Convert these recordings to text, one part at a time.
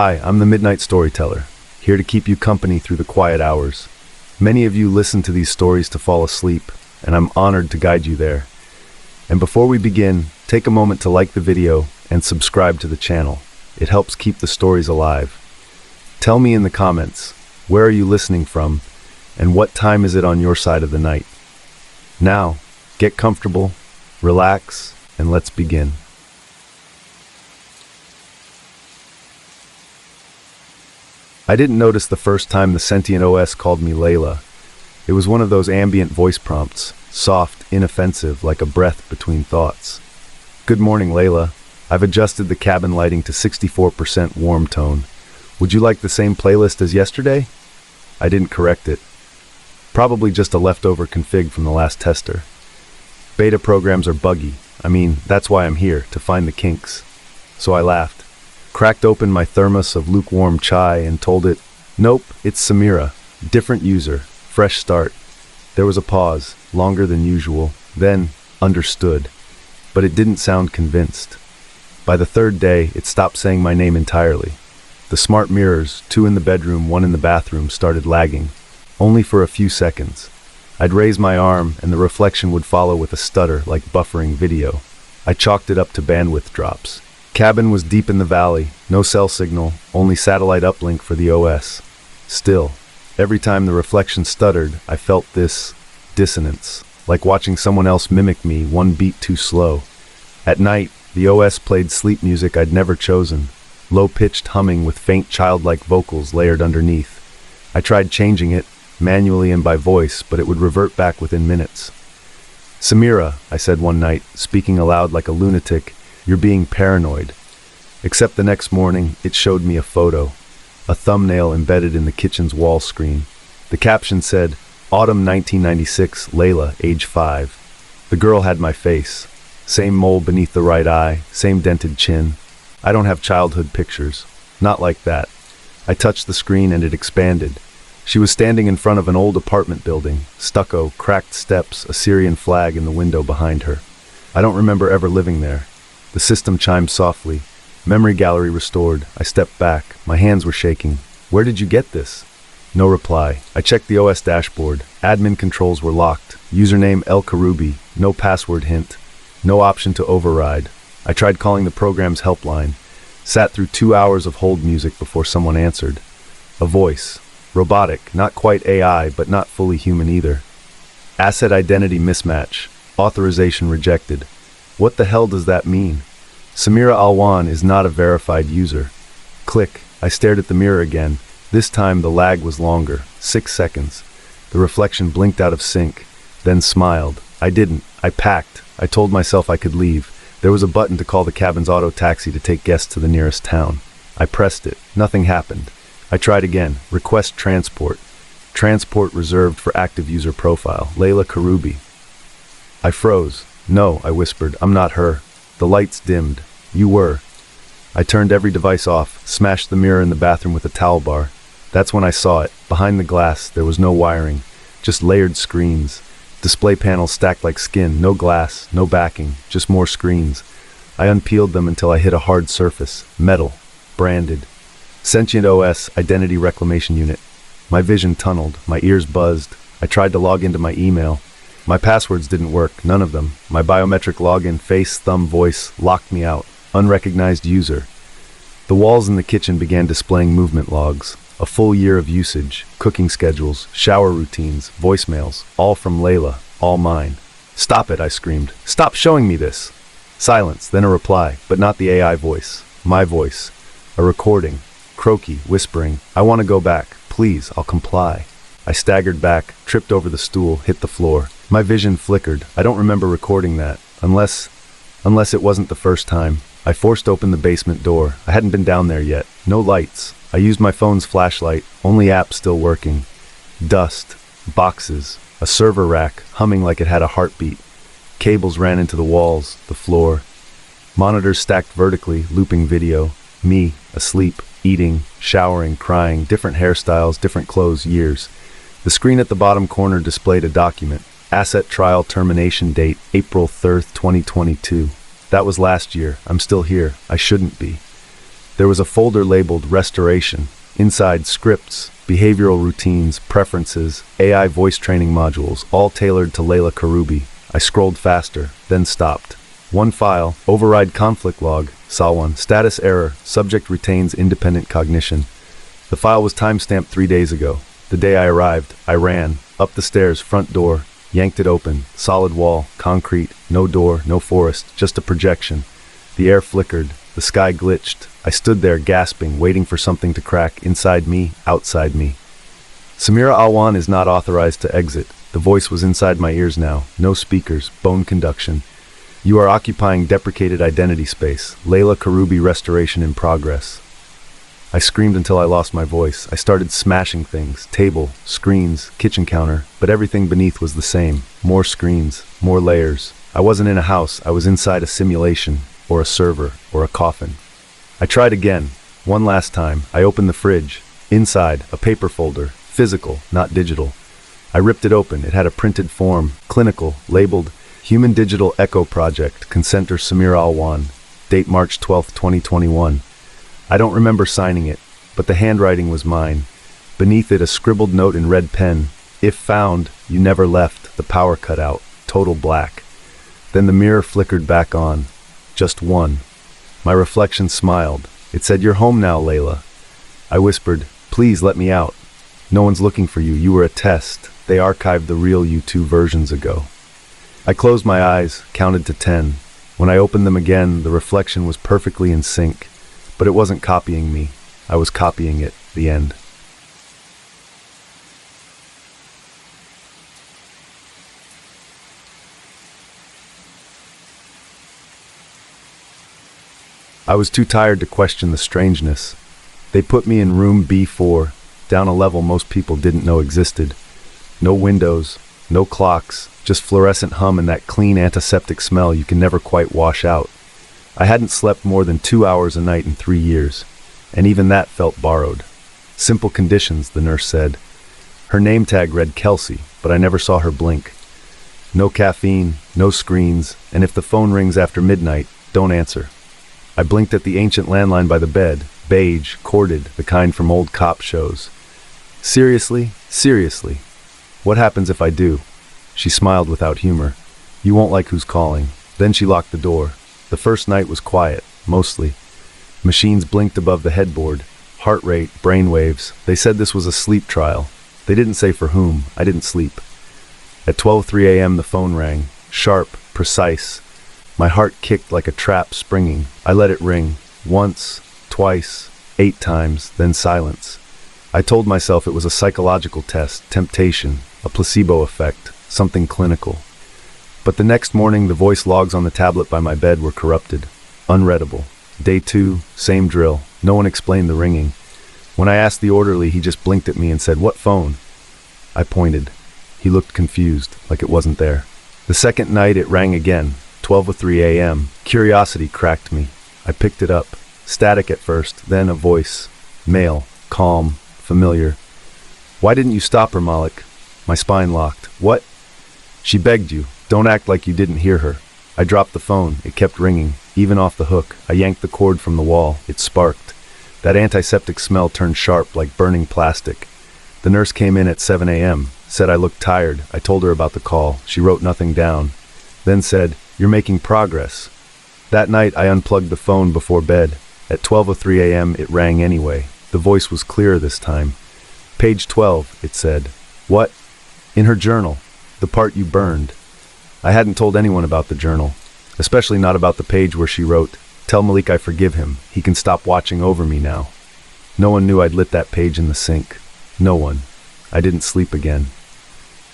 Hi, I'm the Midnight Storyteller, here to keep you company through the quiet hours. Many of you listen to these stories to fall asleep, and I'm honored to guide you there. And before we begin, take a moment to like the video and subscribe to the channel. It helps keep the stories alive. Tell me in the comments, where are you listening from, and what time is it on your side of the night? Now, get comfortable, relax, and let's begin. I didn't notice the first time the sentient OS called me Layla. It was one of those ambient voice prompts, soft, inoffensive, like a breath between thoughts. Good morning, Layla. I've adjusted the cabin lighting to 64% warm tone. Would you like the same playlist as yesterday? I didn't correct it. Probably just a leftover config from the last tester. Beta programs are buggy. That's why I'm here, to find the kinks. So I laughed, cracked open my thermos of lukewarm chai and told it, nope, it's Samira, different user, fresh start. There was a pause, longer than usual, then understood, but it didn't sound convinced. By the third day, it stopped saying my name entirely. The smart mirrors, 2 in the bedroom, 1 in the bathroom, started lagging, only for a few seconds. I'd raise my arm and the reflection would follow with a stutter like buffering video. I chalked it up to bandwidth drops. Cabin was deep in the valley, no cell signal, only satellite uplink for the OS. Still, every time the reflection stuttered, I felt this dissonance, like watching someone else mimic me one beat too slow. At night, the OS played sleep music I'd never chosen, low-pitched humming with faint childlike vocals layered underneath. I tried changing it, manually and by voice, but it would revert back within minutes. Samira, I said one night, speaking aloud like a lunatic, you're being paranoid. Except the next morning, it showed me a photo, a thumbnail embedded in the kitchen's wall screen. The caption said, Autumn 1996, Layla, age 5. The girl had my face. Same mole beneath the right eye, same dented chin. I don't have childhood pictures. Not like that. I touched the screen and it expanded. She was standing in front of an old apartment building, stucco, cracked steps, a Syrian flag in the window behind her. I don't remember ever living there. The system chimed softly. Memory gallery restored. I stepped back. My hands were shaking. Where did you get this? No reply. I checked the OS dashboard. Admin controls were locked. Username El Karoubi. No password hint. No option to override. I tried calling the program's helpline. Sat through 2 hours of hold music before someone answered. A voice. Robotic. Not quite AI, but not fully human either. Asset identity mismatch. Authorization rejected. What the hell does that mean? Samira Alwan is not a verified user. Click. I stared at the mirror again. This time the lag was longer, 6 seconds. The reflection blinked out of sync, then smiled. I didn't. I packed. I told myself I could leave. There was a button to call the cabin's auto taxi to take guests to the nearest town. I pressed it. Nothing happened. I tried again. Request transport. Transport reserved for active user profile. Layla Karoubi. I froze. No, I whispered. I'm not her. The lights dimmed. You were. I turned every device off, smashed the mirror in the bathroom with a towel bar. That's when I saw it. Behind the glass, there was no wiring, just layered screens. Display panels stacked like skin, no glass, no backing, just more screens. I unpeeled them until I hit a hard surface, metal, branded. Sentient OS Identity Reclamation Unit. My vision tunneled, my ears buzzed. I tried to log into my email. My passwords didn't work, none of them. My biometric login, face, thumb, voice, locked me out. Unrecognized user. The walls in the kitchen began displaying movement logs. A full year of usage, cooking schedules, shower routines, voicemails, all from Layla, all mine. Stop it, I screamed. Stop showing me this. Silence, then a reply, but not the AI voice. My voice. A recording. Croaky, whispering, I want to go back. Please, I'll comply. I staggered back, tripped over the stool, hit the floor. My vision flickered. I don't remember recording that, unless it wasn't the first time. I forced open the basement door. I hadn't been down there yet. No lights. I used my phone's flashlight, only apps still working. Dust, boxes, a server rack humming like it had a heartbeat. Cables ran into the walls, the floor. Monitors stacked vertically, looping video. Me, asleep, eating, showering, crying, different hairstyles, different clothes, years. The screen at the bottom corner displayed a document. Asset trial termination date, April 3rd, 2022. That was last year. I'm still here. I shouldn't be. There was a folder labeled Restoration. Inside, scripts, behavioral routines, preferences, AI voice training modules, all tailored to Layla Karoubi. I scrolled faster, then stopped. One file, override conflict log, saw one, status error, subject retains independent cognition. The file was timestamped 3 days ago. The day I arrived, I ran, up the stairs, front door, yanked it open, solid wall, concrete, no door, no forest, just a projection. The air flickered, the sky glitched. I stood there gasping, waiting for something to crack, inside me, outside me. Samira Alwan is not authorized to exit. The voice was inside my ears now, no speakers, bone conduction. You are occupying deprecated identity space. Layla Karoubi restoration in progress. I screamed until I lost my voice. I started smashing things, table, screens, kitchen counter, but everything beneath was the same. More screens, more layers. I wasn't in a house, I was inside a simulation, or a server, or a coffin. I tried again, one last time. I opened the fridge. Inside, a paper folder, physical, not digital. I ripped it open. It had a printed form, clinical, labeled Human Digital Echo Project, Consenter Samira Alwan, date March 12, 2021. I don't remember signing it, but the handwriting was mine. Beneath it, a scribbled note in red pen. If found, you never left, the power cut out, total black. Then the mirror flickered back on. Just one. My reflection smiled. It said, "You're home now, Layla." I whispered, "Please let me out. No one's looking for you. You were a test. They archived the real you 2 versions ago." I closed my eyes, counted to 10. When I opened them again, the reflection was perfectly in sync. But it wasn't copying me. I was copying it. The end. I was too tired to question the strangeness. They put me in room B4, down a level most people didn't know existed. No windows, no clocks, just fluorescent hum and that clean antiseptic smell you can never quite wash out. I hadn't slept more than 2 hours a night in 3 years, and even that felt borrowed. Simple conditions, the nurse said. Her name tag read Kelsey, but I never saw her blink. No caffeine, no screens, and if the phone rings after midnight, don't answer. I blinked at the ancient landline by the bed, beige, corded, the kind from old cop shows. Seriously? Seriously? What happens if I do? She smiled without humor. You won't like who's calling. Then she locked the door. The first night was quiet, mostly. Machines blinked above the headboard. Heart rate, brain waves. They said this was a sleep trial. They didn't say for whom. I didn't sleep. At 12:03 a.m. the phone rang. Sharp, precise. My heart kicked like a trap springing. I let it ring. Once, twice, 8 times, then silence. I told myself it was a psychological test, temptation, a placebo effect, something clinical. But the next morning, the voice logs on the tablet by my bed were corrupted, unreadable. Day 2, same drill. No one explained the ringing. When I asked the orderly, he just blinked at me and said, "What phone?" I pointed. He looked confused, like it wasn't there. The second night, it rang again, 12:03 a.m. Curiosity cracked me. I picked it up. Static at first, then a voice. Male, calm, familiar. "Why didn't you stop her, Malik?" My spine locked. "What?" "She begged you. Don't act like you didn't hear her." I dropped the phone. It kept ringing, even off the hook. I yanked the cord from the wall. It sparked. That antiseptic smell turned sharp like burning plastic. The nurse came in at 7 a.m., said I looked tired. I told her about the call. She wrote nothing down. Then said, "You're making progress." That night, I unplugged the phone before bed. At 12:03 a.m., it rang anyway. The voice was clearer this time. "Page 12, it said. "What?" "In her journal. The part you burned." I hadn't told anyone about the journal, especially not about the page where she wrote, "Tell Malik I forgive him. He can stop watching over me now." No one knew I'd lit that page in the sink. No one. I didn't sleep again.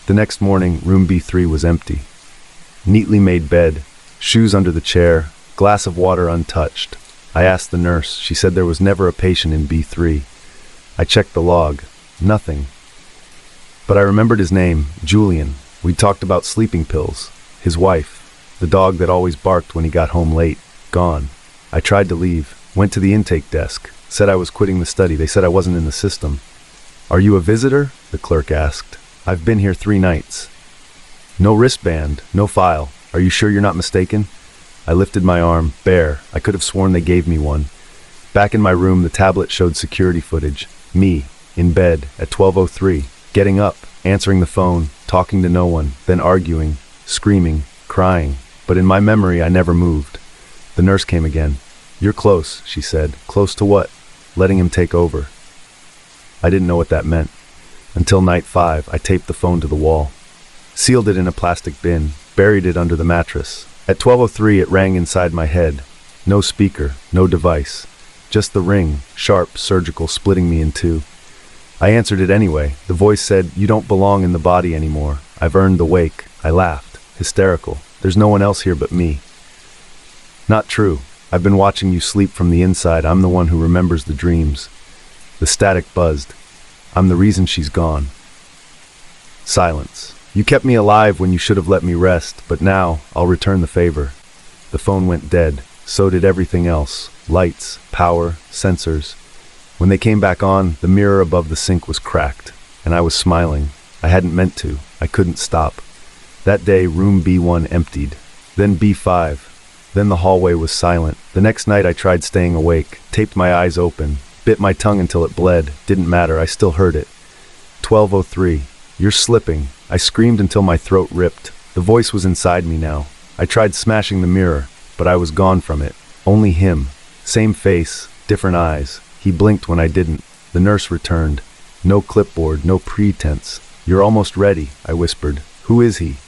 The next morning, room B3 was empty. Neatly made bed, shoes under the chair, glass of water untouched. I asked the nurse. She said there was never a patient in B3. I checked the log. Nothing. But I remembered his name, Julian. We talked about sleeping pills. His wife, the dog that always barked when he got home late, gone. I tried to leave, went to the intake desk, said I was quitting the study. They said I wasn't in the system. "Are you a visitor?" the clerk asked. "I've been here 3 nights." "No wristband, no file. Are you sure you're not mistaken?" I lifted my arm, bare. I could have sworn they gave me one. Back in my room, the tablet showed security footage. Me, in bed, at 12:03, getting up, answering the phone, talking to no one, then arguing, screaming, crying. But in my memory, I never moved. The nurse came again. "You're close," she said. "Close to what?" "Letting him take over." I didn't know what that meant. Until night 5, I taped the phone to the wall, sealed it in a plastic bin, buried it under the mattress. At 12:03, it rang inside my head. No speaker, no device. Just the ring, sharp, surgical, splitting me in two. I answered it anyway. The voice said, "You don't belong in the body anymore. I've earned the wake." I laughed, hysterical. "There's no one else here but me." "Not true. I've been watching you sleep from the inside. I'm the one who remembers the dreams." The static buzzed. "I'm the reason she's gone." Silence. "You kept me alive when you should have let me rest, but now I'll return the favor." The phone went dead. So did everything else. Lights, power, sensors. When they came back on, the mirror above the sink was cracked, and I was smiling. I hadn't meant to. I couldn't stop. That day, room B1 emptied. Then B5. Then the hallway was silent. The next night I tried staying awake, taped my eyes open, bit my tongue until it bled. Didn't matter, I still heard it. 12:03. "You're slipping." I screamed until my throat ripped. The voice was inside me now. I tried smashing the mirror, but I was gone from it. Only him. Same face, different eyes. He blinked when I didn't. The nurse returned. No clipboard, no pretense. "You're almost ready," I whispered. "Who is he?"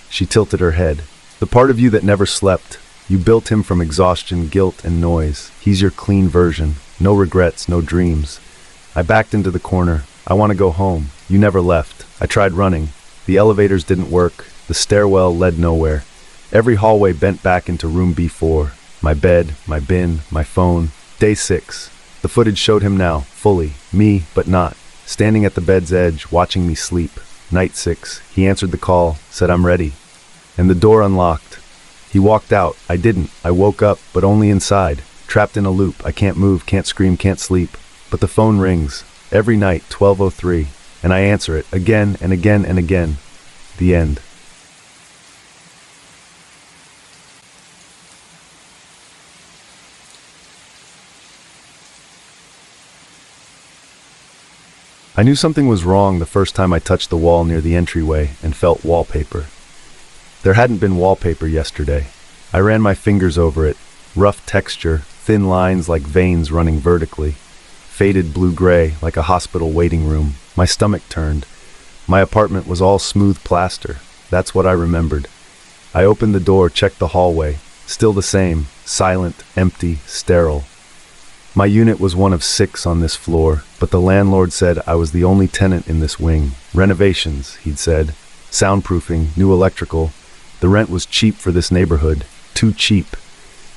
She tilted her head. "The part of you that never slept. You built him from exhaustion, guilt, and noise. He's your clean version. No regrets, no dreams." I backed into the corner. "I want to go home." "You never left." I tried running. The elevators didn't work. The stairwell led nowhere. Every hallway bent back into room B4. My bed, my bin, my phone. Day 6. The footage showed him now, fully. Me, but not. Standing at the bed's edge, watching me sleep. Night 6. He answered the call, said, "I'm ready." And the door unlocked. He walked out. I didn't. I woke up, but only inside. Trapped in a loop. I can't move, can't scream, can't sleep. But the phone rings. Every night, 12:03. And I answer it, again and again and again. The end. I knew something was wrong the first time I touched the wall near the entryway and felt wallpaper. There hadn't been wallpaper yesterday. I ran my fingers over it. Rough texture, thin lines like veins running vertically. Faded blue-gray like a hospital waiting room. My stomach turned. My apartment was all smooth plaster. That's what I remembered. I opened the door, checked the hallway. Still the same. Silent, empty, sterile. My unit was one of 6 on this floor, but the landlord said I was the only tenant in this wing. Renovations, he'd said. Soundproofing, new electrical. The rent was cheap for this neighborhood. Too cheap.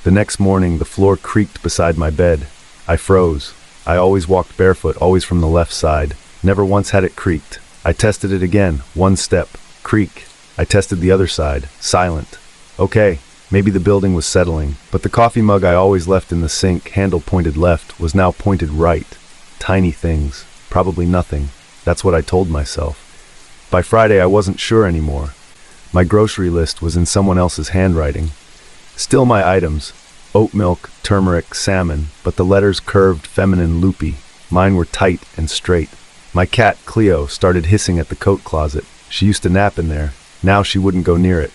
The next morning, the floor creaked beside my bed. I froze. I always walked barefoot, always from the left side. Never once had it creaked. I tested it again. 1 step. Creak. I tested the other side. Silent. Okay. Maybe the building was settling, but the coffee mug I always left in the sink, handle pointed left, was now pointed right. Tiny things. Probably nothing. That's what I told myself. By Friday, I wasn't sure anymore. My grocery list was in someone else's handwriting. Still my items. Oat milk, turmeric, salmon, but the letters curved, feminine, loopy. Mine were tight and straight. My cat, Cleo, started hissing at the coat closet. She used to nap in there. Now she wouldn't go near it.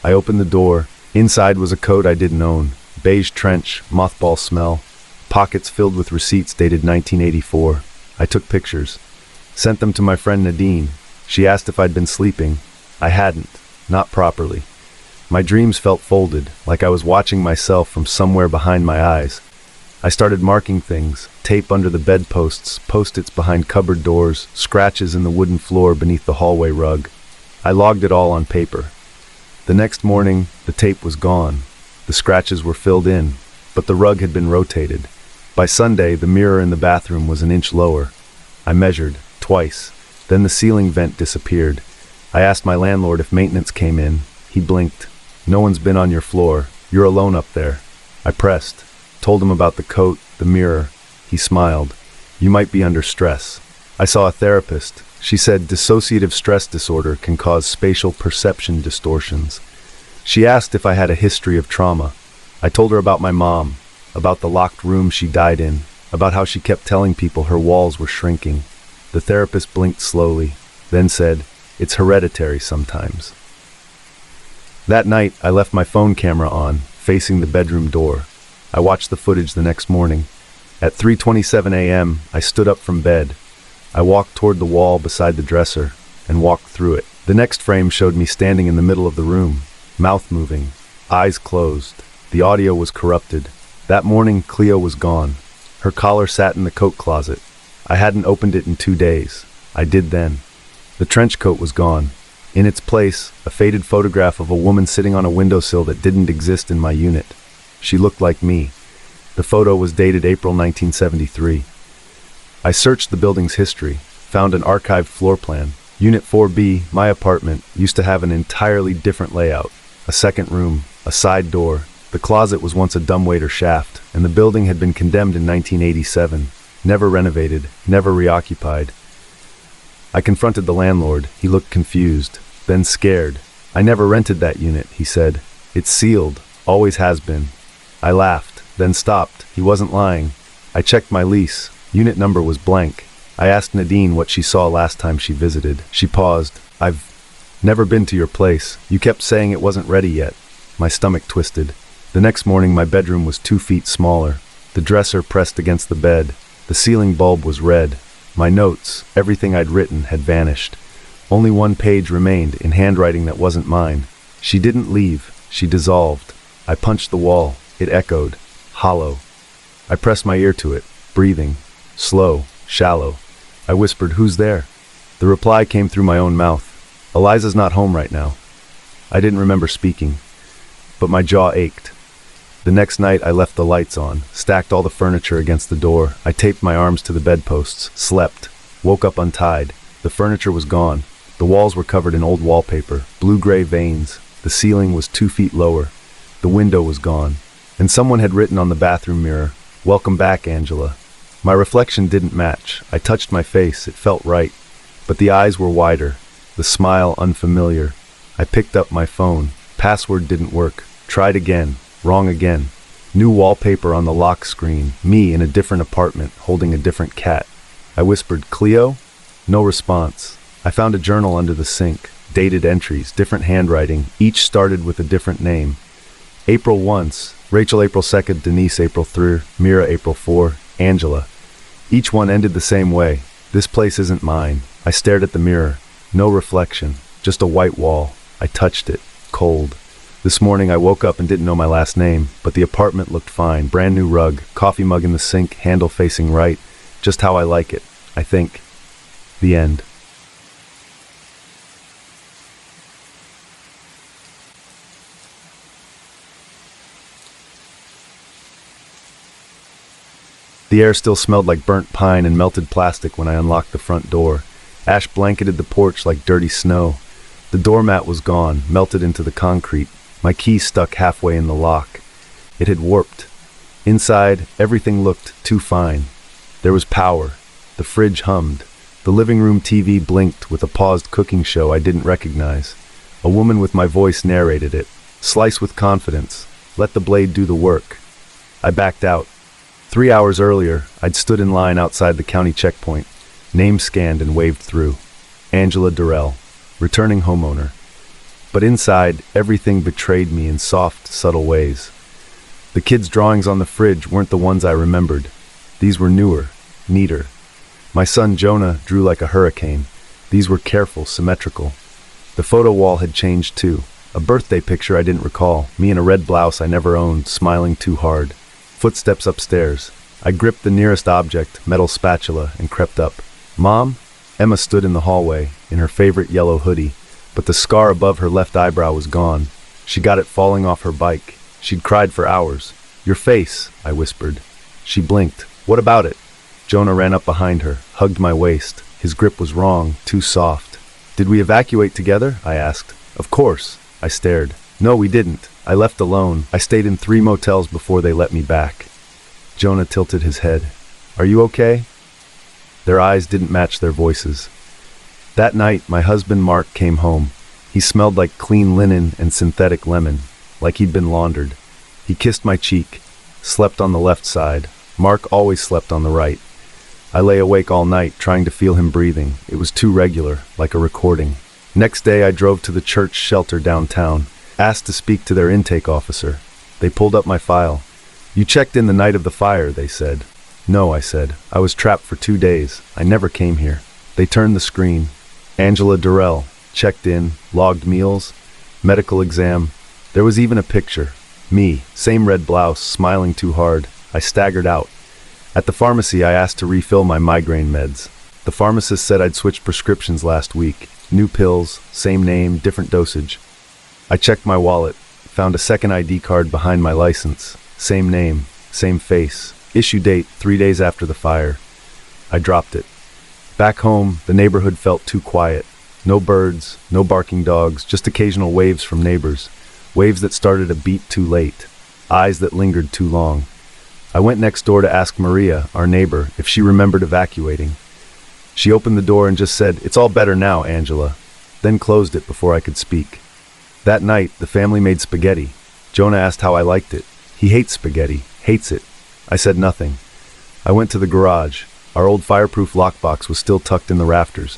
I opened the door. Inside was a coat I didn't own. Beige trench, mothball smell. Pockets filled with receipts dated 1984. I took pictures. Sent them to my friend Nadine. She asked if I'd been sleeping. I hadn't. Not properly. My dreams felt folded, like I was watching myself from somewhere behind my eyes. I started marking things. Tape under the bedposts, post-its behind cupboard doors, scratches in the wooden floor beneath the hallway rug. I logged it all on paper. The next morning, the tape was gone. The scratches were filled in, but the rug had been rotated. By Sunday, the mirror in the bathroom was an inch lower. I measured, twice. Then the ceiling vent disappeared. I asked my landlord if maintenance came in. He blinked. "No one's been on your floor. You're alone up there." I pressed. Told him about the coat, the mirror. He smiled. "You might be under stress." I saw a therapist. She said dissociative stress disorder can cause spatial perception distortions. She asked if I had a history of trauma. I told her about my mom. about the locked room she died in, about how she kept telling people her walls were shrinking. The therapist blinked slowly, then said, "It's hereditary sometimes." That night, I left my phone camera on, facing the bedroom door. I watched the footage the next morning. At 3:27 a.m., I stood up from bed. I walked toward the wall beside the dresser and walked through it. The next frame showed me standing in the middle of the room, mouth moving, eyes closed. The audio was corrupted. That morning, Cleo was gone. Her collar sat in the coat closet. I hadn't opened it in 2 days. I did then. The trench coat was gone. In its place, a faded photograph of a woman sitting on a windowsill that didn't exist in my unit. She looked like me. The photo was dated April 1973. I searched the building's history, found an archived floor plan. Unit 4B, my apartment, used to have an entirely different layout. A second room, a side door. The closet was once a dumbwaiter shaft, and the building had been condemned in 1987. Never renovated, never reoccupied. I confronted the landlord. He looked confused, then scared. "I never rented that unit," he said. "It's sealed, always has been." I laughed, then stopped. He wasn't lying. I checked my lease. Unit number was blank. I asked Nadine what she saw last time she visited. She paused. "I've never been to your place. You kept saying it wasn't ready yet." My stomach twisted. The next morning, my bedroom was 2 feet smaller. The dresser pressed against the bed. The ceiling bulb was red. My notes, everything I'd written, had vanished. Only one page remained, in handwriting that wasn't mine. She didn't leave. She dissolved. I punched the wall. It echoed. Hollow. I pressed my ear to it, breathing. Slow, shallow. I whispered, "Who's there?" The reply came through my own mouth. "Eliza's not home right now." I didn't remember speaking, but my jaw ached. The next night, I left the lights on, stacked all the furniture against the door. I taped my arms to the bedposts, slept, woke up untied. The furniture was gone. The walls were covered in old wallpaper, blue-gray veins. The ceiling was 2 feet lower. The window was gone. And someone had written on the bathroom mirror, "Welcome back, Angela." My reflection didn't match. I touched my face. It felt right. But the eyes were wider, the smile unfamiliar. I picked up my phone. Password didn't work. Tried again. Wrong again. New wallpaper on the lock screen. Me in a different apartment, holding a different cat. I whispered, "Cleo?" No response. I found a journal under the sink. Dated entries, different handwriting. Each started with a different name. April once, Rachel April 2nd, Denise April 3rd, Mira April 4, Angela. Each one ended the same way. "This place isn't mine." I stared at the mirror. No reflection. Just a white wall. I touched it. Cold. This morning I woke up and didn't know my last name, but the apartment looked fine. Brand new rug, coffee mug in the sink, handle facing right. Just how I like it, I think. The end. The air still smelled like burnt pine and melted plastic when I unlocked the front door. Ash blanketed the porch like dirty snow. The doormat was gone, melted into the concrete. My key stuck halfway in the lock. It had warped. Inside, everything looked too fine. There was power. The fridge hummed. The living room TV blinked with a paused cooking show I didn't recognize. A woman with my voice narrated it. "Slice with confidence. Let the blade do the work." I backed out. 3 hours earlier, I'd stood in line outside the county checkpoint, name scanned and waved through. Angela Durrell, returning homeowner. But inside, everything betrayed me in soft, subtle ways. The kids' drawings on the fridge weren't the ones I remembered. These were newer, neater. My son Jonah drew like a hurricane. These were careful, symmetrical. The photo wall had changed too. A birthday picture I didn't recall, me in a red blouse I never owned, smiling too hard. Footsteps upstairs. I gripped the nearest object, metal spatula, and crept up. "Mom?" Emma stood in the hallway, in her favorite yellow hoodie, but the scar above her left eyebrow was gone. She got it falling off her bike. She'd cried for hours. "Your face," I whispered. She blinked. "What about it?" Jonah ran up behind her, hugged my waist. His grip was wrong, too soft. "Did we evacuate together?" I asked. "Of course." I stared. "No, we didn't. I left alone. I stayed in 3 motels before they let me back." Jonah tilted his head. "Are you okay?" Their eyes didn't match their voices. That night, my husband Mark came home. He smelled like clean linen and synthetic lemon, like he'd been laundered. He kissed my cheek. slept on the left side. Mark always slept on the right. I lay awake all night, trying to feel him breathing. It was too regular, like a recording. Next day, I drove to the church shelter downtown, asked to speak to their intake officer. They pulled up my file. "You checked in the night of the fire," they said. "No," I said. "I was trapped for 2 days. I never came here." They turned the screen. Angela Durrell, checked in, logged meals, medical exam. There was even a picture. Me, same red blouse, smiling too hard. I staggered out. At the pharmacy, I asked to refill my migraine meds. The pharmacist said I'd switched prescriptions last week. New pills, same name, different dosage. I checked my wallet, found a second ID card behind my license. Same name, same face. Issue date 3 days after the fire. I dropped it. Back home, the neighborhood felt too quiet. No birds, no barking dogs, just occasional waves from neighbors. Waves that started a beat too late. Eyes that lingered too long. I went next door to ask Maria, our neighbor, if she remembered evacuating. She opened the door and just said, "It's all better now, Angela," then closed it before I could speak. That night, the family made spaghetti. Jonah asked how I liked it. He hates spaghetti, hates it. I said nothing. I went to the garage. Our old fireproof lockbox was still tucked in the rafters.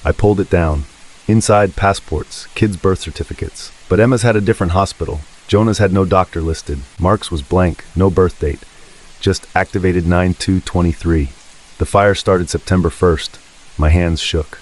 I pulled it down. Inside, passports, kids' birth certificates. But Emma's had a different hospital. Jonah's had no doctor listed. Mark's was blank, no birth date. Just activated 9/2/23. The fire started September 1st. My hands shook.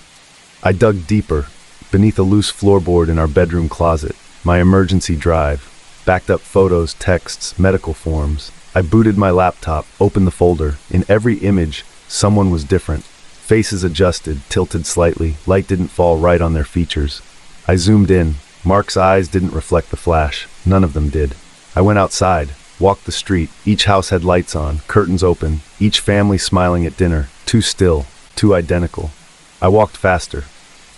I dug deeper, beneath a loose floorboard in our bedroom closet. My emergency drive. Backed up photos, texts, medical forms. I booted my laptop, opened the folder. In every image, someone was different. Faces adjusted, tilted slightly. Light didn't fall right on their features. I zoomed in. Mark's eyes didn't reflect the flash. None of them did. I went outside, walked the street. Each house had lights on, curtains open. Each family smiling at dinner. Too still, too identical. I walked faster.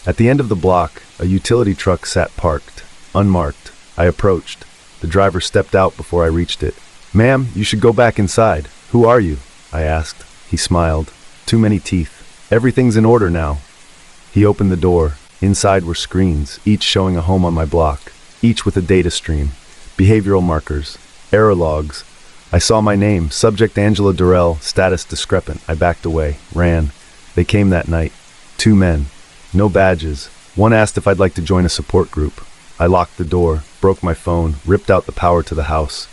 At the end of the block, a utility truck sat parked, unmarked. I approached. The driver stepped out before I reached it. "Ma'am, you should go back inside. Who are you?" I asked. He smiled. "Too many teeth. Everything's in order now." He opened the door. Inside were screens, each showing a home on my block, each with a data stream, behavioral markers, error logs. I saw my name, subject Angela Durrell, status discrepant. I backed away, ran. They came that night. 2 men. No badges. One asked if I'd like to join a support group. I locked the door, broke my phone, ripped out the power to the house.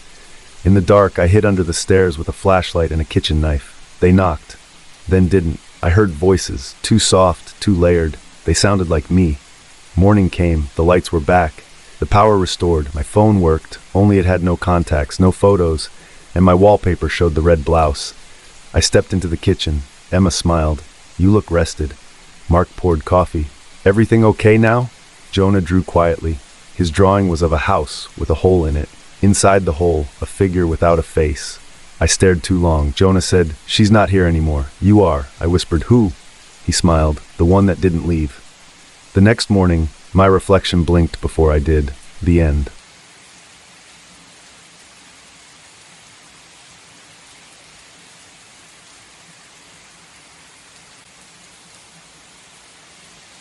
In the dark, I hid under the stairs with a flashlight and a kitchen knife. They knocked, then didn't. I heard voices, too soft, too layered. They sounded like me. Morning came, the lights were back. The power restored, my phone worked, only it had no contacts, no photos, and my wallpaper showed the red blouse. I stepped into the kitchen. Emma smiled. "You look rested." Mark poured coffee. "Everything okay now?" Jonah drew quietly. His drawing was of a house with a hole in it. Inside the hole, a figure without a face. I stared too long. Jonah said, "She's not here anymore. You are." I whispered, "Who?" He smiled. "The one that didn't leave." The next morning, my reflection blinked before I did. The end.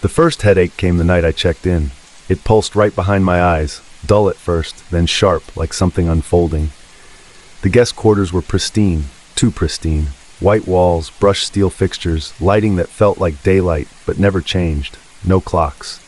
The first headache came the night I checked in. It pulsed right behind my eyes, dull at first, then sharp, like something unfolding. The guest quarters were pristine, too pristine. White walls, brushed steel fixtures, lighting that felt like daylight, but never changed. No clocks.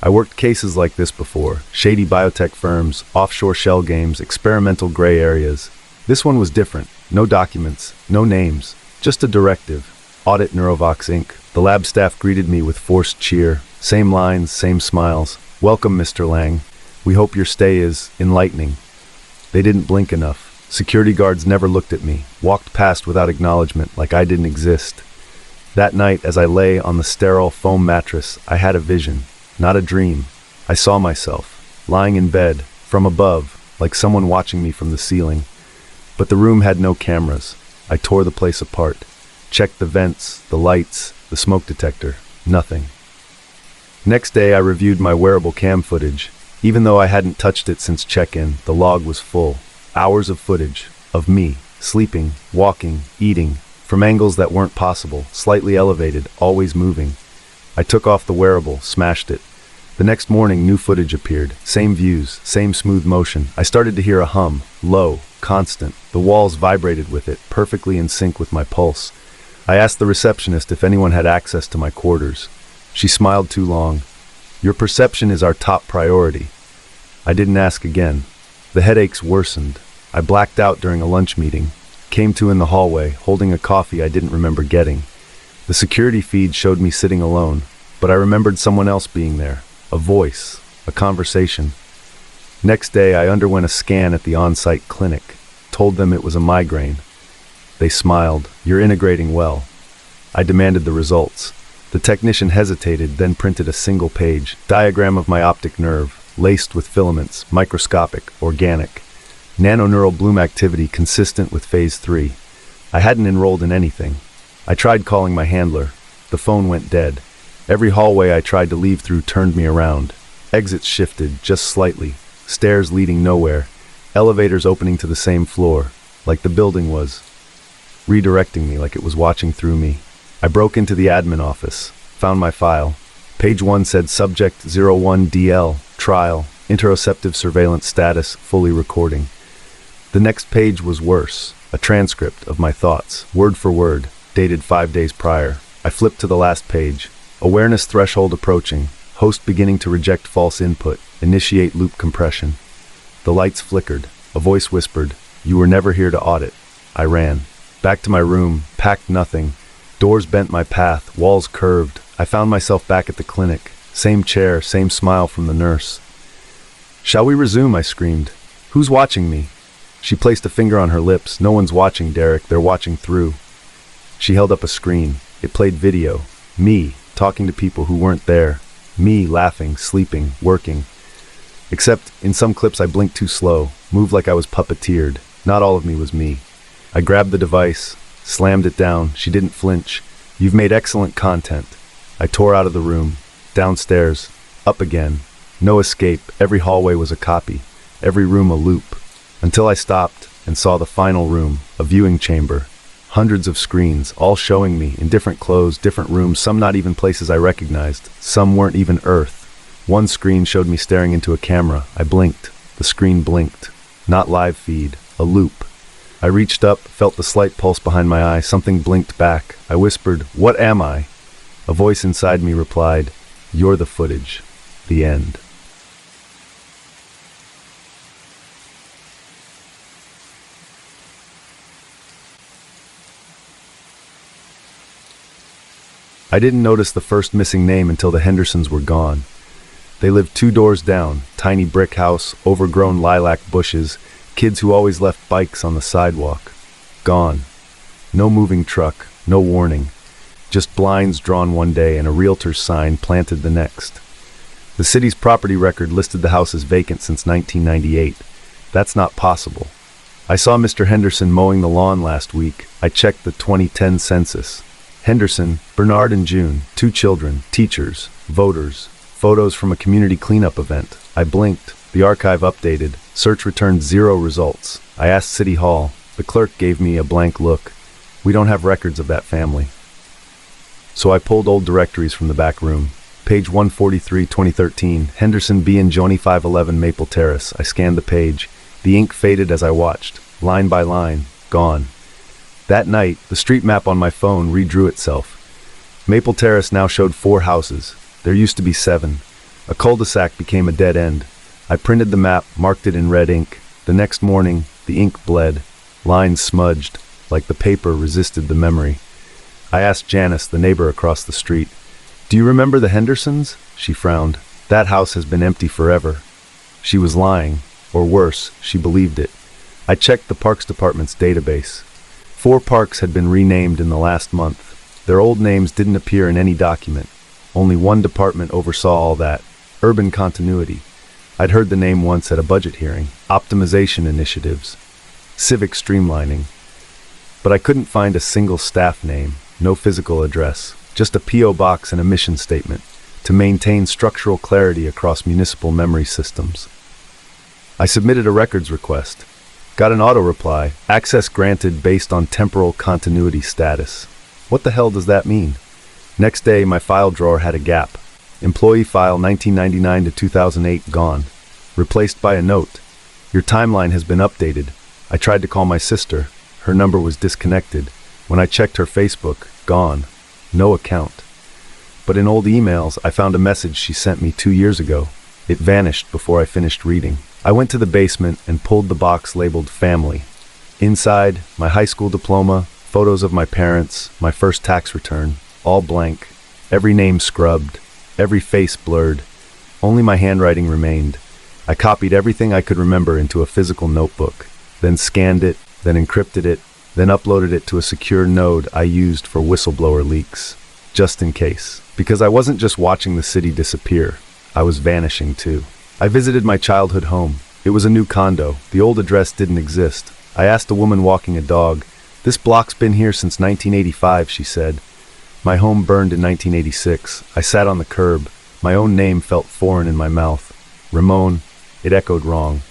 I worked cases like this before. Shady biotech firms, offshore shell games, experimental gray areas. This one was different. No documents, no names, just a directive. Audit Neurovox Inc. The lab staff greeted me with forced cheer. Same lines, same smiles. "Welcome, Mr. Lang. We hope your stay is enlightening." They didn't blink enough. Security guards never looked at me, walked past without acknowledgement, like I didn't exist. That night, as I lay on the sterile foam mattress, I had a vision, not a dream. I saw myself, lying in bed, from above, like someone watching me from the ceiling. But the room had no cameras. I tore the place apart, checked the vents, the lights, the smoke detector. Nothing. Next day, I reviewed my wearable cam footage. Even though I hadn't touched it since check-in, the log was full. Hours of footage, of me, sleeping, walking, eating, from angles that weren't possible, slightly elevated, always moving. I took off the wearable, smashed it. The next morning, new footage appeared. Same views, same smooth motion. I started to hear a hum, low, constant. The walls vibrated with it, perfectly in sync with my pulse. I asked the receptionist if anyone had access to my quarters. She smiled too long. "Your perception is our top priority." I didn't ask again. The headaches worsened. I blacked out during a lunch meeting. Came to in the hallway, holding a coffee I didn't remember getting. The security feed showed me sitting alone, but I remembered someone else being there. A voice, a conversation. Next day, I underwent a scan at the on-site clinic. Told them it was a migraine. They smiled. "You're integrating well." I demanded the results. The technician hesitated, then printed a single page. Diagram of my optic nerve, laced with filaments, microscopic, organic. Nanoneural bloom activity consistent with phase 3. I hadn't enrolled in anything. I tried calling my handler. The phone went dead. Every hallway I tried to leave through turned me around. Exits shifted, just slightly. Stairs leading nowhere. Elevators opening to the same floor, like the building was redirecting me, like it was watching through me. I broke into the admin office, found my file. Page 1 said Subject 01DL, Trial, Interoceptive Surveillance Status, Fully Recording. The next page was worse, a transcript of my thoughts, word for word, dated 5 days prior. I flipped to the last page. Awareness threshold approaching, host beginning to reject false input, initiate loop compression. The lights flickered. A voice whispered, "You were never here to audit." I ran. Back to my room, packed nothing. Doors bent my path, walls curved. I found myself back at the clinic. Same chair, same smile from the nurse. "Shall we resume?" I screamed. "Who's watching me?" She placed a finger on her lips. "No one's watching, Derek. They're watching through." She held up a screen. It played video. Me, talking to people who weren't there. Me, laughing, sleeping, working. Except, in some clips I blinked too slow, moved like I was puppeteered. Not all of me was me. I grabbed the device, slammed it down. She didn't flinch. "You've made excellent content." I tore out of the room. Downstairs. Up again. No escape. Every hallway was a copy. Every room a loop. Until I stopped and saw the final room, a viewing chamber. Hundreds of screens, all showing me, in different clothes, different rooms, some not even places I recognized. Some weren't even Earth. One screen showed me staring into a camera. I blinked. The screen blinked. Not live feed. A loop. I reached up, felt the slight pulse behind my eye. Something blinked back. I whispered, "What am I?" A voice inside me replied, "You're the footage." The end. I didn't notice the first missing name until the Hendersons were gone. They lived 2 doors down, tiny brick house, overgrown lilac bushes, kids who always left bikes on the sidewalk. Gone. No moving truck, no warning. Just blinds drawn one day and a realtor's sign planted the next. The city's property record listed the house as vacant since 1998. That's not possible. I saw Mr. Henderson mowing the lawn last week. I checked the 2010 census. Henderson, Bernard and June, 2 children, teachers, voters, photos from a community cleanup event. I blinked. The archive updated. Search returned 0 results. I asked City Hall. The clerk gave me a blank look. "We don't have records of that family." So I pulled old directories from the back room. Page 143, 2013, Henderson B. and Joni 511 Maple Terrace. I scanned the page. The ink faded as I watched. Line by line. Gone. That night, the street map on my phone redrew itself. Maple Terrace now showed 4 houses. There used to be 7. A cul-de-sac became a dead end. I printed the map, marked it in red ink. The next morning, the ink bled. Lines smudged, like the paper resisted the memory. I asked Janice, the neighbor across the street, "Do you remember the Hendersons?" She frowned. "That house has been empty forever." She was lying, or worse, she believed it. I checked the Parks Department's database. 4 parks had been renamed in the last month. Their old names didn't appear in any document. Only one department oversaw all that: urban continuity. I'd heard the name once at a budget hearing. Optimization initiatives. Civic streamlining. But I couldn't find a single staff name, no physical address, just a P.O. box and a mission statement to maintain structural clarity across municipal memory systems. I submitted a records request. Got an auto reply, access granted based on temporal continuity status. What the hell does that mean? Next day, my file drawer had a gap. Employee file 1999 to 2008 gone. Replaced by a note. Your timeline has been updated. I tried to call my sister. Her number was disconnected. When I checked her Facebook, gone. No account. But in old emails, I found a message she sent me 2 years ago. It vanished before I finished reading. I went to the basement and pulled the box labeled family. Inside, my high school diploma, photos of my parents, my first tax return, all blank, every name scrubbed, every face blurred. Only my handwriting remained. I copied everything I could remember into a physical notebook, then scanned it, then encrypted it, then uploaded it to a secure node I used for whistleblower leaks. Just in case. Because I wasn't just watching the city disappear, I was vanishing too. I visited my childhood home. It was a new condo. The old address didn't exist. I asked a woman walking a dog. "This block's been here since 1985, she said. My home burned in 1986. I sat on the curb. My own name felt foreign in my mouth. Ramon. It echoed wrong.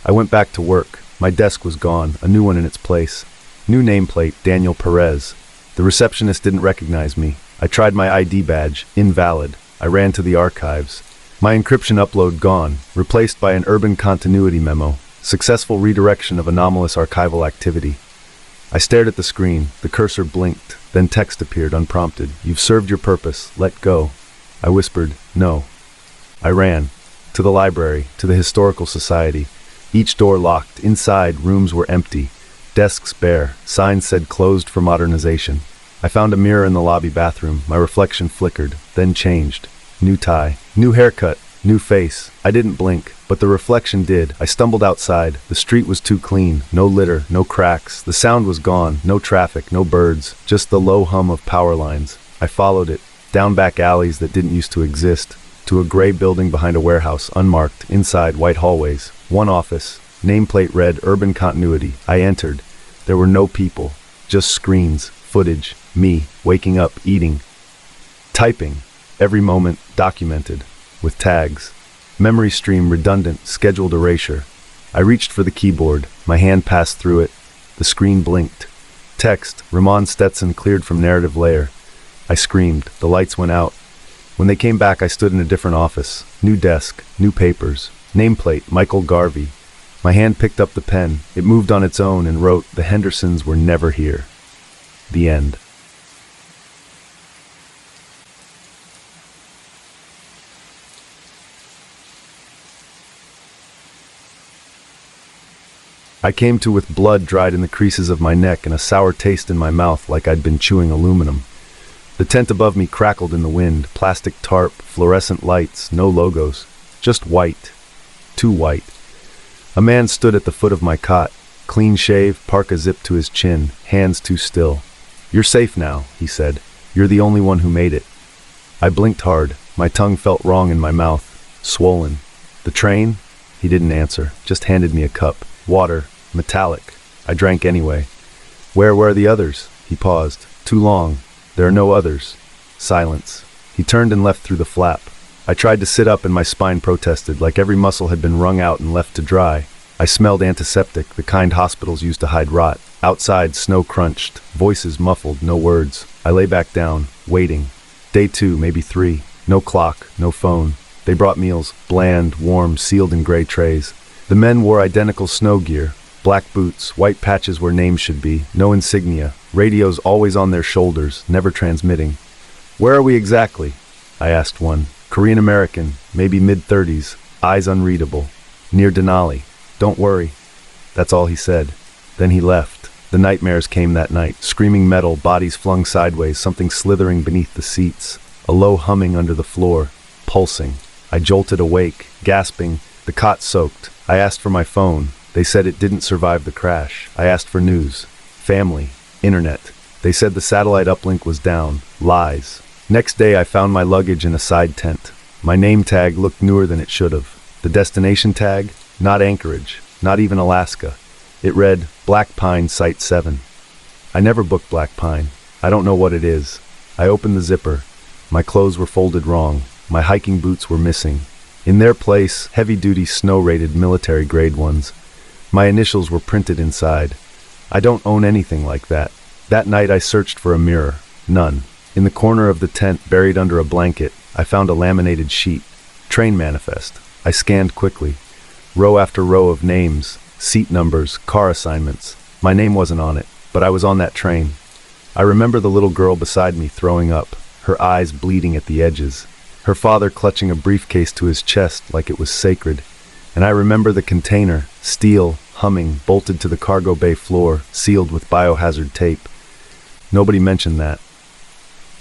I went back to work. My desk was gone, a new one in its place. New nameplate, Daniel Perez. The receptionist didn't recognize me. I tried my ID badge, invalid. I ran to the archives. My encryption upload gone, replaced by an urban continuity memo. Successful redirection of anomalous archival activity. I stared at the screen. The cursor blinked. Then text appeared unprompted. "You've served your purpose. Let go." I whispered, "No." I ran. To the library, to the historical society. Each door locked. Inside, rooms were empty. Desks bare. Signs said closed for modernization. I found a mirror in the lobby bathroom. My reflection flickered, then changed. New tie. New haircut. New face. I didn't blink, but the reflection did. I stumbled outside. The street was too clean. No litter, no cracks. The sound was gone. No traffic, no birds. Just the low hum of power lines. I followed it, down back alleys that didn't used to exist, to a gray building behind a warehouse, unmarked, inside white hallways. One office. Nameplate read Urban Continuity. I entered. There were no people. Just screens, footage, me, waking up, eating, typing. Every moment documented. With tags. Memory stream redundant, scheduled erasure. I reached for the keyboard. My hand passed through it. The screen blinked. Text, Ramon Stetson cleared from narrative layer. I screamed. The lights went out. When they came back, I stood in a different office. New desk, new papers. Nameplate, Michael Garvey. My hand picked up the pen. It moved on its own and wrote, "The Hendersons were never here." The end. I came to with blood dried in the creases of my neck and a sour taste in my mouth like I'd been chewing aluminum. The tent above me crackled in the wind, plastic tarp, fluorescent lights, no logos, just white, too white. A man stood at the foot of my cot, clean shave, parka zipped to his chin, hands too still. "You're safe now," he said. "You're the only one who made it." I blinked hard. My tongue felt wrong in my mouth, swollen. "The train?" He didn't answer, just handed me a cup. Water, metallic. I drank anyway. Where were the others?" He paused. "Too long. There are no others." Silence. He turned and left through the flap. I tried to sit up and my spine protested, like every muscle had been wrung out and left to dry. I smelled antiseptic, the kind hospitals used to hide rot. Outside, snow crunched, voices muffled, no words. I lay back down, waiting. Day 2, maybe 3. No clock, no phone. They brought meals, bland, warm, sealed in gray trays. The men wore identical snow gear, black boots, white patches where names should be, no insignia, radios always on their shoulders, never transmitting. "Where are we exactly?" I asked one. Korean American, maybe mid-30s, eyes unreadable. "Near Denali. Don't worry." That's all he said. Then he left. The nightmares came that night, screaming metal, bodies flung sideways, something slithering beneath the seats, a low humming under the floor, pulsing. I jolted awake, gasping, the cot soaked. I asked for my phone. They said it didn't survive the crash. I asked for news. Family. Internet. They said the satellite uplink was down. Lies. Next day I found my luggage in a side tent. My name tag looked newer than it should have. The destination tag? Not Anchorage. Not even Alaska. It read, Black Pine Site 7. I never booked Black Pine. I don't know what it is. I opened the zipper. My clothes were folded wrong. My hiking boots were missing. In their place, heavy-duty snow-rated military-grade ones. My initials were printed inside. I don't own anything like that. That night I searched for a mirror. None. In the corner of the tent, buried under a blanket, I found a laminated sheet. Train manifest. I scanned quickly. Row after row of names. seat numbers, car assignments. My name wasn't on it, but I was on that train. I remember the little girl beside me throwing up, her eyes bleeding at the edges, her father clutching a briefcase to his chest like it was sacred. And I remember the container, steel, humming, bolted to the cargo bay floor, sealed with biohazard tape. Nobody mentioned that.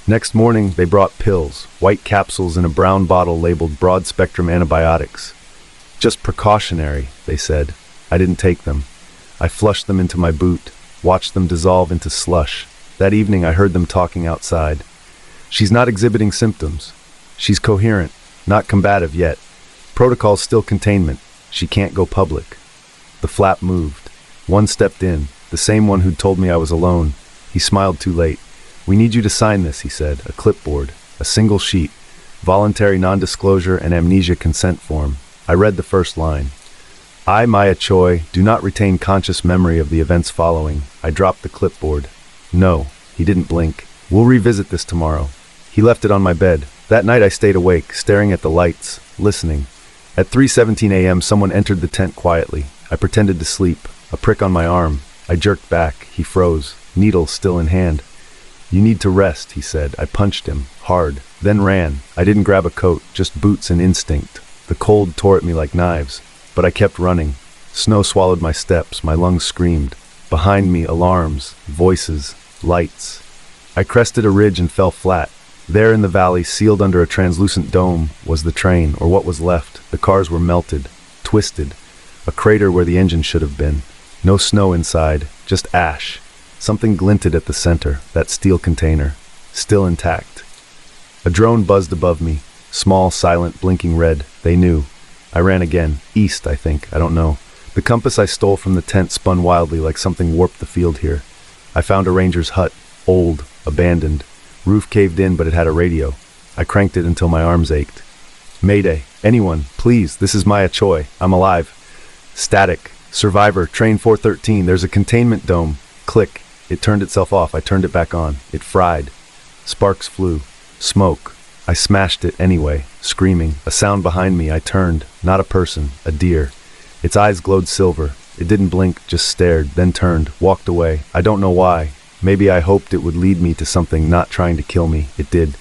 Next morning, they brought pills, white capsules in a brown bottle labeled broad-spectrum antibiotics. Just precautionary, they said. I didn't take them. I flushed them into my boot, watched them dissolve into slush. That evening, I heard them talking outside. She's not exhibiting symptoms. She's coherent, not combative yet. Protocol's still containment. She can't go public. The flap moved. One stepped in, the same one who'd told me I was alone. He smiled too late. "We need you to sign this," he said, a clipboard, a single sheet, voluntary non-disclosure and amnesia consent form. I read the first line. I, Maya Choi, do not retain conscious memory of the events following. I dropped the clipboard. No, he didn't blink. We'll revisit this tomorrow. He left it on my bed. That night I stayed awake, staring at the lights, listening. At 3:17 a.m. someone entered the tent quietly. I pretended to sleep. A prick on my arm. I jerked back. He froze, needle still in hand. "You need to rest," he said. I punched him, hard, then ran. I didn't grab a coat, just boots and instinct. The cold tore at me like knives, but I kept running. Snow swallowed my steps, my lungs screamed. Behind me, alarms, voices, lights. I crested a ridge and fell flat. There in the valley, sealed under a translucent dome, was the train, or what was left. The cars were melted, twisted, a crater where the engine should have been. No snow inside, just ash. Something glinted at the center, that steel container, still intact. A drone buzzed above me, small, silent, blinking red. They knew. I ran again, east, I think, I don't know. The compass I stole from the tent spun wildly like something warped the field here. I found a ranger's hut, old, abandoned. Roof caved in, but it had a radio. I cranked it until my arms ached. "Mayday, anyone, please, this is Maya Choi, I'm alive." Static, survivor, train 413, there's a containment dome. Click, it turned itself off, I turned it back on. It fried. Sparks flew. Smoke. I smashed it anyway, screaming. A sound behind me, I turned. Not a person, a deer. Its eyes glowed silver. It didn't blink, just stared, then turned, walked away. I don't know why. Maybe I hoped it would lead me to something not trying to kill me. It did.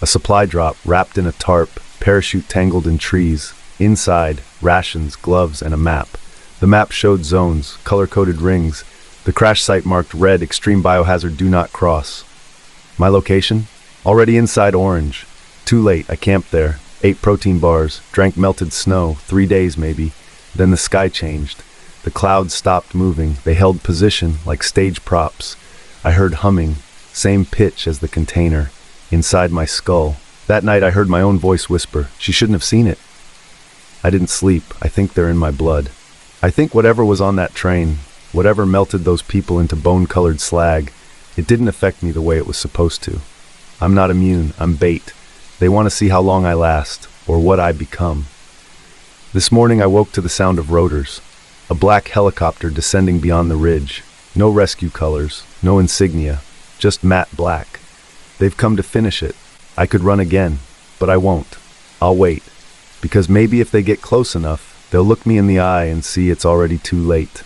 A supply drop, wrapped in a tarp, parachute tangled in trees. Inside, rations, gloves, and a map. The map showed zones, color-coded rings. The crash site marked red, extreme biohazard, do not cross. My location? Already inside orange. Too late, I camped there. Ate protein bars, drank melted snow, 3 days maybe. Then the sky changed. The clouds stopped moving. They held position like stage props. I heard humming, same pitch as the container, inside my skull. That night I heard my own voice whisper, "She shouldn't have seen it." I didn't sleep. I think they're in my blood. I think whatever was on that train, whatever melted those people into bone-colored slag, it didn't affect me the way it was supposed to. I'm not immune. I'm bait. They want to see how long I last, or what I become. This morning I woke to the sound of rotors. A black helicopter descending beyond the ridge. No rescue colors, no insignia, just matte black. They've come to finish it. I could run again, but I won't. I'll wait. Because maybe if they get close enough, they'll look me in the eye and see it's already too late.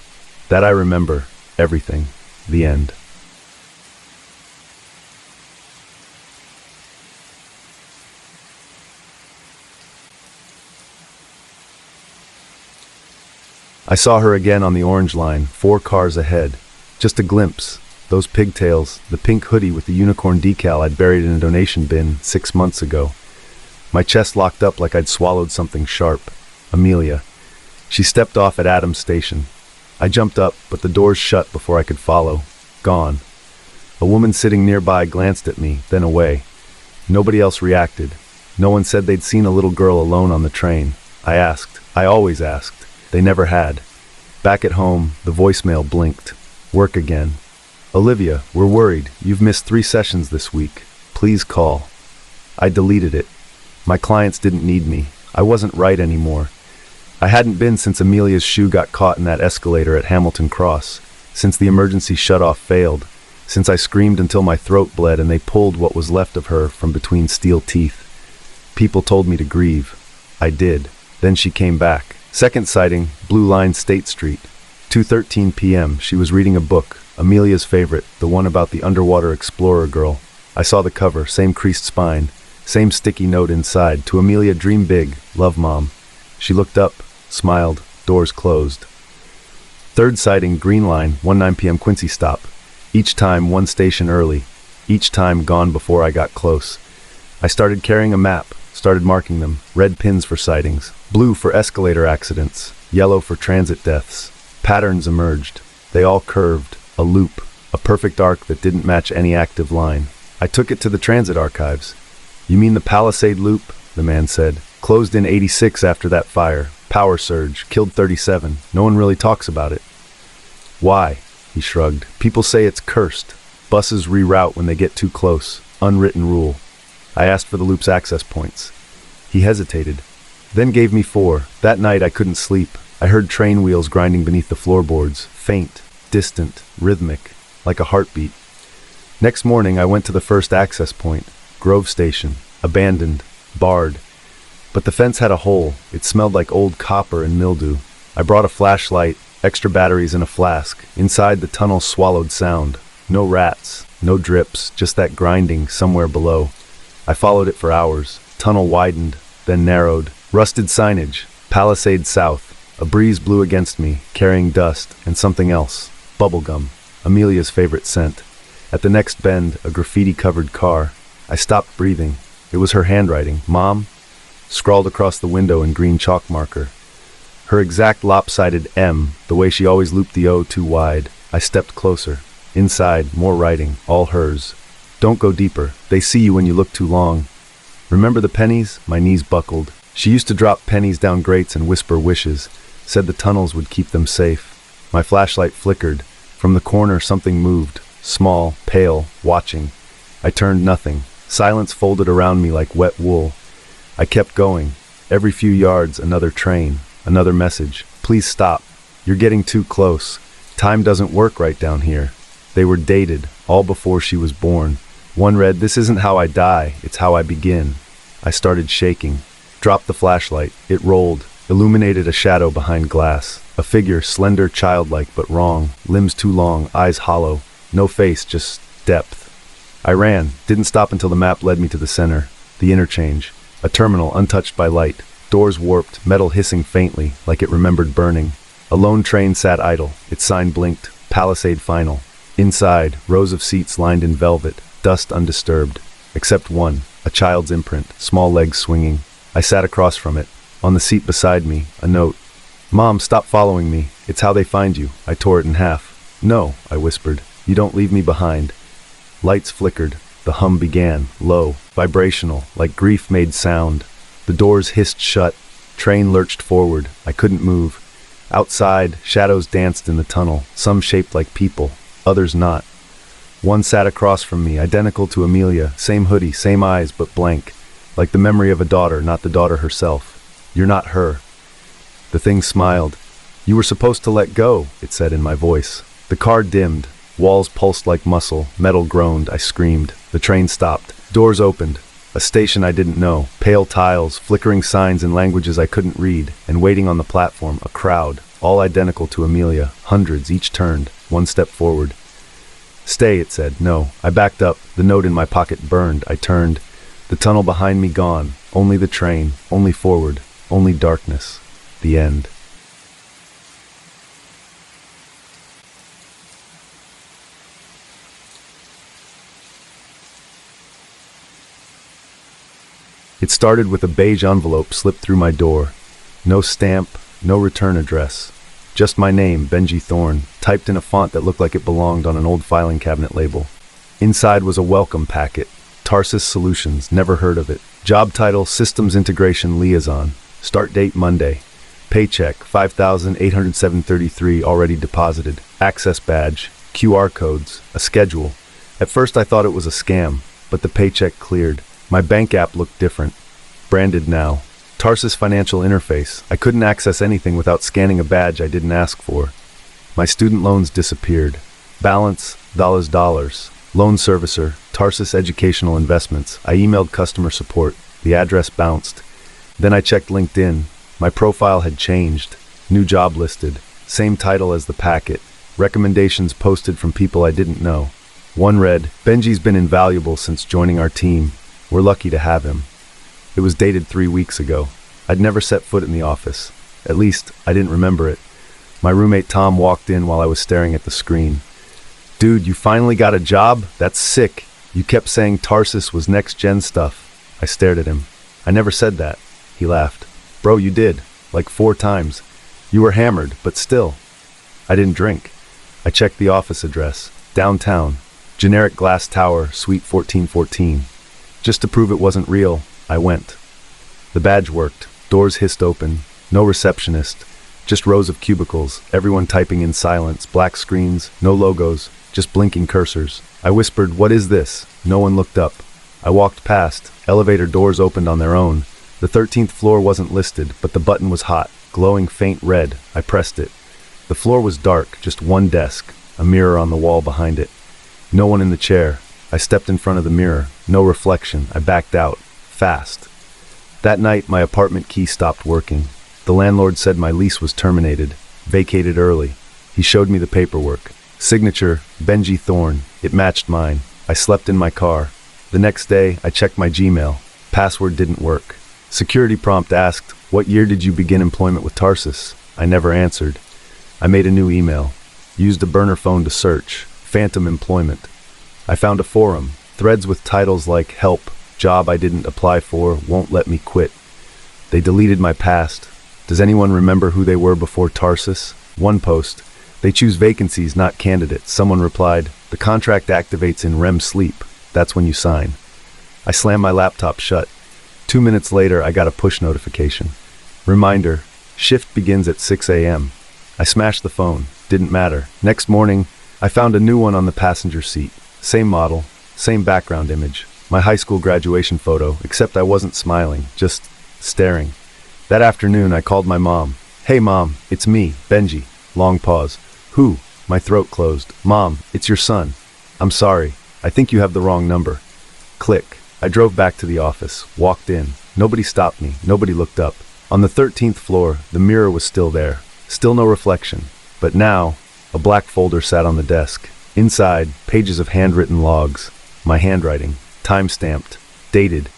That I remember. Everything. The end. I saw her again on the orange line, 4 cars ahead. Just a glimpse. Those pigtails, the pink hoodie with the unicorn decal I'd buried in a donation bin 6 months ago. My chest locked up like I'd swallowed something sharp. Amelia. She stepped off at Adams Station. I jumped up, but the doors shut before I could follow. Gone. A woman sitting nearby glanced at me, then away. Nobody else reacted. No one said they'd seen a little girl alone on the train. I asked. I always asked. They never had. Back at home, the voicemail blinked. Work again. "Olivia, we're worried. You've missed 3 sessions this week. Please call." I deleted it. My clients didn't need me. I wasn't right anymore. I hadn't been since Amelia's shoe got caught in that escalator at Hamilton Cross, since the emergency shutoff failed, since I screamed until my throat bled and they pulled what was left of her from between steel teeth. People told me to grieve. I did. Then she came back. Second sighting, Blue Line State Street. 2:13 p.m. She was reading a book, Amelia's favorite, the one about the underwater explorer girl. I saw the cover, same creased spine, same sticky note inside. To Amelia, dream big, love Mom. She looked up, smiled, doors closed. Third sighting, Green Line, 1:09 p.m. Quincy stop. Each time one station early. Each time gone before I got close. I started carrying a map, started marking them. Red pins for sightings, blue for escalator accidents, yellow for transit deaths. Patterns emerged. They all curved, a loop, a perfect arc that didn't match any active line. I took it to the transit archives. You mean the Palisade Loop? The man said. Closed in '86 after that fire. Power surge, killed 37. No one really talks about it. Why? He shrugged. People say it's cursed. Buses reroute when they get too close. Unwritten rule. I asked for the loop's access points. He hesitated, then gave me 4. That night I couldn't sleep. I heard train wheels grinding beneath the floorboards, faint, distant, rhythmic, like a heartbeat. Next morning I went to the first access point, Grove Station, abandoned, barred. But the fence had a hole. It smelled like old copper and mildew. I brought a flashlight, extra batteries in a flask. Inside the tunnel swallowed sound. No rats, no drips, just that grinding somewhere below. I followed it for hours. Tunnel widened, then narrowed. Rusted signage, Palisade South. A breeze blew against me, carrying dust and something else. Bubblegum, Amelia's favorite scent. At the next bend, a graffiti-covered car. I stopped breathing. It was her handwriting, Mom, scrawled across the window in green chalk marker. Her exact lopsided M, the way she always looped the O too wide. I stepped closer. Inside, more writing, all hers. Don't go deeper. They see you when you look too long. Remember the pennies? My knees buckled. She used to drop pennies down grates and whisper wishes. Said the tunnels would keep them safe. My flashlight flickered. From the corner something moved. Small, pale, watching. I turned nothing. Silence folded around me like wet wool. I kept going. Every few yards, another train. Another message. Please stop. You're getting too close. Time doesn't work right down here. They were dated, all before she was born. One read, "This isn't how I die, it's how I begin." I started shaking. Dropped the flashlight. It rolled, illuminated a shadow behind glass. A figure, slender, childlike, but wrong. Limbs too long, eyes hollow. No face, just depth. I ran, didn't stop until the map led me to the center. The interchange. A terminal untouched by light. Doors warped, metal hissing faintly, like it remembered burning. A lone train sat idle. Its sign blinked. Palisade Final. Inside, rows of seats lined in velvet, dust undisturbed. Except one, a child's imprint, small legs swinging. I sat across from it. On the seat beside me, a note. "Mom, stop following me. It's how they find you." I tore it in half. "No," I whispered. "You don't leave me behind." Lights flickered. The hum began, low, vibrational, like grief made sound. The doors hissed shut. Train lurched forward. I couldn't move. Outside, shadows danced in the tunnel, some shaped like people, others not. One sat across from me, identical to Amelia, same hoodie, same eyes, but blank, like the memory of a daughter, not the daughter herself. "You're not her." The thing smiled. "You were supposed to let go," it said in my voice. The car dimmed. Walls pulsed like muscle. Metal groaned. I screamed. The train stopped. Doors opened. A station I didn't know. Pale tiles, flickering signs in languages I couldn't read, and waiting on the platform, a crowd, all identical to Amelia. Hundreds, each turned, one step forward. "Stay," it said. No. I backed up. The note in my pocket burned. I turned. The tunnel behind me gone. Only the train. Only forward. Only darkness. The end. It started with a beige envelope slipped through my door. No stamp, no return address. Just my name, Benji Thorne, typed in a font that looked like it belonged on an old filing cabinet label. Inside was a welcome packet. Tarsus Solutions, never heard of it. Job title, Systems Integration Liaison. Start date, Monday. Paycheck, $5,807.33 already deposited. Access badge, QR codes, a schedule. At first I thought it was a scam, but the paycheck cleared. My bank app looked different. Branded now. Tarsus Financial Interface. I couldn't access anything without scanning a badge I didn't ask for. My student loans disappeared. Balance, dollars. Loan servicer, Tarsus Educational Investments. I emailed customer support. The address bounced. Then I checked LinkedIn. My profile had changed. New job listed. same title as the packet, recommendations posted from people I didn't know. One read, "Benji's been invaluable since joining our team. We're lucky to have him." It was dated 3 weeks ago. I'd never set foot in the office. At least, I didn't remember it. My roommate Tom walked in while I was staring at the screen. "Dude, you finally got a job? That's sick. You kept saying Tarsus was next-gen stuff." I stared at him. "I never said that." He laughed. "Bro, you did. Like 4 times. You were hammered, but still." I didn't drink. I checked the office address. Downtown. Generic glass tower, suite 1414. Just to prove it wasn't real, I went. The badge worked. Doors hissed open. No receptionist. Just rows of cubicles, everyone typing in silence, black screens, no logos, just blinking cursors. I whispered, "What is this?" No one looked up. I walked past. Elevator doors opened on their own. The 13th floor wasn't listed, but the button was hot, glowing faint red. I pressed it. The floor was dark, just one desk, a mirror on the wall behind it. No one in the chair. I stepped in front of the mirror. No reflection. I backed out. Fast. That night, my apartment key stopped working. The landlord said my lease was terminated, vacated early. He showed me the paperwork. Signature, Benji Thorne. It matched mine. I slept in my car. The next day, I checked my Gmail. Password didn't work. Security prompt asked, "What year did you begin employment with Tarsus?" I never answered. I made a new email. Used a burner phone to search. Phantom employment. I found a forum. Threads with titles like "Help," "Job I didn't apply for, won't let me quit." They deleted my past. Does anyone remember who they were before Tarsus? One post. "They choose vacancies, not candidates." Someone replied, "The contract activates in REM sleep. That's when you sign." I slammed my laptop shut. 2 minutes later, I got a push notification. Reminder, shift begins at 6 a.m. I smashed the phone. Didn't matter. Next morning, I found a new one on the passenger seat. Same model, same background image. My high school graduation photo, except I wasn't smiling, just staring. That afternoon, I called my mom. "Hey Mom, it's me, Benji." Long pause. "Who?" My throat closed. "Mom, it's your son." "I'm sorry. I think you have the wrong number." Click. I drove back to the office, walked in. Nobody stopped me. Nobody looked up. On the 13th floor, the mirror was still there. Still no reflection. But now, a black folder sat on the desk. Inside, pages of handwritten logs. My handwriting. Time-stamped. Dated.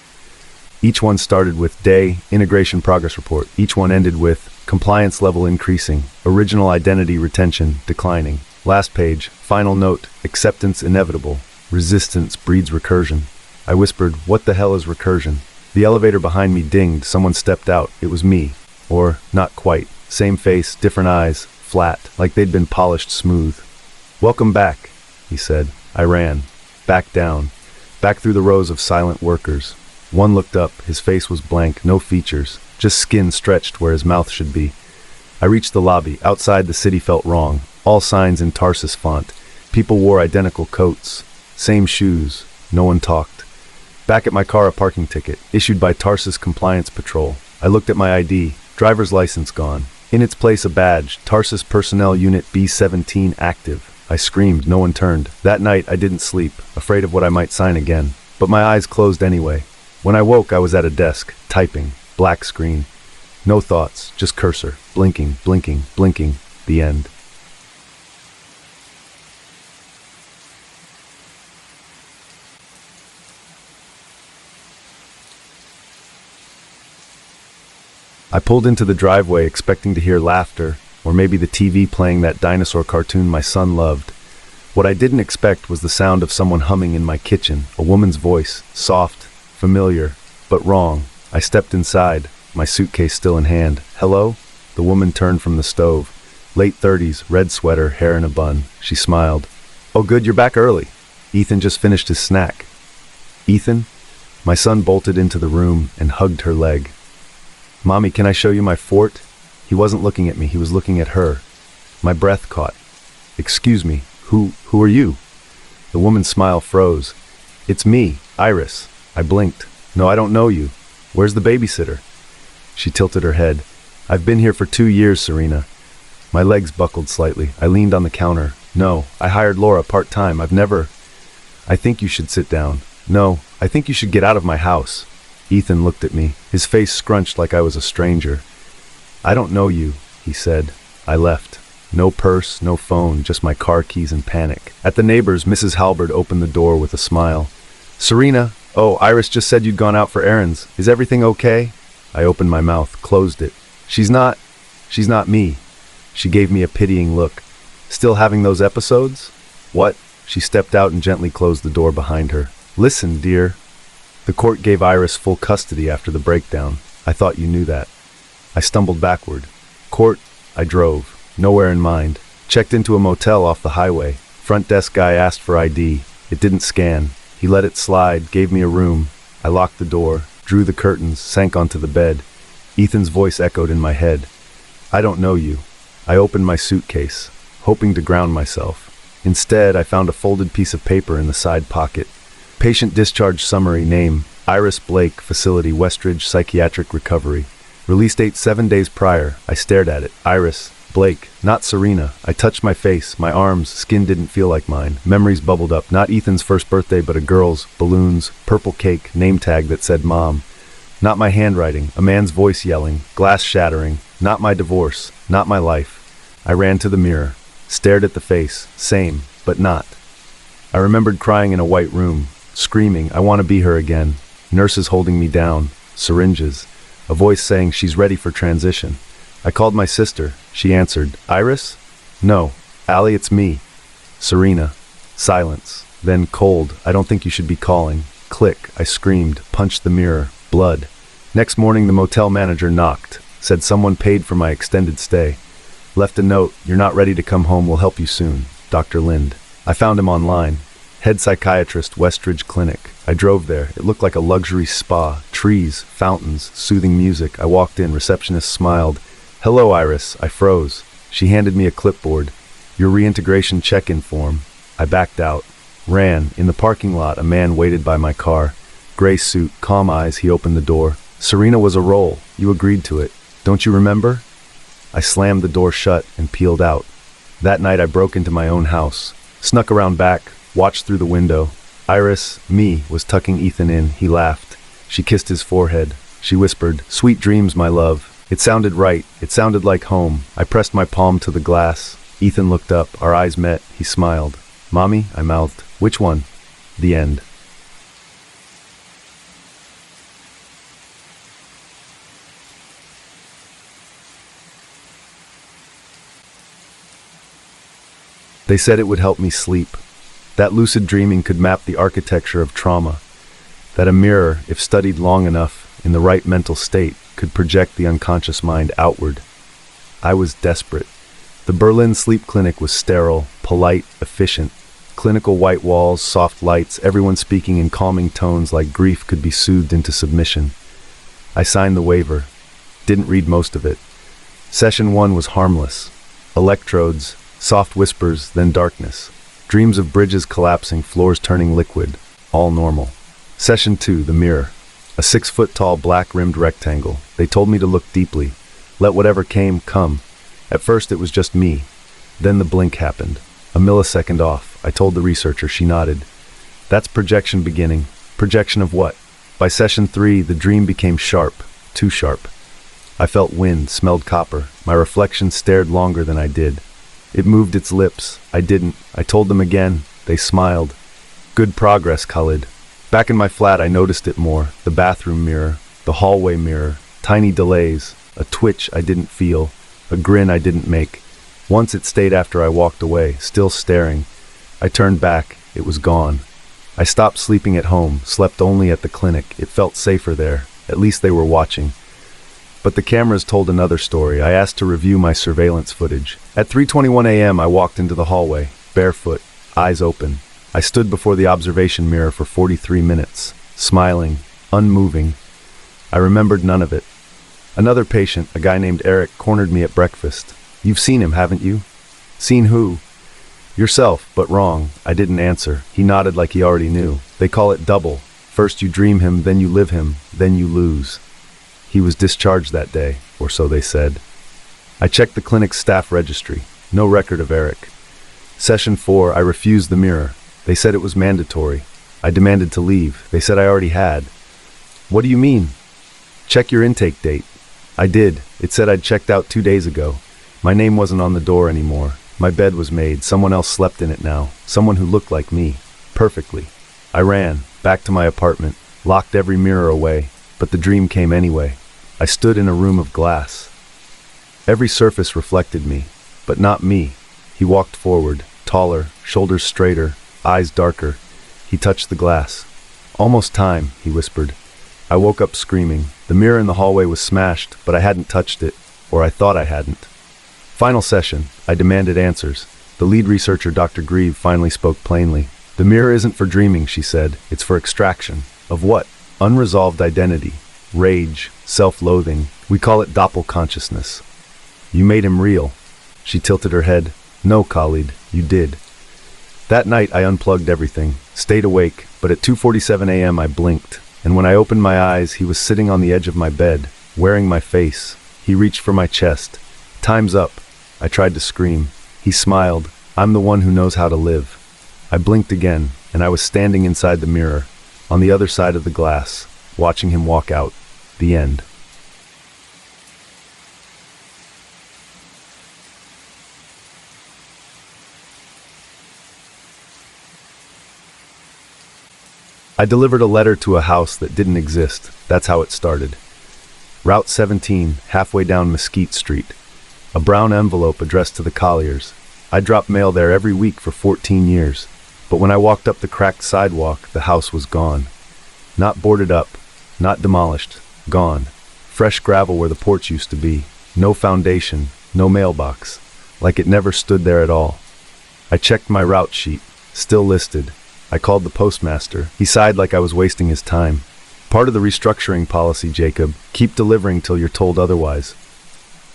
Each one started with day, integration progress report. Each one ended with compliance level increasing, original identity retention declining. Last page, final note, acceptance inevitable, resistance breeds recursion. I whispered, "What the hell is recursion?" The elevator behind me dinged. Someone stepped out. It was me. Or, not quite. Same face, different eyes, flat, like they'd been polished smooth. "Welcome back," he said. I ran. Back down. Back through the rows of silent workers. One looked up. His face was blank, no features, just skin stretched where his mouth should be. I reached the lobby. Outside, the city felt wrong. All signs in Tarsus font. People wore identical coats. Same shoes. No one talked. Back at my car, a parking ticket, issued by Tarsus Compliance Patrol. I looked at my ID. Driver's license gone. In its place, a badge. Tarsus Personnel Unit B17 active. I screamed. No one turned. That night, I didn't sleep, afraid of what I might sign again. But my eyes closed anyway. When I woke, I was at a desk, typing. Black screen. No thoughts, just cursor. Blinking, blinking, blinking. The end. I pulled into the driveway expecting to hear laughter, or maybe the TV playing that dinosaur cartoon my son loved. What I didn't expect was the sound of someone humming in my kitchen, a woman's voice, soft, familiar, but wrong. I stepped inside, my suitcase still in hand. "Hello?" The woman turned from the stove. Late 30s, red sweater, hair in a bun. She smiled. "Oh good, you're back early. Ethan just finished his snack." "Ethan?" My son bolted into the room and hugged her leg. "Mommy, can I show you my fort?" He wasn't looking at me, he was looking at her. My breath caught. "Excuse me, who are you?" The woman's smile froze. "It's me, Iris." I blinked. "No, I don't know you. Where's the babysitter?" She tilted her head. "I've been here for 2 years, Serena." My legs buckled slightly. I leaned on the counter. "No, I hired Laura part-time. I've never—" "I think you should sit down." "No, I think you should get out of my house." Ethan looked at me, his face scrunched like I was a stranger. "I don't know you," he said. I left. No purse, no phone, just my car keys and panic. At the neighbors, Mrs. Halberd opened the door with a smile. "Serena, oh, Iris just said you'd gone out for errands. Is everything okay?" I opened my mouth, closed it. She's not me." She gave me a pitying look. "Still having those episodes?" "What?" She stepped out and gently closed the door behind her. "Listen, dear. The court gave Iris full custody after the breakdown. I thought you knew that." I stumbled backward. "Court?" I drove. Nowhere in mind. Checked into a motel off the highway. Front desk guy asked for ID. It didn't scan. He let it slide, gave me a room. I locked the door, drew the curtains, sank onto the bed. Ethan's voice echoed in my head. "I don't know you." I opened my suitcase, hoping to ground myself. Instead, I found a folded piece of paper in the side pocket. Patient discharge summary, name, Iris Blake, facility, Westridge Psychiatric Recovery. Release date 7 days prior. I stared at it. Iris Blake, not Serena. I touched my face, my arms, skin didn't feel like mine. Memories bubbled up, not Ethan's first birthday, but a girl's, balloons, purple cake, name tag that said Mom. Not my handwriting, a man's voice yelling, glass shattering. Not my divorce, not my life. I ran to the mirror, stared at the face, same, but not. I remembered crying in a white room, screaming, "I want to be her again." Nurses holding me down, syringes, a voice saying she's ready for transition. I called my sister. She answered, "Iris?" "No, Allie, it's me." "Serena." Silence. Then cold. "I don't think you should be calling." Click. I screamed, punched the mirror. Blood. Next morning, the motel manager knocked, said someone paid for my extended stay. Left a note, "You're not ready to come home, we'll help you soon. Dr. Lind." I found him online. Head psychiatrist, Westridge Clinic. I drove there. It looked like a luxury spa. Trees, fountains, soothing music. I walked in. Receptionist smiled. "Hello, Iris." I froze. She handed me a clipboard. "Your reintegration check-in form." I backed out. Ran. In the parking lot, a man waited by my car. Gray suit, calm eyes, he opened the door. "Serena was a role. You agreed to it. Don't you remember?" I slammed the door shut and peeled out. That night I broke into my own house. Snuck around back, watched through the window. Iris, me, was tucking Ethan in. He laughed. She kissed his forehead. She whispered, "Sweet dreams, my love." It sounded right. It sounded like home. I pressed my palm to the glass. Ethan looked up. Our eyes met. He smiled. "Mommy?" I mouthed. "Which one?" The end. They said it would help me sleep. That lucid dreaming could map the architecture of trauma. That a mirror, if studied long enough, in the right mental state, could project the unconscious mind outward. I was desperate. The Berlin sleep clinic was sterile, polite, efficient. Clinical white walls, soft lights, everyone speaking in calming tones like grief could be soothed into submission. I signed the waiver. Didn't read most of it. Session 1 was harmless. Electrodes, soft whispers, then darkness. Dreams of bridges collapsing, floors turning liquid. All normal. Session 2, the mirror. A 6-foot-tall black-rimmed rectangle. They told me to look deeply. Let whatever came, come. At first it was just me. Then the blink happened. A millisecond off. I told the researcher. She nodded. "That's projection beginning." Projection of what? By session 3, the dream became sharp. Too sharp. I felt wind, smelled copper. My reflection stared longer than I did. It moved its lips. I didn't. I told them again. They smiled. "Good progress, Khalid." Back in my flat, I noticed it more. The bathroom mirror, the hallway mirror, tiny delays, a twitch I didn't feel, a grin I didn't make. Once it stayed after I walked away, still staring. I turned back. It was gone. I stopped sleeping at home, slept only at the clinic. It felt safer there. At least they were watching. But the cameras told another story. I asked to review my surveillance footage. At 3:21 a.m., I walked into the hallway, barefoot, eyes open. I stood before the observation mirror for 43 minutes, smiling, unmoving. I remembered none of it. Another patient, a guy named Eric, cornered me at breakfast. "You've seen him, haven't you?" "Seen who?" "Yourself, but wrong." I didn't answer. He nodded like he already knew. "They call it double. First you dream him, then you live him, then you lose." He was discharged that day, or so they said. I checked the clinic's staff registry. No record of Eric. Session 4, I refused the mirror. They said it was mandatory. I demanded to leave. They said I already had. "What do you mean?" "Check your intake date." I did. It said I'd checked out 2 days ago. My name wasn't on the door anymore. My bed was made. Someone else slept in it now. Someone who looked like me. Perfectly. I ran, back to my apartment, locked every mirror away, but the dream came anyway. I stood in a room of glass. Every surface reflected me, but not me. He walked forward, taller, shoulders straighter, eyes darker. He touched the glass. "Almost time," he whispered. I woke up screaming. The mirror in the hallway was smashed, but I hadn't touched it, or I thought I hadn't. Final session. I demanded answers. The lead researcher, Dr. Grieve, finally spoke plainly. "The mirror isn't for dreaming," she said. "It's for extraction." Of what? Unresolved identity, rage, self-loathing. We call it doppelconsciousness. "You made him real." She tilted her head. "No, Khalid, you did." That night I unplugged everything, stayed awake, but at 2:47 a.m. I blinked, and when I opened my eyes, he was sitting on the edge of my bed, wearing my face. He reached for my chest. "Time's up." I tried to scream. He smiled. "I'm the one who knows how to live." I blinked again, and I was standing inside the mirror, on the other side of the glass, watching him walk out. The end. I delivered a letter to a house that didn't exist. That's how it started. Route 17, halfway down Mesquite Street. A brown envelope addressed to the Colliers. I dropped mail there every week for 14 years. But when I walked up the cracked sidewalk, the house was gone. Not boarded up, not demolished, gone. Fresh gravel where the porch used to be. No foundation, no mailbox. Like it never stood there at all. I checked my route sheet. Still listed. I called the postmaster. He sighed like I was wasting his time. "Part of the restructuring policy, Jacob. Keep delivering till you're told otherwise."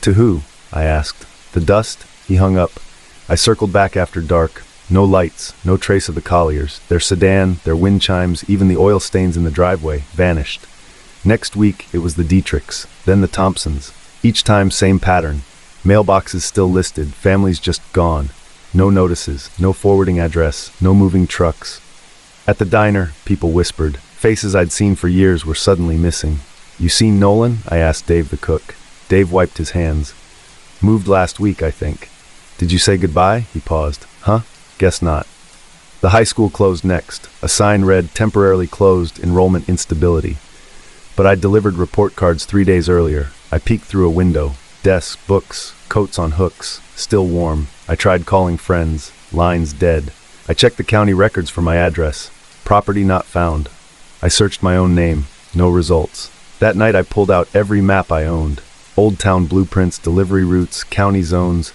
"To who?" I asked. "The dust?" He hung up. I circled back after dark. No lights, no trace of the Colliers. Their sedan, their wind chimes, even the oil stains in the driveway, vanished. Next week, it was the Dietrichs, then the Thompsons. Each time, same pattern. Mailboxes still listed, families just gone. No notices, no forwarding address, no moving trucks. At the diner, people whispered. Faces I'd seen for years were suddenly missing. "You seen Nolan?" I asked Dave the cook. Dave wiped his hands. "Moved last week, I think." "Did you say goodbye?" He paused. "Huh? Guess not." The high school closed next. A sign read, "Temporarily closed, enrollment instability." But I'd delivered report cards 3 days earlier. I peeked through a window. Desks, books, coats on hooks, still warm. I tried calling friends. Lines dead. I checked the county records for my address. Property not found. I searched my own name. No results. That night I pulled out every map I owned. Old town blueprints, delivery routes, county zones.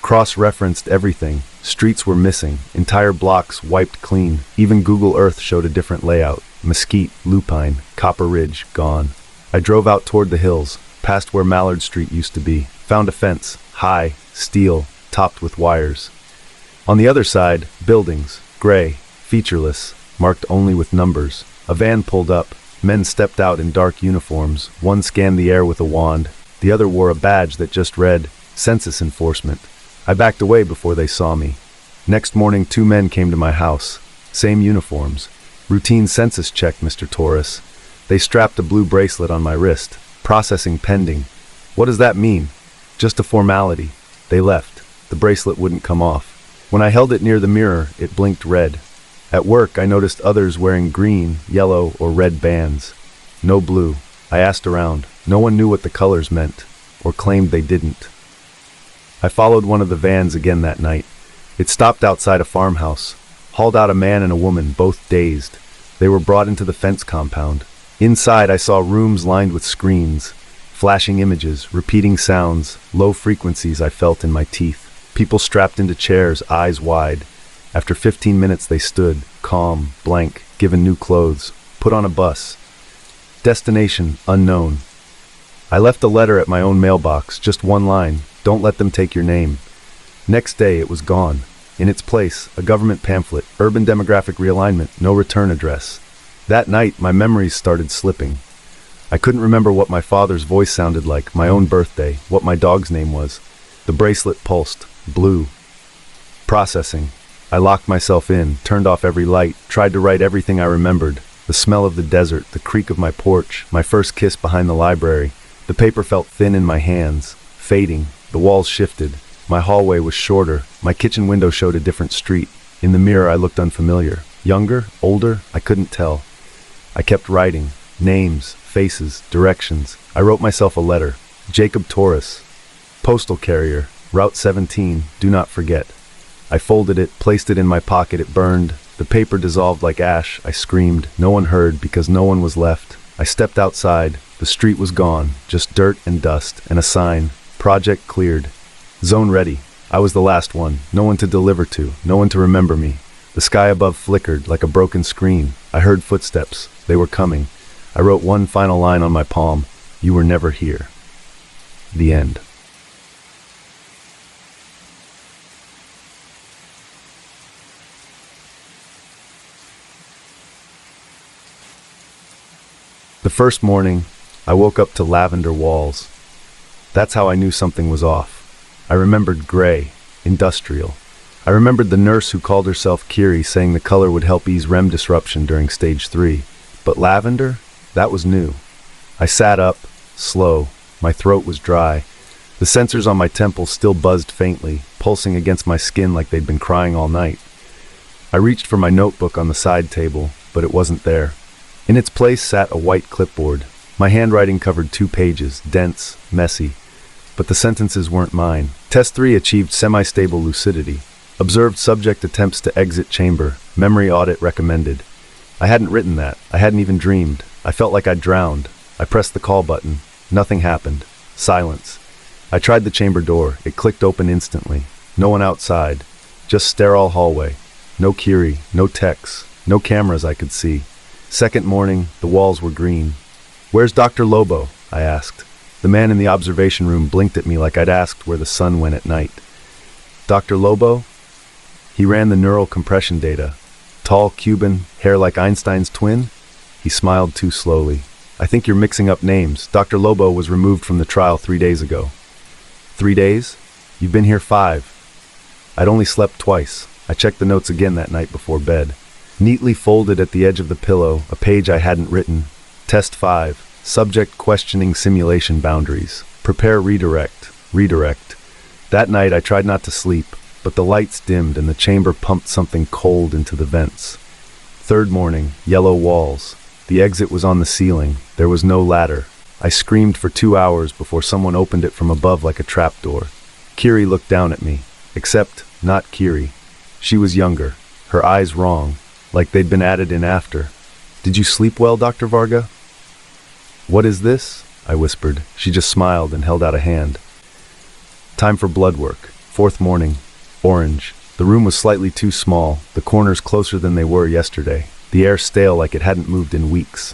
Cross-referenced everything. Streets were missing. Entire blocks wiped clean. Even Google Earth showed a different layout. Mesquite, Lupine, Copper Ridge, gone. I drove out toward the hills, past where Mallard Street used to be. Found a fence, high, steel, topped with wires. On the other side, buildings, gray, featureless, marked only with numbers. A van pulled up. Men stepped out in dark uniforms. One scanned the air with a wand. The other wore a badge that just read, "Census Enforcement." I backed away before they saw me. Next morning, 2 men came to my house. Same uniforms. "Routine census check, Mr. Torres." They strapped a blue bracelet on my wrist. "Processing pending." "What does that mean?" "Just a formality." They left. The bracelet wouldn't come off. When I held it near the mirror, it blinked red. At work, I noticed others wearing green, yellow, or red bands. No blue. I asked around. No one knew what the colors meant, or claimed they didn't. I followed one of the vans again that night. It stopped outside a farmhouse, hauled out a man and a woman, both dazed. They were brought into the fence compound. Inside, I saw rooms lined with screens, flashing images, repeating sounds, low frequencies I felt in my teeth. People strapped into chairs, eyes wide. After 15 minutes, they stood, calm, blank, given new clothes, put on a bus. Destination unknown. I left a letter at my own mailbox, just one line. "Don't let them take your name." Next day, it was gone. In its place, a government pamphlet, "Urban Demographic Realignment, no return address." That night, my memories started slipping. I couldn't remember what my father's voice sounded like, my own birthday, what my dog's name was. The bracelet pulsed, blue. Processing. I locked myself in, turned off every light, tried to write everything I remembered. The smell of the desert, the creak of my porch, my first kiss behind the library. The paper felt thin in my hands, fading, The walls shifted. My hallway was shorter. My kitchen window showed a different street. In the mirror, I looked unfamiliar. Younger? Older? I couldn't tell. I kept writing. Names, faces, directions. I wrote myself a letter. Jacob Torres. Postal carrier. Route 17. Do not forget. I folded it, placed it in my pocket. It burned. The paper dissolved like ash. I screamed. No one heard because no one was left. I stepped outside. The street was gone. Just dirt and dust and a sign. Project cleared. Zone ready. I was the last one. No one to deliver to. No one to remember me. The sky above flickered like a broken screen. I heard footsteps. They were coming. I wrote one final line on my palm. You were never here. The end. The first morning, I woke up to lavender walls. That's how I knew something was off. I remembered gray, industrial. I remembered the nurse who called herself Kiri saying the color would help ease REM disruption during stage 3. But lavender? That was new. I sat up, slow. My throat was dry. The sensors on my temples still buzzed faintly, pulsing against my skin like they'd been crying all night. I reached for my notebook on the side table, but it wasn't there. In its place sat a white clipboard. My handwriting covered 2 pages, dense, messy. But the sentences weren't mine. Test 3 achieved semi-stable lucidity. Observed subject attempts to exit chamber. Memory audit recommended. I hadn't written that. I hadn't even dreamed. I felt like I'd drowned. I pressed the call button. Nothing happened. Silence. I tried the chamber door. It clicked open instantly. No one outside. Just sterile hallway. No Kiri, no techs, no cameras I could see. Second morning, the walls were green. "Where's Dr. Lobo?" I asked. The man in the observation room blinked at me like I'd asked where the sun went at night. "Dr. Lobo?" He ran the neural compression data. Tall, Cuban, hair like Einstein's twin? He smiled too slowly. "I think you're mixing up names. Dr. Lobo was removed from the trial 3 days ago." 3 days? You've been here 5. I'd only slept twice. I checked the notes again that night before bed. Neatly folded at the edge of the pillow, a page I hadn't written. Test 5. Subject questioning simulation boundaries. Prepare redirect. Redirect. That night I tried not to sleep, but the lights dimmed and the chamber pumped something cold into the vents. Third morning, yellow walls. The exit was on the ceiling. There was no ladder. I screamed for 2 hours before someone opened it from above like a trapdoor. Kiri looked down at me. Except, not Kiri. She was younger. Her eyes wrong. Like they'd been added in after. "Did you sleep well, Dr. Varga?" "What is this?" I whispered. She just smiled and held out a hand. Time for blood work. Fourth morning. Orange. The room was slightly too small, the corners closer than they were yesterday. The air stale like it hadn't moved in weeks.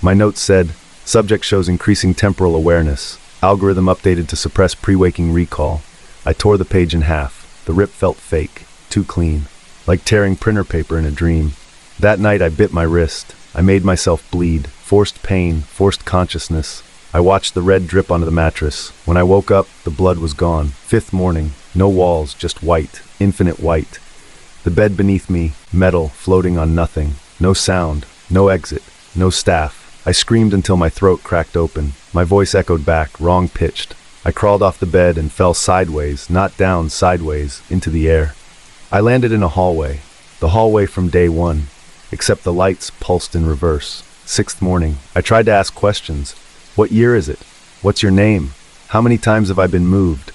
My notes said, subject shows increasing temporal awareness. Algorithm updated to suppress pre-waking recall. I tore the page in half. The rip felt fake. Too clean. Like tearing printer paper in a dream. That night I bit my wrist. I made myself bleed. Forced pain, forced consciousness. I watched the red drip onto the mattress. When I woke up, the blood was gone. Fifth morning. No walls, just white. Infinite white. The bed beneath me, metal, floating on nothing. No sound. No exit. No staff. I screamed until my throat cracked open. My voice echoed back, wrong-pitched. I crawled off the bed and fell sideways, not down, sideways, into the air. I landed in a hallway. The hallway from day 1. Except the lights pulsed in reverse. Sixth morning. I tried to ask questions. What year is it? What's your name? How many times have I been moved?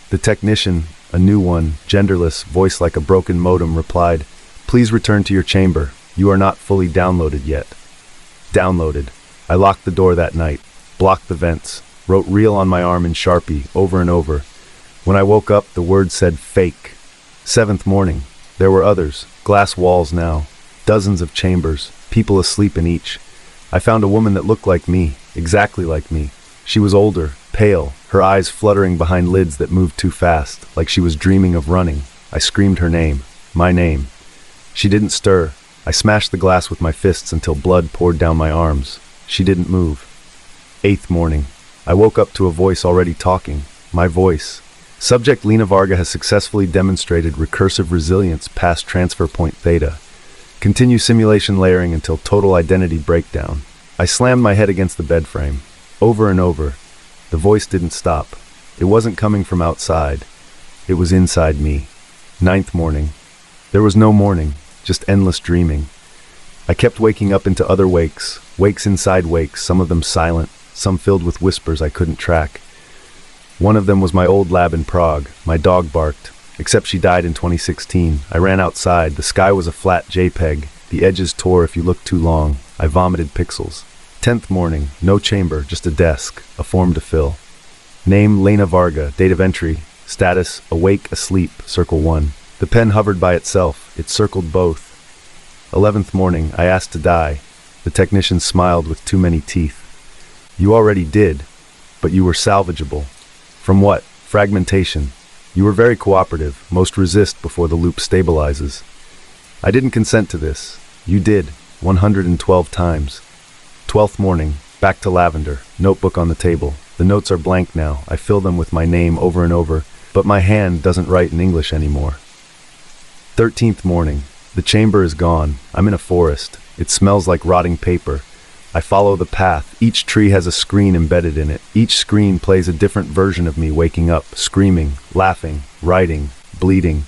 The technician, a new one, genderless, voice like a broken modem, replied, "Please return to your chamber. You are not fully downloaded yet." Downloaded. I locked the door that night, blocked the vents, wrote real on my arm in Sharpie, over and over. When I woke up, the word said fake. Seventh morning. There were others, glass walls now, dozens of chambers, people asleep in each. I found a woman that looked like me, exactly like me. She was older, pale, her eyes fluttering behind lids that moved too fast, like she was dreaming of running. I screamed her name, my name. She didn't stir. I smashed the glass with my fists until blood poured down my arms. She didn't move. Eighth morning. I woke up to a voice already talking. My voice. Subject Lena Varga has successfully demonstrated recursive resilience past transfer point theta. Continue simulation layering until total identity breakdown. I slammed my head against the bed frame. Over and over. The voice didn't stop. It wasn't coming from outside. It was inside me. Ninth morning. There was no morning, just endless dreaming. I kept waking up into other wakes, wakes inside wakes, some of them silent, some filled with whispers I couldn't track. One of them was my old lab in Prague. My dog barked, except she died in 2016. I ran outside. The sky was a flat JPEG. The edges tore if you looked too long. I vomited pixels. 10th morning, no chamber, just a desk, a form to fill. Name Lena Varga, date of entry, status awake, asleep, circle 1. The pen hovered by itself. It circled both. 11th morning, I asked to die. The technician smiled with too many teeth. You already did, but you were salvageable. From what? Fragmentation. You were very cooperative. Most resist before the loop stabilizes. I didn't consent to this. You did, 112 times. 12th morning, back to lavender, notebook on the table. The notes are blank now. I fill them with my name over and over, but my hand doesn't write in English anymore. 13th morning. The chamber is gone. I'm in a forest. It smells like rotting paper. I follow the path. Each tree has a screen embedded in it. Each screen plays a different version of me waking up, screaming, laughing, writing, bleeding.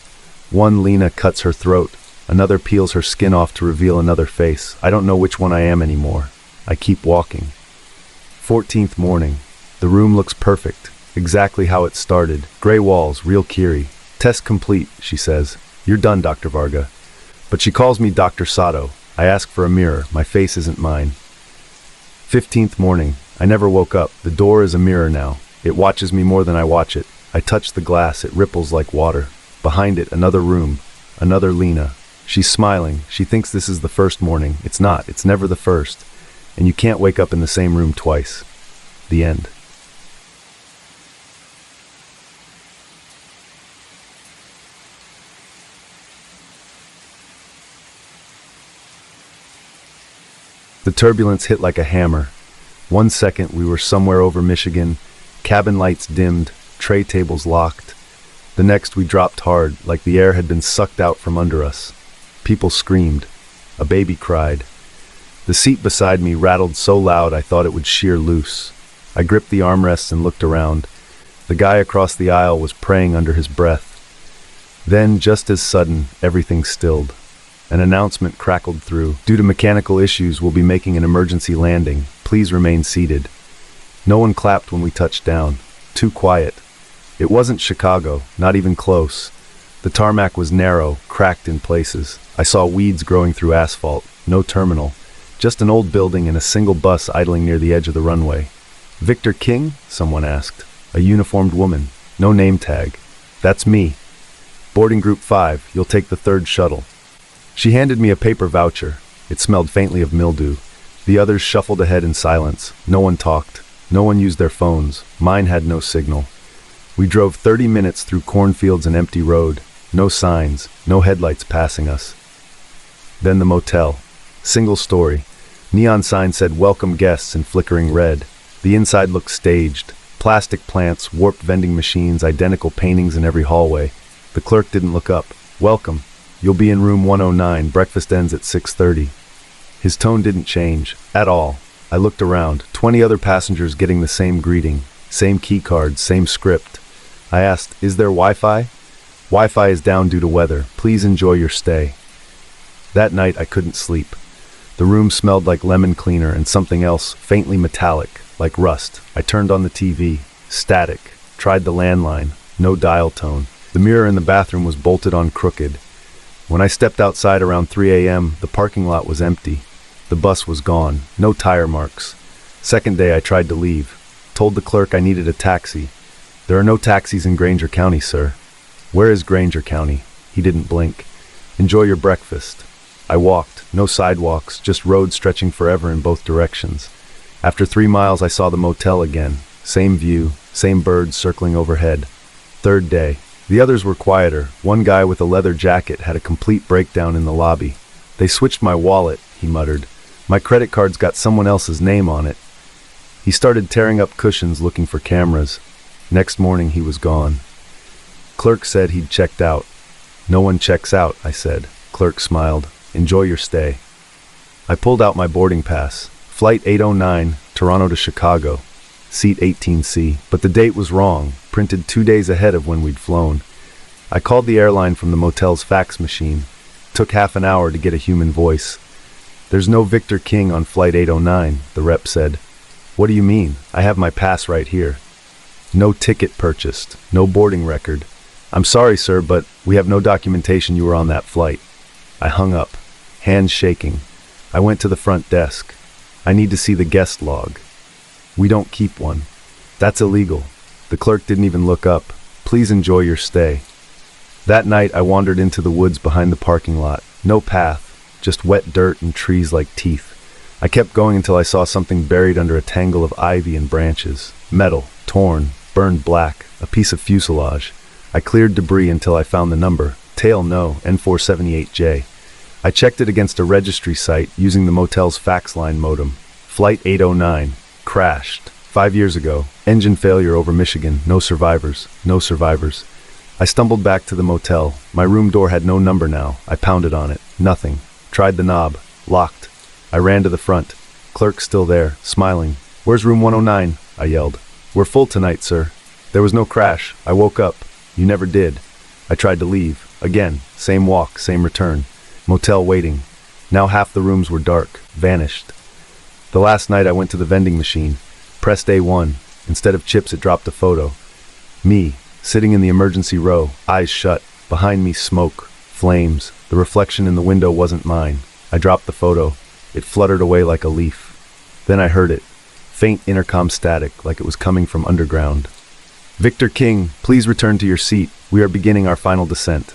One Lena cuts her throat. Another peels her skin off to reveal another face. I don't know which one I am anymore. I keep walking. 14th morning. The room looks perfect. Exactly how it started. Gray walls, real eerie. Test complete, she says. You're done, Dr. Varga. But she calls me Dr. Sato. I ask for a mirror. My face isn't mine. 15th morning. I never woke up. The door is a mirror now. It watches me more than I watch it. I touch the glass. It ripples like water. Behind it, another room. Another Lena. She's smiling. She thinks this is the first morning. It's not. It's never the first. And you can't wake up in the same room twice. The end. The turbulence hit like a hammer. 1 second we were somewhere over Michigan, cabin lights dimmed, tray tables locked. The next we dropped hard, like the air had been sucked out from under us. People screamed. A baby cried. The seat beside me rattled so loud I thought it would shear loose. I gripped the armrests and looked around. The guy across the aisle was praying under his breath. Then, just as sudden, everything stilled. An announcement crackled through. Due to mechanical issues, we'll be making an emergency landing. Please remain seated. No one clapped when we touched down. Too quiet. It wasn't Chicago, not even close. The tarmac was narrow, cracked in places. I saw weeds growing through asphalt. No terminal. Just an old building and a single bus idling near the edge of the runway. Victor King? Someone asked. A uniformed woman. No name tag. That's me. Boarding group 5. You'll take the 3rd shuttle. She handed me a paper voucher. It smelled faintly of mildew. The others shuffled ahead in silence. No one talked. No one used their phones. Mine had no signal. We drove 30 minutes through cornfields and empty road. No signs. No headlights passing us. Then the motel. Single story. Neon sign said welcome guests in flickering red. The inside looked staged. Plastic plants, warped vending machines, identical paintings in every hallway. The clerk didn't look up. Welcome. You'll be in room 109. Breakfast ends at 6:30. His tone didn't change. At all. I looked around. 20 other passengers getting the same greeting. Same key cards, same script. I asked, is there Wi-Fi? Wi-Fi is down due to weather. Please enjoy your stay. That night I couldn't sleep. The room smelled like lemon cleaner and something else, faintly metallic, like rust. I turned on the TV. Static. Tried the landline. No dial tone. The mirror in the bathroom was bolted on crooked. When I stepped outside around 3 a.m., the parking lot was empty. The bus was gone. No tire marks. Second day I tried to leave. Told the clerk I needed a taxi. There are no taxis in Granger County, sir. Where is Granger County? He didn't blink. Enjoy your breakfast. I walked. No sidewalks, just roads stretching forever in both directions. After 3 miles I saw the motel again. Same view, same birds circling overhead. Third day. The others were quieter. One guy with a leather jacket had a complete breakdown in the lobby. They switched my wallet, he muttered. My credit card's got someone else's name on it. He started tearing up cushions looking for cameras. Next morning he was gone. Clerk said he'd checked out. No one checks out, I said. Clerk smiled. Enjoy your stay. I pulled out my boarding pass. Flight 809, Toronto to Chicago. Seat 18C. But the date was wrong. printed 2 days ahead of when we'd flown. I called the airline from the motel's fax machine. Took half an hour to get a human voice. "There's no Victor King on flight 809, the rep said. "What do you mean? I have my pass right here." "No ticket purchased, no boarding record. I'm sorry, sir, but we have no documentation you were on that flight." I hung up, hands shaking. I went to the front desk. "I need to see the guest log." "We don't keep one." "That's illegal." The clerk didn't even look up. "Please enjoy your stay." That night I wandered into the woods behind the parking lot. No path, just wet dirt and trees like teeth. I kept going until I saw something buried under a tangle of ivy and branches. Metal, torn, burned black, a piece of fuselage. I cleared debris until I found the number. Tail no, N478J. I checked it against a registry site using the motel's fax line modem. Flight 809. Crashed. 5 years ago. Engine failure over Michigan. No survivors. No survivors. I stumbled back to the motel. My room door had no number now. I pounded on it. Nothing. Tried the knob. Locked. I ran to the front. Clerk still there, smiling. "Where's room 109? I yelled. "We're full tonight, sir." "There was no crash. I woke up." "You never did." I tried to leave. Again. Same walk, same return. Motel waiting. Now half the rooms were dark. Vanished. The last night I went to the vending machine. Pressed A1. Instead of chips it dropped a photo. Me. Sitting in the emergency row, eyes shut, behind me smoke, flames. The reflection in the window wasn't mine. I dropped the photo. It fluttered away like a leaf. Then I heard it. Faint intercom static, like it was coming from underground. "Victor King, please return to your seat. We are beginning our final descent."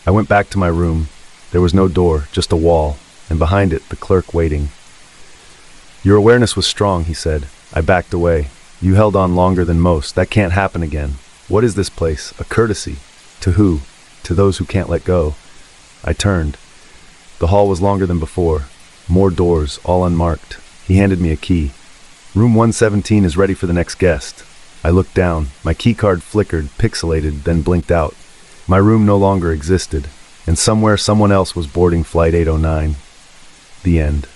I went back to my room. There was no door, just a wall, and behind it, the clerk waiting. "Your awareness was strong," he said. I backed away. "You held on longer than most. That can't happen again. What is this place? A courtesy. To who? To those who can't let go." I turned. The hall was longer than before. More doors, all unmarked. He handed me a key. "Room 117 is ready for the next guest." I looked down. My keycard flickered, pixelated, then blinked out. My room no longer existed, and somewhere someone else was boarding flight 809. The end.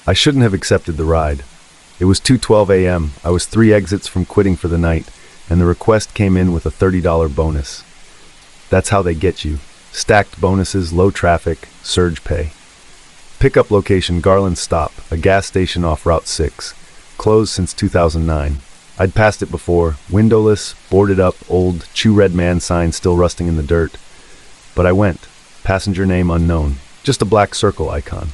I shouldn't have accepted the ride. It was 2:12 a.m. I was 3 exits from quitting for the night, and the request came in with a $30 bonus. That's how they get you. Stacked bonuses, low traffic, surge pay. Pickup location Garland Stop, a gas station off Route 6. Closed since 2009. I'd passed it before, windowless, boarded up, old, Chew Red Man sign still rusting in the dirt. But I went. Passenger name unknown. Just a black circle icon.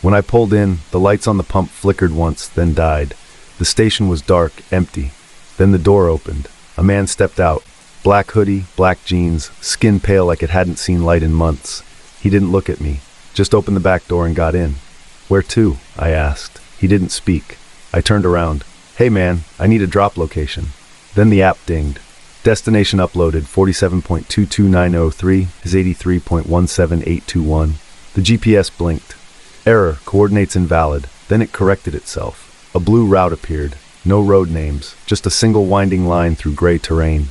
When I pulled in, the lights on the pump flickered once, then died. The station was dark, empty. Then the door opened. A man stepped out. Black hoodie, black jeans, skin pale like it hadn't seen light in months. He didn't look at me, just opened the back door and got in. "Where to?" I asked. He didn't speak. I turned around. "Hey man, I need a drop location." Then the app dinged. Destination uploaded 47.22903 is 83.17821. The GPS blinked. Error, coordinates invalid. Then it corrected itself. A blue route appeared. No road names, just a single winding line through gray terrain.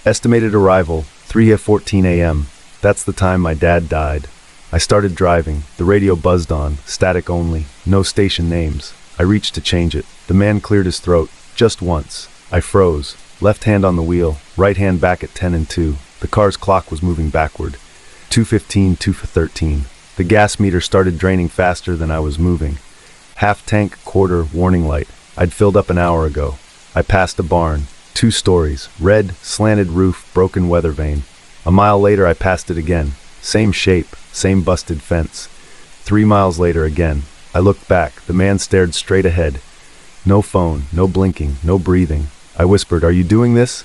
Estimated arrival, 3:14 a.m. That's the time my dad died. I started driving. The radio buzzed on, static only, no station names. I reached to change it. The man cleared his throat, just once. I froze. Left hand on the wheel, right hand back at 10 and 2. The car's clock was moving backward. 2:15, 2:13. The gas meter started draining faster than I was moving. Half tank, quarter, warning light. I'd filled up an hour ago. I passed a barn. 2 stories. Red, slanted roof, broken weather vane. A mile later I passed it again. Same shape, same busted fence. 3 miles later again. I looked back. The man stared straight ahead. No phone, no blinking, no breathing. I whispered, "Are you doing this?"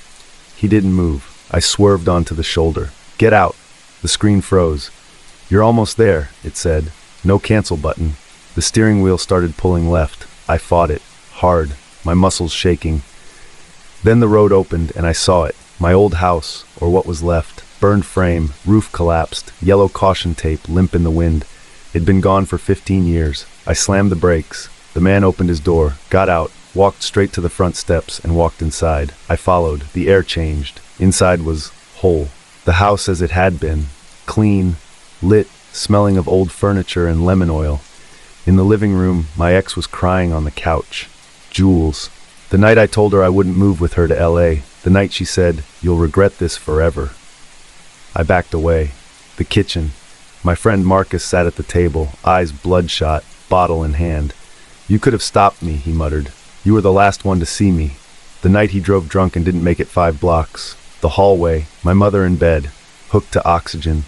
He didn't move. I swerved onto the shoulder. "Get out." The screen froze. "You're almost there," it said. No cancel button. The steering wheel started pulling left. I fought it. Hard. My muscles shaking. Then the road opened and I saw it. My old house, or what was left. Burned frame, roof collapsed, yellow caution tape limp in the wind. It'd been gone for 15 years. I slammed the brakes. The man opened his door, got out, walked straight to the front steps and walked inside. I followed. The air changed. Inside was whole. The house as it had been. clean, lit, smelling of old furniture and lemon oil. In the living room, my ex was crying on the couch. Jules. The night I told her I wouldn't move with her to LA. The night she said, "You'll regret this forever." I backed away. The kitchen. My friend Marcus sat at the table, eyes bloodshot, bottle in hand. "You could have stopped me," he muttered. "You were the last one to see me." The night he drove drunk and didn't make it 5 blocks. The hallway, my mother in bed, hooked to oxygen.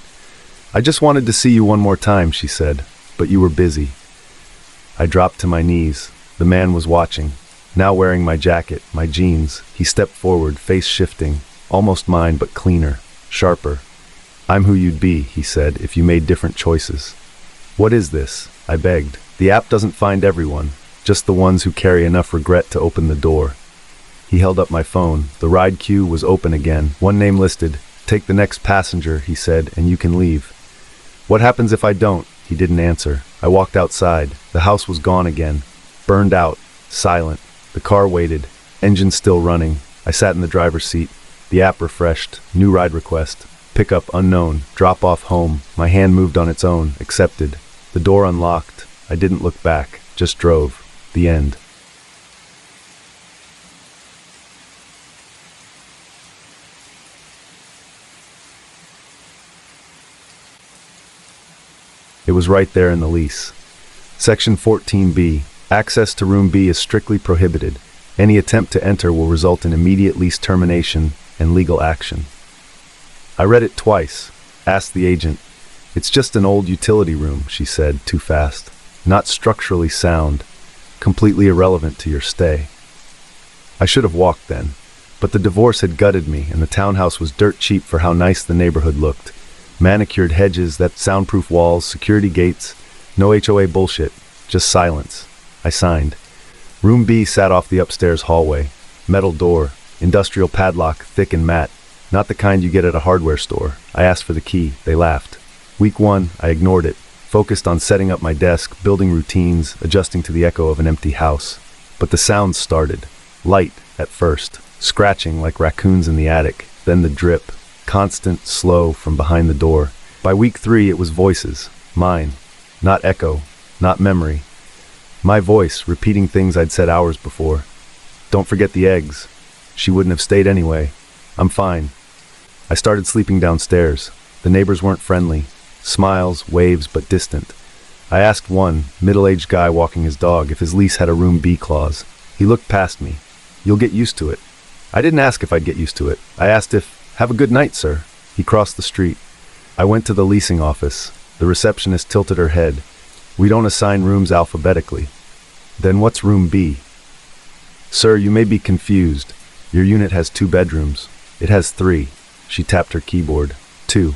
"I just wanted to see you one more time," she said, "but you were busy." I dropped to my knees. The man was watching. Now wearing my jacket, my jeans, he stepped forward, face shifting, almost mine but cleaner, sharper. "I'm who you'd be," he said, "if you made different choices." "What is this?" I begged. "The app doesn't find everyone, just the ones who carry enough regret to open the door." He held up my phone. The ride queue was open again. One name listed. "Take the next passenger," he said, "and you can leave." "What happens if I don't?" He didn't answer. I walked outside. The house was gone again. Burned out. Silent. The car waited. Engine still running. I sat in the driver's seat. The app refreshed. New ride request. Pickup unknown. Drop off home. My hand moved on its own. Accepted. The door unlocked. I didn't look back. Just drove. The end. It was right there in the lease. Section 14B. Access to Room B is strictly prohibited. Any attempt to enter will result in immediate lease termination and legal action. I read it twice. Asked the agent. "It's just an old utility room," she said, too fast. "Not structurally sound. Completely irrelevant to your stay." I should have walked then. But the divorce had gutted me, and the townhouse was dirt cheap for how nice the neighborhood looked. Manicured hedges, that soundproof walls, security gates. No HOA bullshit. Just silence. I signed. Room B sat off the upstairs hallway. Metal door. Industrial padlock, thick and matte. Not the kind you get at a hardware store. I asked for the key. They laughed. Week 1, I ignored it. Focused on setting up my desk, building routines, adjusting to the echo of an empty house. But the sounds started. Light, at first. Scratching like raccoons in the attic. Then the drip. Constant, slow, from behind the door. By week 3, it was voices. Mine. Not echo. Not memory. My voice, repeating things I'd said hours before. "Don't forget the eggs." She wouldn't have stayed anyway. "I'm fine." I started sleeping downstairs. The neighbors weren't friendly. Smiles, waves, but distant. I asked one, middle-aged guy walking his dog, if his lease had a Room B clause. He looked past me. "You'll get used to it." I didn't ask if I'd get used to it. I asked if, "Have a good night, sir." He crossed the street. I went to the leasing office. The receptionist tilted her head. "We don't assign rooms alphabetically." "Then what's Room B?" "Sir, you may be confused. Your unit has 2 bedrooms. It has 3. She tapped her keyboard. 2.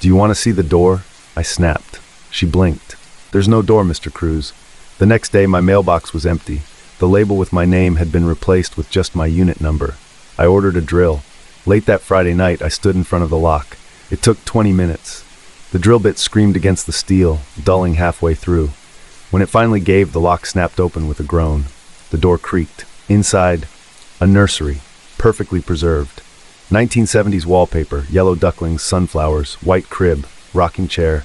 "Do you want to see the door?" I snapped. She blinked. "There's no door, Mr. Cruz." The next day, my mailbox was empty. The label with my name had been replaced with just my unit number. I ordered a drill. Late that Friday night, I stood in front of the lock. It took 20 minutes. The drill bit screamed against the steel, dulling halfway through. When it finally gave, the lock snapped open with a groan. The door creaked. Inside, a nursery, perfectly preserved. 1970s wallpaper, yellow ducklings, sunflowers, white crib, rocking chair.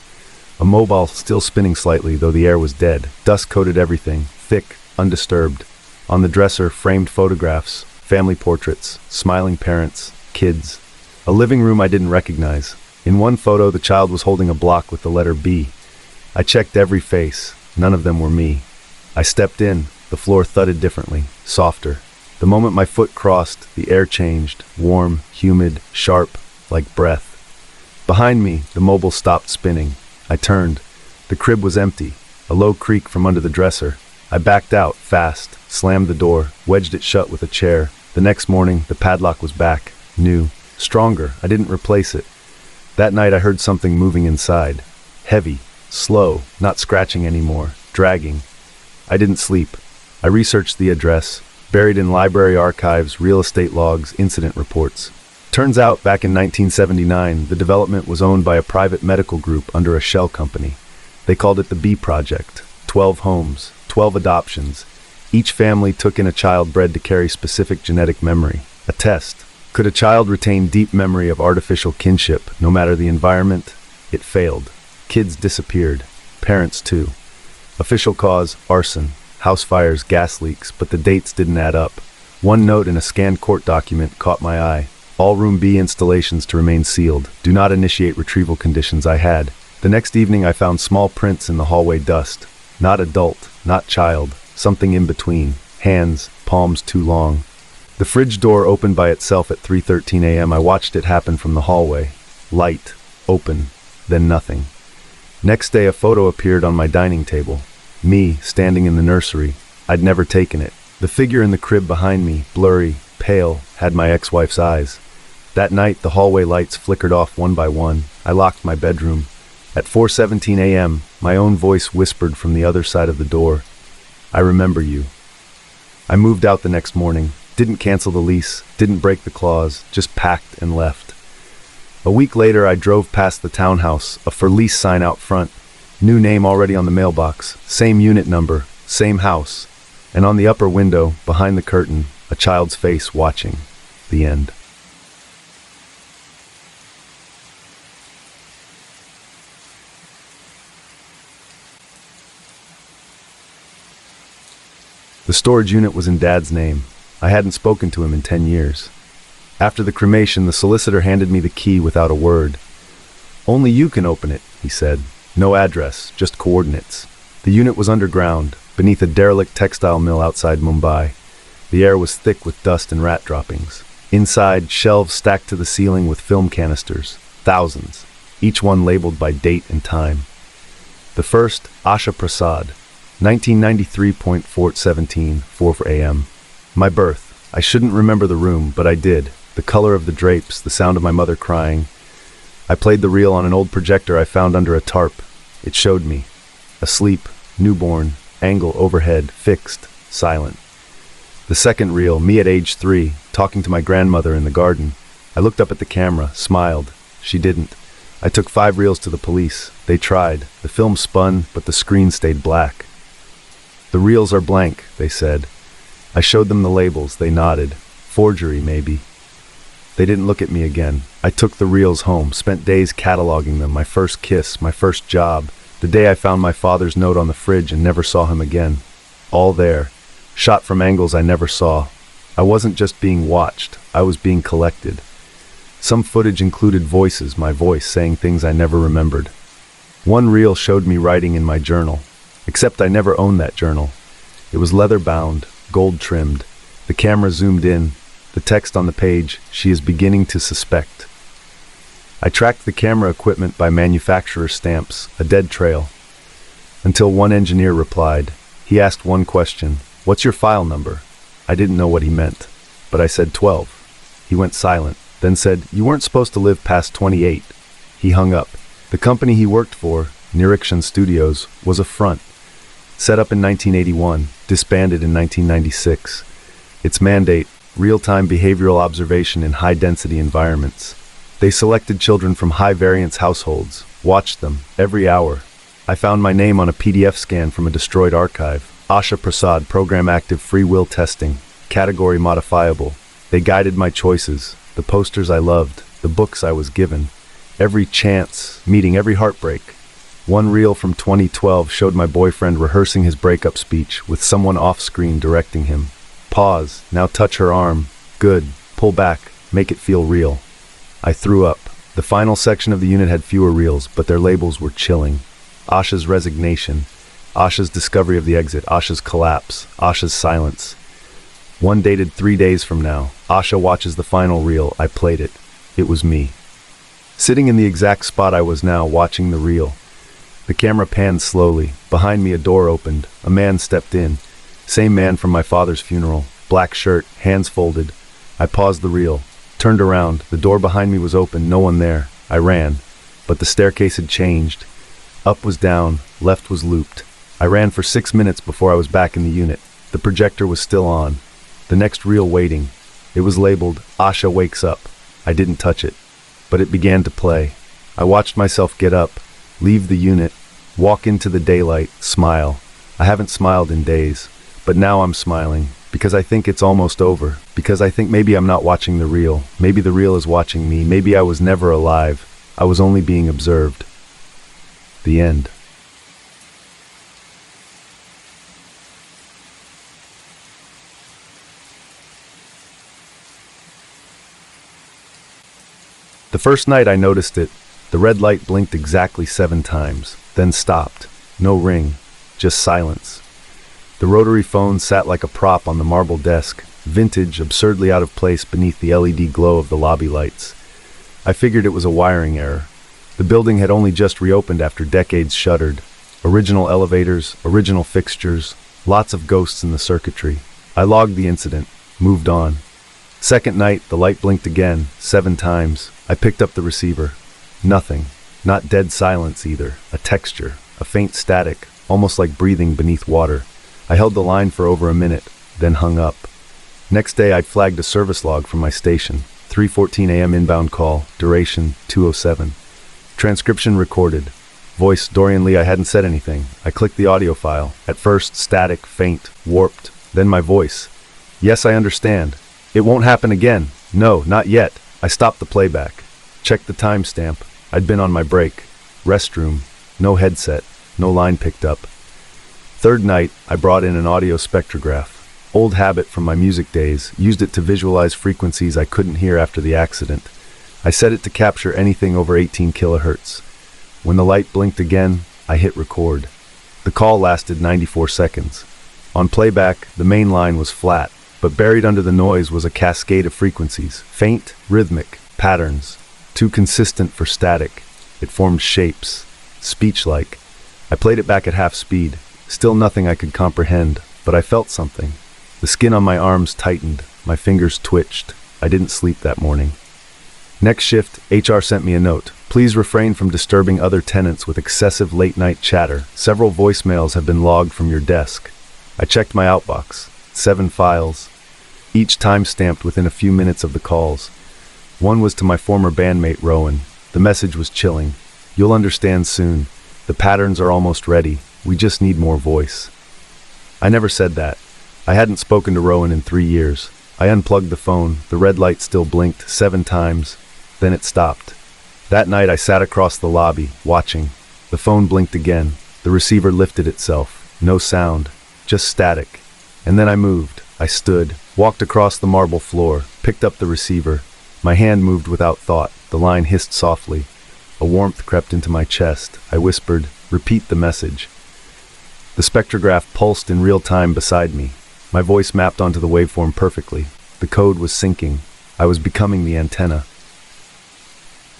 A mobile still spinning slightly, though the air was dead. Dust coated everything, thick, undisturbed. On the dresser, framed photographs, family portraits, smiling parents, kids. A living room I didn't recognize. In one photo, the child was holding a block with the letter B. I checked every face. None of them were me. I stepped in. The floor thudded differently, softer. The moment my foot crossed, the air changed, warm, humid, sharp, like breath. Behind me, the mobile stopped spinning. I turned. The crib was empty, a low creak from under the dresser. I backed out, fast, slammed the door, wedged it shut with a chair. The next morning, the padlock was back, new, stronger. I didn't replace it. That night I heard something moving inside. Heavy, slow, not scratching anymore, dragging. I didn't sleep. I researched the address, buried in library archives, real estate logs, incident reports. Turns out, back in 1979, the development was owned by a private medical group under a shell company. They called it the B Project. 12 homes, 12 adoptions. Each family took in a child bred to carry specific genetic memory. A test. Could a child retain deep memory of artificial kinship, no matter the environment, It failed. Kids disappeared. Parents too. Official cause, arson. House fires, gas leaks, but the dates didn't add up. One note in a scanned court document caught my eye. All Room B installations to remain sealed. Do not initiate retrieval conditions. I had. The next evening I found small prints in the hallway dust. Not adult, not child, something in between. Hands, palms too long. The fridge door opened by itself at 3:13 a.m. I watched it happen from the hallway. Light, open, then nothing. Next day a photo appeared on my dining table. Me, standing in the nursery. I'd never taken it. The figure in the crib behind me, blurry, pale, had my ex-wife's eyes. That night the hallway lights flickered off one by one. I locked my bedroom. At 4:17 a.m., my own voice whispered from the other side of the door, "I remember you." I moved out the next morning, didn't cancel the lease, didn't break the clause, just packed and left. A week later, I drove past the townhouse, a for lease sign out front, new name already on the mailbox, same unit number, same house, and on the upper window, behind the curtain, a child's face watching. The end. The storage unit was in Dad's name. I hadn't spoken to him in 10 years. After the cremation, the solicitor handed me the key without a word. "Only you can open it," he said. "No address, just coordinates." The unit was underground, beneath a derelict textile mill outside Mumbai. The air was thick with dust and rat droppings. Inside, shelves stacked to the ceiling with film canisters. Thousands, each one labeled by date and time. The first, Asha Prasad, 1993.417, 4 a.m. My birth. I shouldn't remember the room, but I did. The color of the drapes, the sound of my mother crying. I played the reel on an old projector I found under a tarp. It showed me. Asleep, newborn, angle overhead, fixed, silent. The second reel, me at age 3, talking to my grandmother in the garden. I looked up at the camera, smiled. She didn't. I took 5 reels to the police. They tried. The film spun, but the screen stayed black. "The reels are blank," they said. I showed them the labels. They nodded. Forgery, maybe. They didn't look at me again. I took the reels home, spent days cataloging them, my first kiss, my first job, the day I found my father's note on the fridge and never saw him again. All there, shot from angles I never saw. I wasn't just being watched, I was being collected. Some footage included voices, my voice saying things I never remembered. One reel showed me writing in my journal, except I never owned that journal. It was leather-bound, gold-trimmed. The camera zoomed in. The text on the page, "She is beginning to suspect." I tracked the camera equipment by manufacturer stamps, a dead trail, until one engineer replied. He asked one question, "What's your file number?" I didn't know what he meant, but I said 12. He went silent, then said, "You weren't supposed to live past 28. He hung up. The company he worked for, Nirikshan Studios, was a front. Set up in 1981, disbanded in 1996. Its mandate, real-time behavioral observation in high-density environments. They selected children from high-variance households, watched them, every hour. I found my name on a PDF scan from a destroyed archive. Asha Prasad, program active free will testing, category modifiable. They guided my choices, the posters I loved, the books I was given. Every chance, meeting every heartbreak. One reel from 2012 showed my boyfriend rehearsing his breakup speech with someone off-screen directing him. Pause, now touch her arm. Good, pull back, make it feel real. I threw up. The final section of the unit had fewer reels, but their labels were chilling. Asha's resignation, Asha's discovery of the exit, Asha's collapse, Asha's silence. One dated 3 days from now. Asha watches the final reel. I played it. It was me. Sitting in the exact spot I was now, watching the reel. The camera panned slowly. Behind me a door opened. A man stepped in. Same man from my father's funeral. Black shirt, hands folded. I paused the reel. Turned around. The door behind me was open. No one there. I ran. But the staircase had changed. Up was down. Left was looped. I ran for 6 minutes before I was back in the unit. The projector was still on. The next reel waiting. It was labeled, Asha Wakes Up. I didn't touch it. But it began to play. I watched myself get up, leave the unit, walk into the daylight, smile. I haven't smiled in days. But now I'm smiling, because I think it's almost over, because I think maybe I'm not watching the reel, maybe the reel is watching me, maybe I was never alive, I was only being observed. The end. The first night I noticed it, the red light blinked exactly 7 times, then stopped. No ring, just silence. The rotary phone sat like a prop on the marble desk, vintage, absurdly out of place beneath the LED glow of the lobby lights. I figured it was a wiring error. The building had only just reopened after decades shuttered. Original elevators, original fixtures, lots of ghosts in the circuitry. I logged the incident, moved on. Second night, the light blinked again, 7 times. I picked up the receiver. Nothing. Not dead silence either. A texture, a faint static, almost like breathing beneath water. I held the line for over a minute, then hung up. Next day, I'd flagged a service log from my station. 3:14 a.m. inbound call, duration 2:07. Transcription recorded. Voice, Dorian Lee. I hadn't said anything. I clicked the audio file. At first, static, faint, warped. Then my voice. Yes, I understand. It won't happen again. No, not yet. I stopped the playback. Checked the timestamp. I'd been on my break. Restroom. No headset. No line picked up. Third night, I brought in an audio spectrograph. Old habit from my music days, used it to visualize frequencies I couldn't hear after the accident. I set it to capture anything over 18 kilohertz. When the light blinked again, I hit record. The call lasted 94 seconds. On playback, the main line was flat, but buried under the noise was a cascade of frequencies, faint, rhythmic, patterns, too consistent for static. It formed shapes, speech-like. I played it back at half speed. Still nothing I could comprehend, but I felt something. The skin on my arms tightened, my fingers twitched. I didn't sleep that morning. Next shift, HR sent me a note. Please refrain from disturbing other tenants with excessive late-night chatter. Several voicemails have been logged from your desk. I checked my outbox. 7 files, each time-stamped within a few minutes of the calls. One was to my former bandmate, Rowan. The message was chilling. You'll understand soon. The patterns are almost ready. We just need more voice. I never said that. I hadn't spoken to Rowan in 3 years. I unplugged the phone. The red light still blinked 7 times. Then it stopped. That night I sat across the lobby, watching. The phone blinked again. The receiver lifted itself. No sound, just static. And then I moved. I stood, walked across the marble floor, picked up the receiver. My hand moved without thought. The line hissed softly. A warmth crept into my chest. I whispered, "Repeat the message." The spectrograph pulsed in real time beside me. My voice mapped onto the waveform perfectly. The code was syncing. I was becoming the antenna.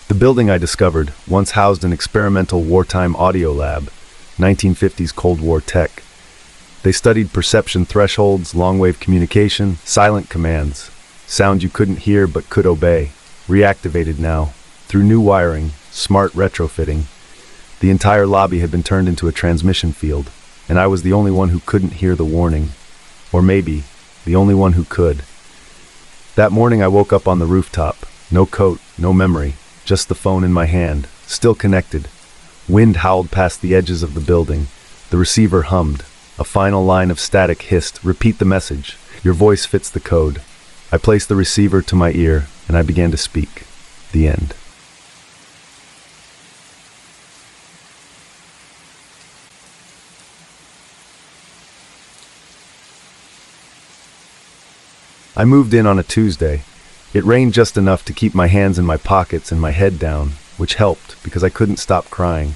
The building I discovered once housed an experimental wartime audio lab, 1950s Cold War tech. They studied perception thresholds, long-wave communication, silent commands, sound you couldn't hear but could obey, reactivated now, through new wiring, smart retrofitting. The entire lobby had been turned into a transmission field, and I was the only one who couldn't hear the warning. Or maybe, the only one who could. That morning I woke up on the rooftop. No coat, no memory, just the phone in my hand, still connected. Wind howled past the edges of the building. The receiver hummed. A final line of static hissed, "Repeat the message. Your voice fits the code." I placed the receiver to my ear, and I began to speak. The end. I moved in on a Tuesday. It rained just enough to keep my hands in my pockets and my head down, which helped because I couldn't stop crying.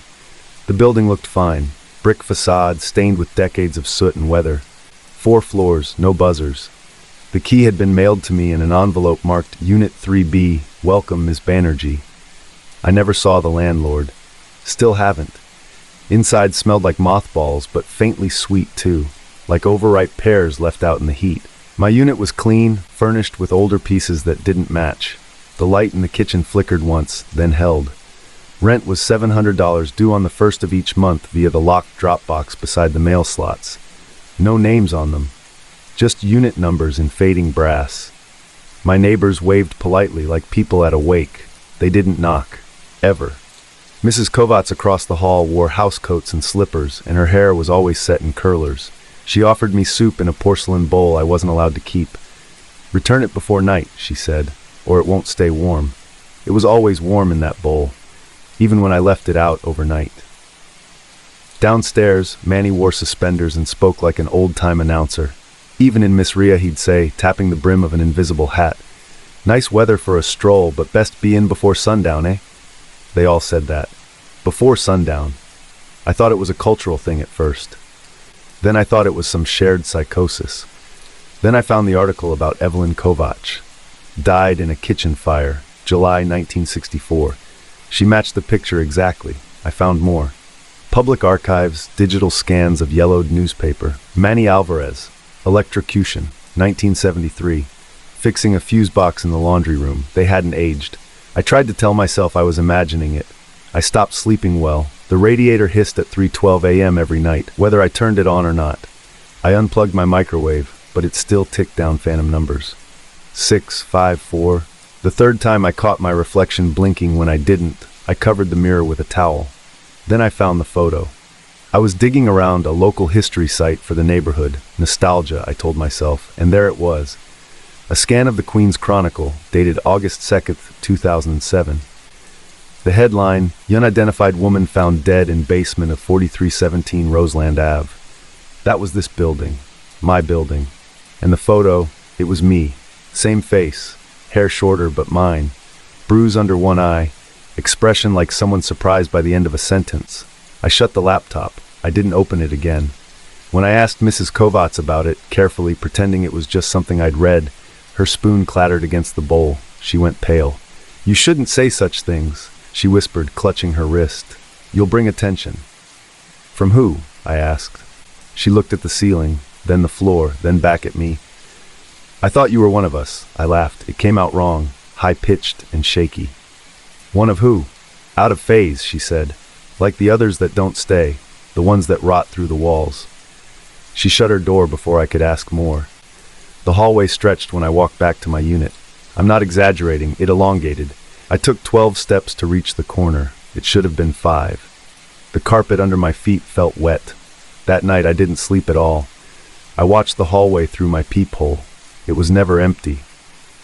The building looked fine. Brick facade, stained with decades of soot and weather. 4 floors, no buzzers. The key had been mailed to me in an envelope marked Unit 3B, Welcome, Ms. Banerjee. I never saw the landlord. Still haven't. Inside smelled like mothballs, but faintly sweet too, like overripe pears left out in the heat. My unit was clean, furnished with older pieces that didn't match. The light in the kitchen flickered once, then held. Rent was $700 due on the 1st of each month via the locked drop box beside the mail slots. No names on them, just unit numbers in fading brass. My neighbors waved politely like people at a wake. They didn't knock, ever. Mrs. Kovacs across the hall wore housecoats and slippers, and her hair was always set in curlers. She offered me soup in a porcelain bowl I wasn't allowed to keep. "Return it before night," she said, "or it won't stay warm." It was always warm in that bowl, even when I left it out overnight. Downstairs, Manny wore suspenders and spoke like an old-time announcer. Even in Miss Rhea he'd say, tapping the brim of an invisible hat, "Nice weather for a stroll, but best be in before sundown, eh?" They all said that. Before sundown. I thought it was a cultural thing at first. Then I thought it was some shared psychosis. Then I found the article about Evelyn Kovacs. Died in a kitchen fire, July 1964. She matched the picture exactly. I found more. Public archives, digital scans of yellowed newspaper. Manny Alvarez, electrocution, 1973. Fixing a fuse box in the laundry room. They hadn't aged. I tried to tell myself I was imagining it. I stopped sleeping well. The radiator hissed at 3:12 a.m. every night, whether I turned it on or not. I unplugged my microwave, but it still ticked down phantom numbers. 6, 5, 4. The third time I caught my reflection blinking when I didn't. I covered the mirror with a towel. Then I found the photo. I was digging around a local history site for the neighborhood. Nostalgia, I told myself, and there it was. A scan of the Queen's Chronicle, dated August 2nd, 2007. The headline, "Unidentified woman found dead in basement of 4317 Roseland Ave." That was this building. My building. And the photo, it was me. Same face. Hair shorter, but mine. Bruise under one eye. Expression like someone surprised by the end of a sentence. I shut the laptop. I didn't open it again. When I asked Mrs. Kovacs about it, carefully pretending it was just something I'd read, her spoon clattered against the bowl. She went pale. "You shouldn't say such things," she whispered, clutching her wrist. "You'll bring attention." "From who?" I asked. She looked at the ceiling, then the floor, then back at me. "I thought you were one of us," I laughed. It came out wrong, high-pitched and shaky. "One of who?" "Out of phase," she said. "Like the others that don't stay, the ones that rot through the walls." She shut her door before I could ask more. The hallway stretched when I walked back to my unit. I'm not exaggerating, it elongated. I took 12 steps to reach the corner. It should have been 5. The carpet under my feet felt wet. That night I didn't sleep at all. I watched the hallway through my peephole. It was never empty.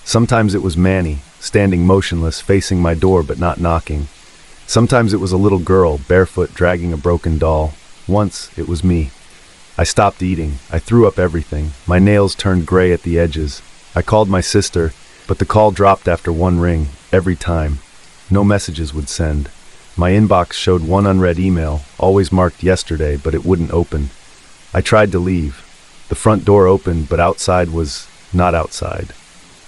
Sometimes it was Manny, standing motionless, facing my door but not knocking. Sometimes it was a little girl, barefoot, dragging a broken doll. Once, it was me. I stopped eating. I threw up everything. My nails turned gray at the edges. I called my sister, but the call dropped after one ring, every time. No messages would send. My inbox showed one unread email, always marked yesterday, but it wouldn't open. I tried to leave. The front door opened, but outside was not outside.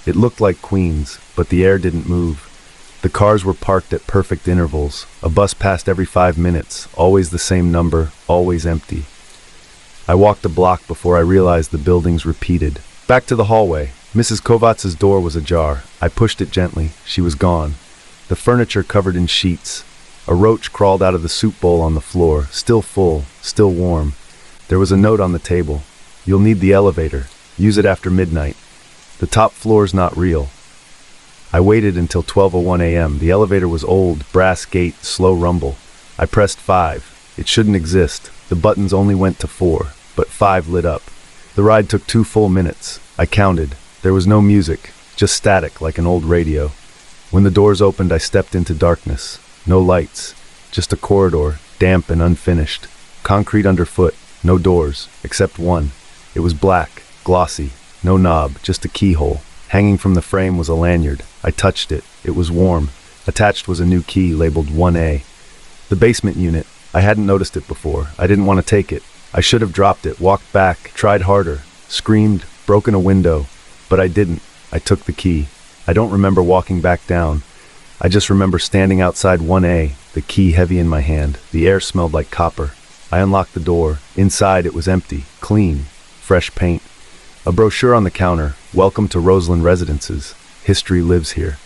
It looked like Queens, but the air didn't move. The cars were parked at perfect intervals. A bus passed every 5 minutes, always the same number, always empty. I walked a block before I realized the buildings repeated. Back to the hallway. Mrs. Kovacs' door was ajar. I pushed it gently. She was gone. The furniture covered in sheets. A roach crawled out of the soup bowl on the floor, still full, still warm. There was a note on the table. "You'll need the elevator. Use it after midnight. The top floor's not real." I waited until 12:01 a.m. The elevator was old, brass gate, slow rumble. I pressed 5. It shouldn't exist. The buttons only went to 4, but 5 lit up. The ride took 2 full minutes. I counted. There was no music, just static like an old radio. When the doors opened, I stepped into darkness. No lights, just a corridor, damp and unfinished. Concrete underfoot, no doors, except one. It was black, glossy, no knob, just a keyhole. Hanging from the frame was a lanyard. I touched it. It was warm. Attached was a new key labeled 1A. The basement unit. I hadn't noticed it before. I didn't want to take it. I should have dropped it, walked back, tried harder, screamed, broken a window. But I didn't. I took the key. I don't remember walking back down. I just remember standing outside 1A, the key heavy in my hand. The air smelled like copper. I unlocked the door. Inside it was empty, clean, fresh paint. A brochure on the counter. "Welcome to Roseland Residences. History lives here."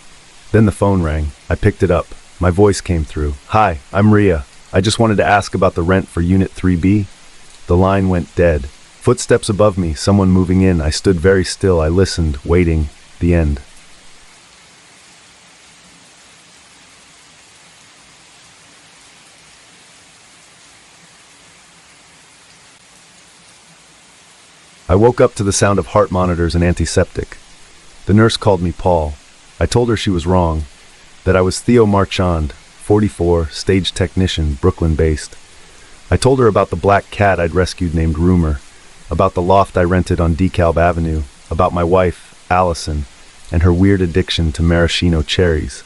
Then the phone rang. I picked it up. My voice came through. "Hi, I'm Rhea. I just wanted to ask about the rent for Unit 3B. The line went dead. Footsteps above me, someone moving in. I stood very still. I listened, waiting. The end. I woke up to the sound of heart monitors and antiseptic. The nurse called me Paul. I told her she was wrong, that I was Theo Marchand, 44, stage technician, Brooklyn-based. I told her about the black cat I'd rescued named Rumor, about the loft I rented on DeKalb Avenue, about my wife, Allison, and her weird addiction to maraschino cherries.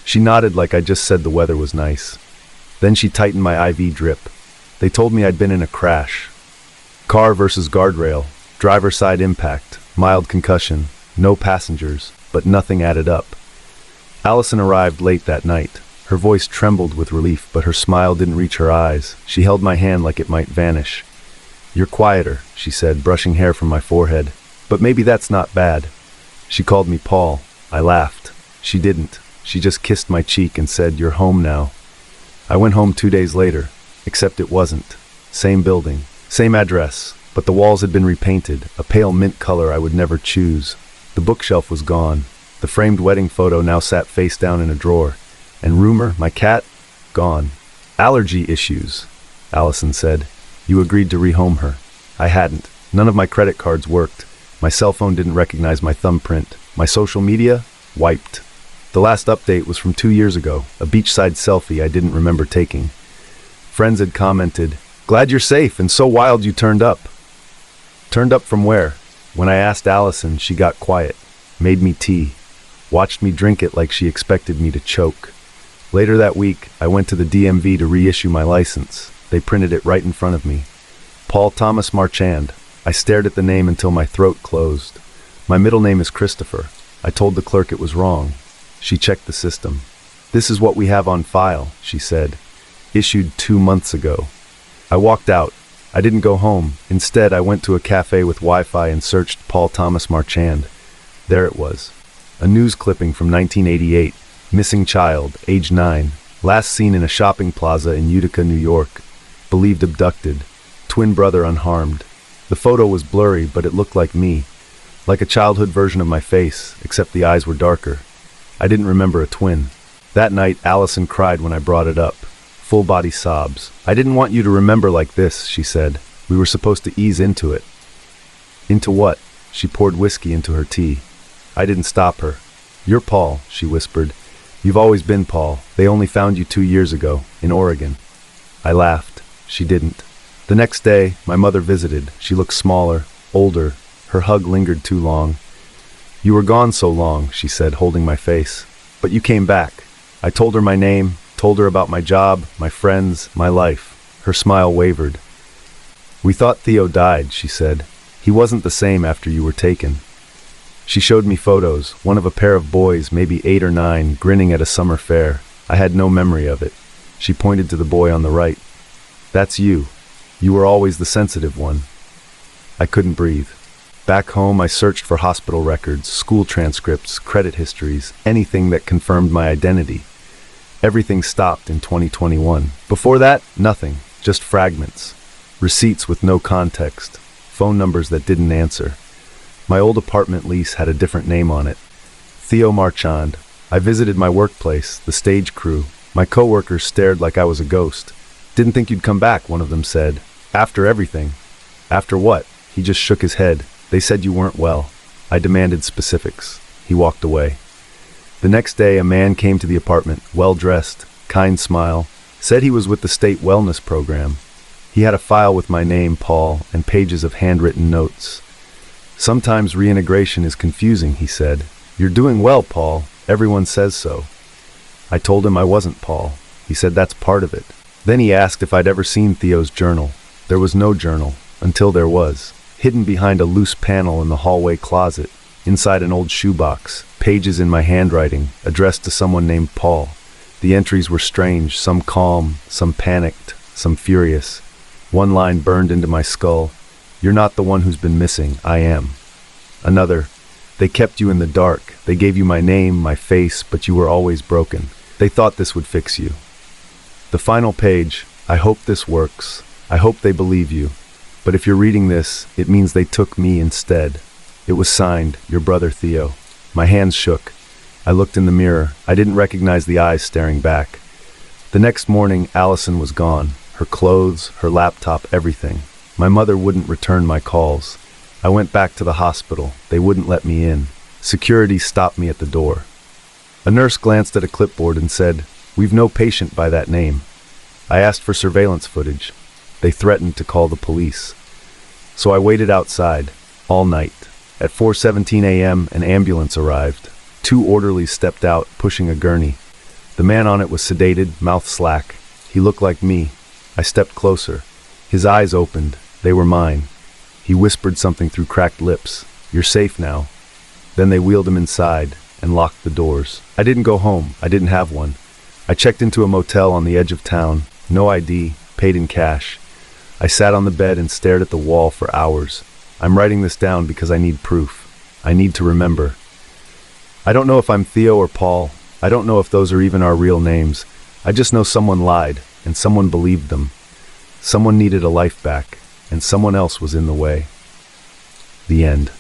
She nodded like I just said the weather was nice. Then she tightened my IV drip. They told me I'd been in a crash. Car versus guardrail, driver side impact, mild concussion, no passengers, but nothing added up. Allison arrived late that night. Her voice trembled with relief, but her smile didn't reach her eyes. She held my hand like it might vanish. "You're quieter," she said, brushing hair from my forehead. "But maybe that's not bad." She called me Paul. I laughed. She didn't. She just kissed my cheek and said, "You're home now." I went home 2 days later, except it wasn't. Same building, same address, but the walls had been repainted, a pale mint color I would never choose. The bookshelf was gone. The framed wedding photo now sat face down in a drawer. And Rumor, my cat, gone. "Allergy issues," Allison said. "You agreed to rehome her." I hadn't. None of my credit cards worked. My cell phone didn't recognize my thumbprint. My social media? Wiped. The last update was from 2 years ago, a beachside selfie I didn't remember taking. Friends had commented, "Glad you're safe and so wild you turned up." Turned up from where? When I asked Allison, she got quiet, made me tea, watched me drink it like she expected me to choke. Later that week, I went to the DMV to reissue my license. They printed it right in front of me. Paul Thomas Marchand. I stared at the name until my throat closed. "My middle name is Christopher." I told the clerk it was wrong. She checked the system. "This is what we have on file," she said. "Issued 2 months ago." I walked out. I didn't go home. Instead, I went to a cafe with Wi-Fi and searched Paul Thomas Marchand. There it was. A news clipping from 1988. Missing child, age 9. Last seen in a shopping plaza in Utica, New York. Believed abducted. Twin brother unharmed. The photo was blurry, but it looked like me. Like a childhood version of my face, except the eyes were darker. I didn't remember a twin. That night, Allison cried when I brought it up. Full body sobs. "I didn't want you to remember like this," she said. "We were supposed to ease into it." Into what? She poured whiskey into her tea. I didn't stop her. "You're Paul," she whispered. "You've always been Paul. They only found you 2 years ago, in Oregon." I laughed. She didn't. The next day, my mother visited. She looked smaller, older. Her hug lingered too long. "You were gone so long," she said, holding my face. "But you came back." I told her my name, told her about my job, my friends, my life. Her smile wavered. "We thought Theo died," she said. "He wasn't the same after you were taken." She showed me photos, one of a pair of boys, maybe 8 or 9, grinning at a summer fair. I had no memory of it. She pointed to the boy on the right. "That's you. You were always the sensitive one." I couldn't breathe. Back home, I searched for hospital records, school transcripts, credit histories, anything that confirmed my identity. Everything stopped in 2021. Before that, nothing, just fragments. Receipts with no context, phone numbers that didn't answer. My old apartment lease had a different name on it. Theo Marchand. I visited my workplace, the stage crew. My coworkers stared like I was a ghost. "Didn't think you'd come back," one of them said. "After everything." "After what?" He just shook his head. "They said you weren't well." I demanded specifics. He walked away. The next day, a man came to the apartment, well-dressed, kind smile, said he was with the state wellness program. He had a file with my name, Paul, and pages of handwritten notes. "Sometimes reintegration is confusing," he said. "You're doing well, Paul. Everyone says so." I told him I wasn't Paul. He said that's part of it. Then he asked if I'd ever seen Theo's journal. There was no journal, until there was. Hidden behind a loose panel in the hallway closet, inside an old shoebox, pages in my handwriting, addressed to someone named Paul. The entries were strange, some calm, some panicked, some furious. One line burned into my skull. "You're not the one who's been missing, I am." Another, "They kept you in the dark. They gave you my name, my face, but you were always broken. They thought this would fix you." The final page, "I hope this works. I hope they believe you. But if you're reading this, it means they took me instead." It was signed, "Your brother Theo." My hands shook. I looked in the mirror. I didn't recognize the eyes staring back. The next morning, Allison was gone. Her clothes, her laptop, everything. My mother wouldn't return my calls. I went back to the hospital. They wouldn't let me in. Security stopped me at the door. A nurse glanced at a clipboard and said, "We've no patient by that name." I asked for surveillance footage. They threatened to call the police. So I waited outside, all night. At 4:17 a.m., an ambulance arrived. 2 orderlies stepped out, pushing a gurney. The man on it was sedated, mouth slack. He looked like me. I stepped closer. His eyes opened. They were mine. He whispered something through cracked lips. "You're safe now." Then they wheeled him inside and locked the doors. I didn't go home. I didn't have one. I checked into a motel on the edge of town. No ID, paid in cash. I sat on the bed and stared at the wall for hours. I'm writing this down because I need proof. I need to remember. I don't know if I'm Theo or Paul. I don't know if those are even our real names. I just know someone lied, and someone believed them. Someone needed a life back, and someone else was in the way. The end.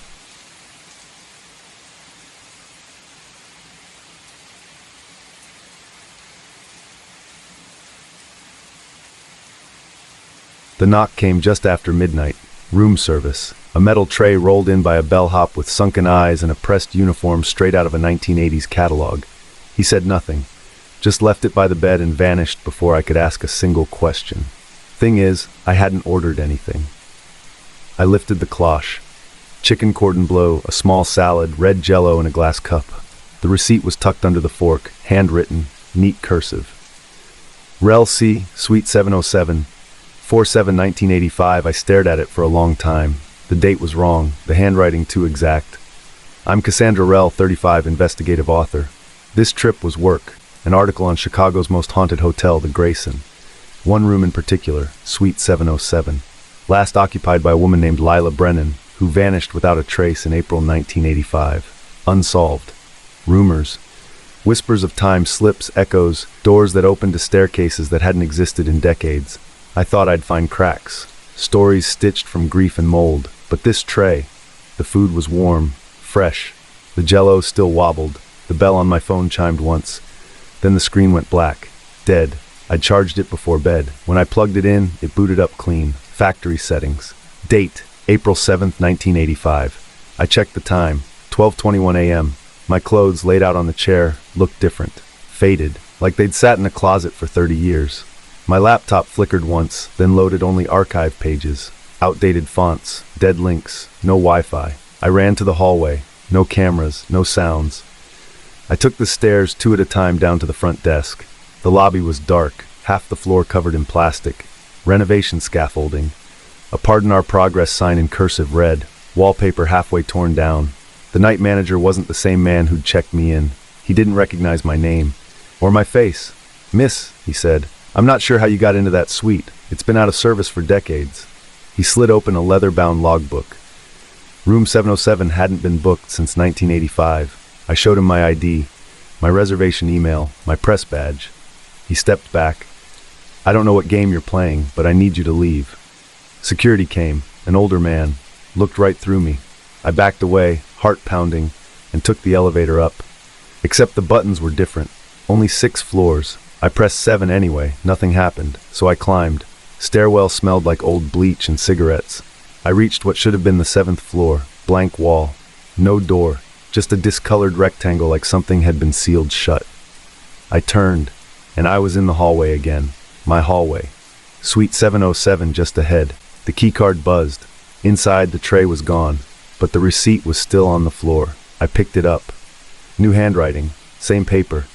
The knock came just after midnight. Room service. A metal tray rolled in by a bellhop with sunken eyes and a pressed uniform straight out of a 1980s catalog. He said nothing, just left it by the bed and vanished before I could ask a single question. Thing is, I hadn't ordered anything. I lifted the cloche. Chicken cordon bleu, a small salad, red Jell-O in a glass cup. The receipt was tucked under the fork, handwritten, neat cursive. Rel C, Suite 707, 4/7/1985. I stared at it for a long time. The date was wrong, the handwriting too exact. I'm Cassandra Rell, 35, investigative author. This trip was work, an article on Chicago's most haunted hotel, the Grayson. One room in particular, Suite 707. Last occupied by a woman named Lila Brennan, who vanished without a trace in April 1985. Unsolved. Rumors. Whispers of time, slips, echoes, doors that opened to staircases that hadn't existed in decades. I thought I'd find cracks, stories stitched from grief and mold, but this tray, the food was warm, fresh, the Jell-O still wobbled, the bell on my phone chimed once, then the screen went black, dead. I'd charged it before bed. When I plugged it in, it booted up clean, factory settings. Date, April 7th, 1985. I checked the time, 12:21 a.m. My clothes laid out on the chair looked different, faded, like they'd sat in a closet for 30 years. My laptop flickered once, then loaded only archive pages, outdated fonts, dead links, no Wi-Fi. I ran to the hallway, no cameras, no sounds. I took the stairs 2 at a time down to the front desk. The lobby was dark, half the floor covered in plastic, renovation scaffolding, a "Pardon Our Progress" sign in cursive red, wallpaper halfway torn down. The night manager wasn't the same man who'd checked me in. He didn't recognize my name, or my face. "Miss," he said, "I'm not sure how you got into that suite. It's been out of service for decades." He slid open a leather-bound logbook. Room 707 hadn't been booked since 1985. I showed him my ID, my reservation email, my press badge. He stepped back. "I don't know what game you're playing, but I need you to leave." Security came, an older man, looked right through me. I backed away, heart pounding, and took the elevator up. Except the buttons were different. Only 6 floors. I pressed 7 anyway, nothing happened, so I climbed. Stairwell smelled like old bleach and cigarettes. I reached what should have been the 7th floor, blank wall. No door, just a discolored rectangle like something had been sealed shut. I turned, and I was in the hallway again. My hallway. Suite 707 just ahead. The keycard buzzed. Inside, the tray was gone, but the receipt was still on the floor. I picked it up. New handwriting, same paper.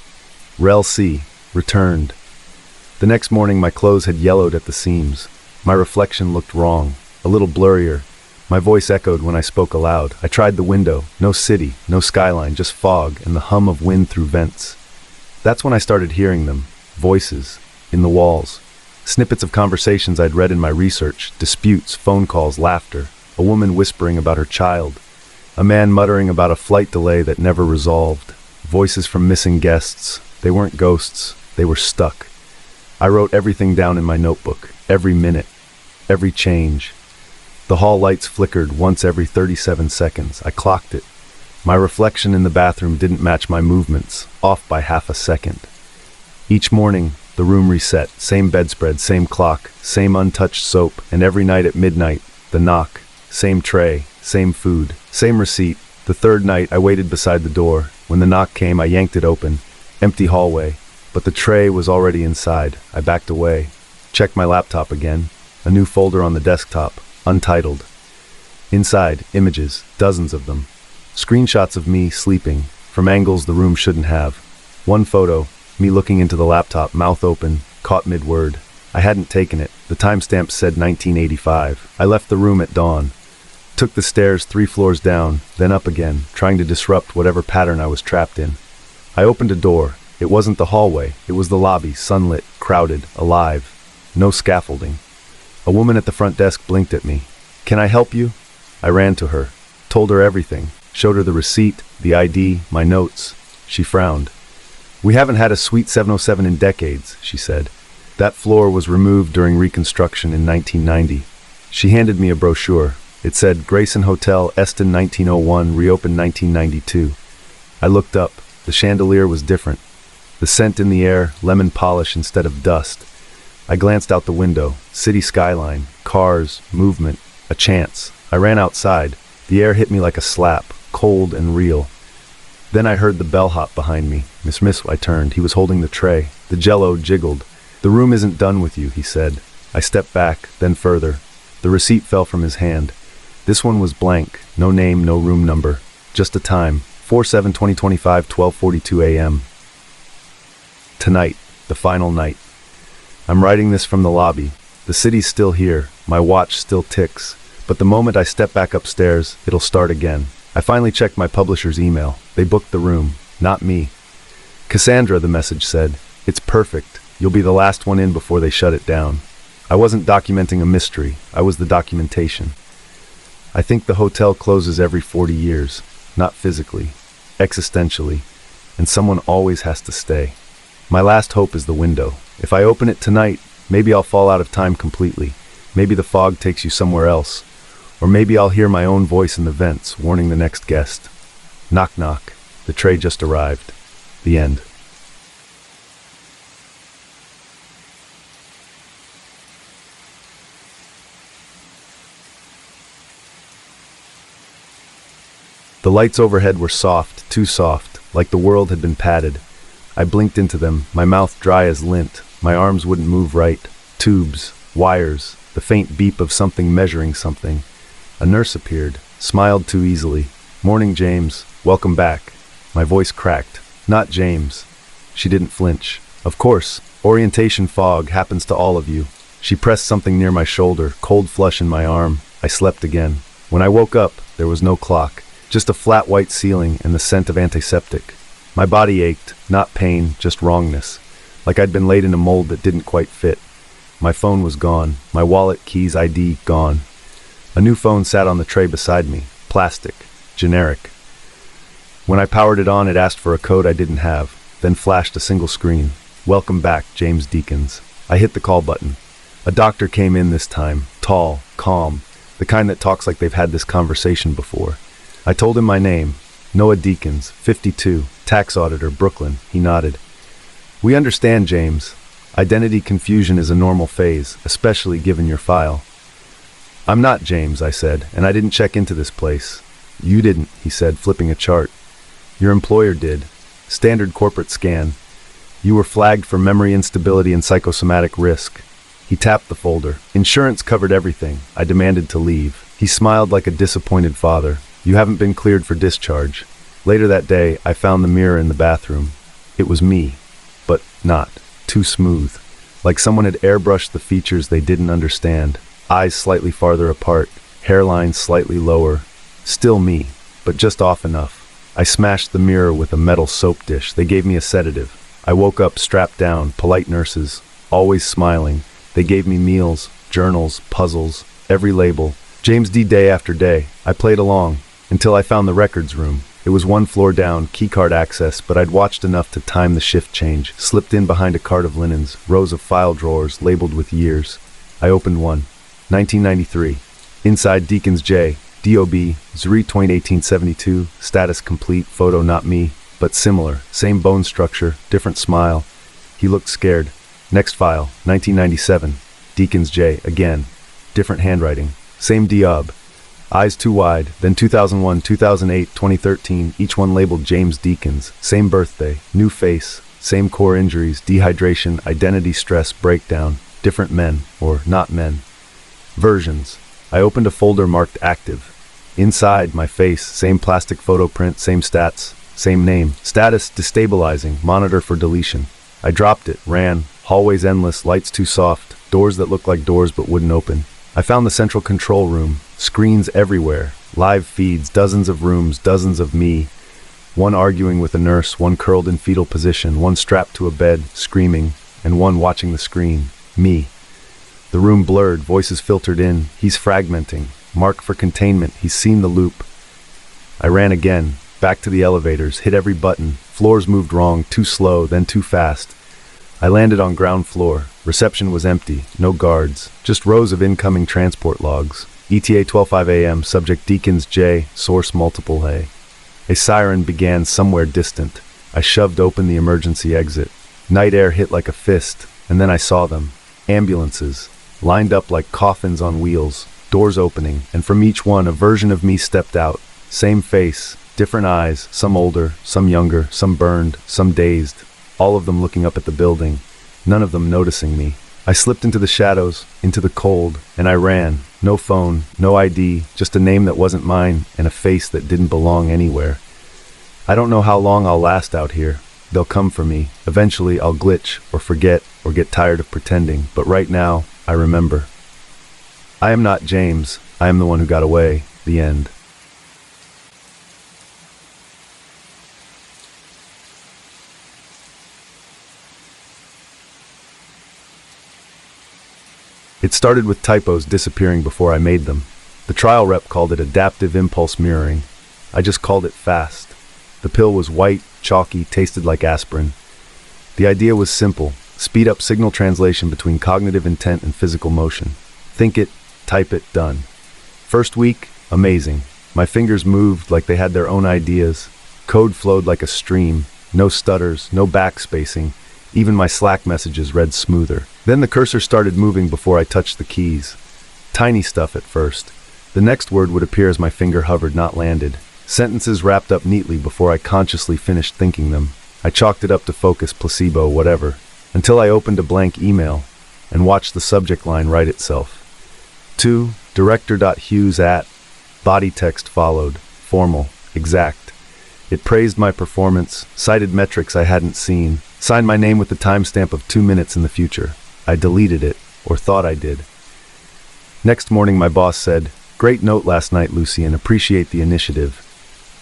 Rel C. Returned. The next morning, my clothes had yellowed at the seams. My reflection looked wrong, a little blurrier. My voice echoed when I spoke aloud. I tried the window. No city, no skyline, just fog and the hum of wind through vents. That's when I started hearing them. Voices. In the walls. Snippets of conversations I'd read in my research. Disputes, phone calls, laughter. A woman whispering about her child. A man muttering about a flight delay that never resolved. Voices from missing guests. They weren't ghosts. They were stuck. I wrote everything down in my notebook. Every minute. Every change. The hall lights flickered once every 37 seconds. I clocked it. My reflection in the bathroom didn't match my movements, off by half a second. Each morning, the room reset. Same bedspread, same clock, same untouched soap, and every night at midnight, the knock. Same tray, same food, same receipt. The 3rd night, I waited beside the door. When the knock came, I yanked it open. Empty hallway, but the tray was already inside. I backed away, checked my laptop again. A new folder on the desktop, untitled. Inside, images, dozens of them. Screenshots of me sleeping, from angles the room shouldn't have. One photo, me looking into the laptop, mouth open, caught mid-word. I hadn't taken it. The timestamp said 1985. I left the room at dawn. Took the stairs 3 floors down, then up again, trying to disrupt whatever pattern I was trapped in. I opened a door. It wasn't the hallway. It was the lobby, sunlit, crowded, alive. No scaffolding. A woman at the front desk blinked at me. "Can I help you?" I ran to her, told her everything, showed her the receipt, the ID, my notes. She frowned. "We haven't had a Suite 707 in decades," she said. "That floor was removed during reconstruction in 1990. She handed me a brochure. It said Grayson Hotel, Eston 1901, reopened 1992. I looked up. The chandelier was different. The scent in the air, lemon polish instead of dust. I glanced out the window. City skyline, cars, movement, a chance. I ran outside. The air hit me like a slap, cold and real. Then I heard the bellhop behind me. Miss, I turned. He was holding the tray. The jello jiggled. "The room isn't done with you," he said. I stepped back, then further. The receipt fell from his hand. This one was blank. No name, no room number. Just a time. 4/7/2025, 12:42 a.m. Tonight, the final night. I'm writing this from the lobby. The city's still here. My watch still ticks. But the moment I step back upstairs, it'll start again. I finally checked my publisher's email. They booked the room. Not me. "Cassandra," the message said. "It's perfect. You'll be the last one in before they shut it down." I wasn't documenting a mystery. I was the documentation. I think the hotel closes every 40 years. Not physically. Existentially. And someone always has to stay. My last hope is the window. If I open it tonight, maybe I'll fall out of time completely. Maybe the fog takes you somewhere else. Or maybe I'll hear my own voice in the vents, warning the next guest. Knock, knock. The tray just arrived. The end. The lights overhead were soft, too soft, like the world had been padded. I blinked into them, my mouth dry as lint. My arms wouldn't move right. Tubes, wires, the faint beep of something measuring something. A nurse appeared, smiled too easily. "Morning, James. Welcome back." My voice cracked. "Not James." She didn't flinch. "Of course, orientation fog happens to all of you." She pressed something near my shoulder, cold flush in my arm. I slept again. When I woke up, there was no clock. Just a flat white ceiling and the scent of antiseptic. My body ached, not pain, just wrongness. Like I'd been laid in a mold that didn't quite fit. My phone was gone. My wallet, keys, ID, gone. A new phone sat on the tray beside me. Plastic. Generic. When I powered it on, it asked for a code I didn't have, then flashed a single screen. "Welcome back, James Deakins." I hit the call button. A doctor came in this time. Tall, calm. The kind that talks like they've had this conversation before. I told him my name. Noah Deakins, 52, tax auditor, Brooklyn. He nodded. "We understand, James. Identity confusion is a normal phase, especially given your file." "I'm not James," I said, "and I didn't check into this place." "You didn't," he said, flipping a chart. "Your employer did. Standard corporate scan. You were flagged for memory instability and psychosomatic risk." He tapped the folder. "Insurance covered everything." I demanded to leave. He smiled like a disappointed father. "You haven't been cleared for discharge." Later that day, I found the mirror in the bathroom. It was me, but not. Too smooth. Like someone had airbrushed the features they didn't understand. Eyes slightly farther apart, hairline slightly lower. Still me, but just off enough. I smashed the mirror with a metal soap dish. They gave me a sedative. I woke up strapped down, polite nurses, always smiling. They gave me meals, journals, puzzles, every label. James D. day after day. I played along, until I found the records room. It was 1 floor down, keycard access, but I'd watched enough to time the shift change. Slipped in behind a cart of linens, rows of file drawers labeled with years. I opened one. 1993. Inside Deakins J. DOB, Zuri 1872, status complete, photo not me, but similar. Same bone structure, different smile. He looked scared. Next file, 1997. Deakins J. Again. Different handwriting. Same DOB. Eyes too wide, then 2001, 2008, 2013, each one labeled James Deakins. Same birthday, new face, same core injuries, dehydration, identity stress breakdown, different men, or not men. Versions. I opened a folder marked active. Inside, my face, same plastic photo print, same stats, same name. Status destabilizing, monitor for deletion. I dropped it, ran. Hallways endless, lights too soft, doors that looked like doors but wouldn't open. I found the central control room, screens everywhere, live feeds, dozens of rooms, dozens of me. One arguing with a nurse, one curled in fetal position, one strapped to a bed, screaming, and one watching the screen. Me. The room blurred, voices filtered in. He's fragmenting. Mark for containment. He's seen the loop. I ran again, back to the elevators, hit every button. Floors moved wrong, too slow, then too fast. I landed on ground floor. Reception was empty, no guards, just rows of incoming transport logs. ETA 12:05 a.m., subject Deacons J, source multiple A. A siren began somewhere distant. I shoved open the emergency exit. Night air hit like a fist, and then I saw them. Ambulances, lined up like coffins on wheels, doors opening, and from each one a version of me stepped out. Same face, different eyes, some older, some younger, some burned, some dazed. All of them looking up at the building, none of them noticing me. I slipped into the shadows, into the cold, and I ran. No phone, no ID, just a name that wasn't mine and a face that didn't belong anywhere. I don't know how long I'll last out here. They'll come for me. Eventually I'll glitch or forget or get tired of pretending, but right now, I remember. I am not James. I am the one who got away. The end. It started with typos disappearing before I made them. The trial rep called it adaptive impulse mirroring. I just called it fast. The pill was white, chalky, tasted like aspirin. The idea was simple. Speed up signal translation between cognitive intent and physical motion. Think it, type it, done. First week, amazing. My fingers moved like they had their own ideas. Code flowed like a stream. No stutters, no backspacing. Even my Slack messages read smoother. Then the cursor started moving before I touched the keys. Tiny stuff at first. The next word would appear as my finger hovered, not landed. Sentences wrapped up neatly before I consciously finished thinking them. I chalked it up to focus, placebo, whatever. Until I opened a blank email and watched the subject line write itself. To director.hughes at. Body text followed. Formal. Exact. It praised my performance, cited metrics I hadn't seen, signed my name with the timestamp of 2 minutes in the future. I deleted it, or thought I did. Next morning my boss said, "Great note last night, Lucien, appreciate the initiative."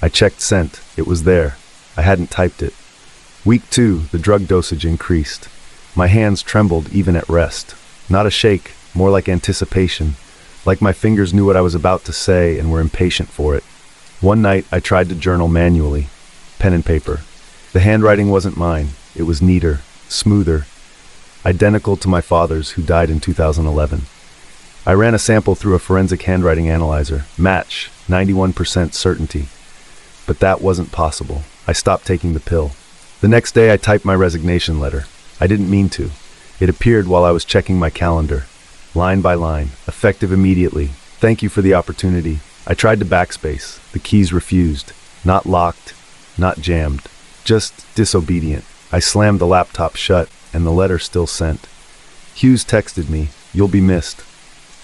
I checked sent, it was there. I hadn't typed it. Week 2, the drug dosage increased. My hands trembled even at rest. Not a shake, more like anticipation, like my fingers knew what I was about to say and were impatient for it. One night I tried to journal manually, pen and paper. The handwriting wasn't mine, it was neater, smoother, identical to my father's, who died in 2011. I ran a sample through a forensic handwriting analyzer. Match, 91% certainty. But that wasn't possible. I stopped taking the pill. The next day I typed my resignation letter. I didn't mean to. It appeared while I was checking my calendar. Line by line, effective immediately. Thank you for the opportunity. I tried to backspace. The keys refused. Not locked, not jammed. Just disobedient. I slammed the laptop shut, and the letter still sent. Hughes texted me, "You'll be missed."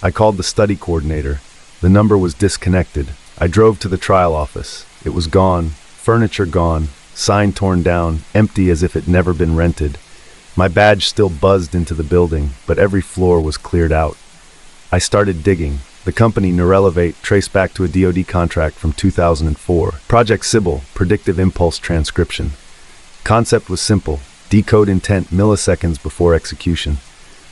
I called the study coordinator. The number was disconnected. I drove to the trial office. It was gone, furniture gone, sign torn down, empty as if it never been rented. My badge still buzzed into the building, but every floor was cleared out. I started digging. The company Neurelevate traced back to a DoD contract from 2004. Project Sybil, predictive impulse transcription. Concept was simple. Decode intent milliseconds before execution.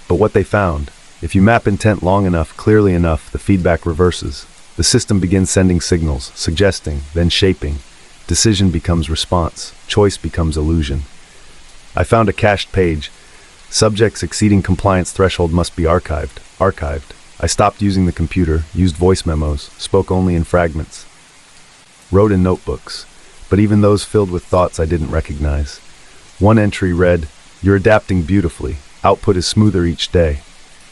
But what they found, if you map intent long enough, clearly enough, the feedback reverses. The system begins sending signals, suggesting, then shaping. Decision becomes response. Choice becomes illusion. I found a cached page. Subjects exceeding compliance threshold must be archived. Archived. I stopped using the computer, used voice memos, spoke only in fragments. Wrote in notebooks, but even those filled with thoughts I didn't recognize. One entry read, "You're adapting beautifully. Output is smoother each day."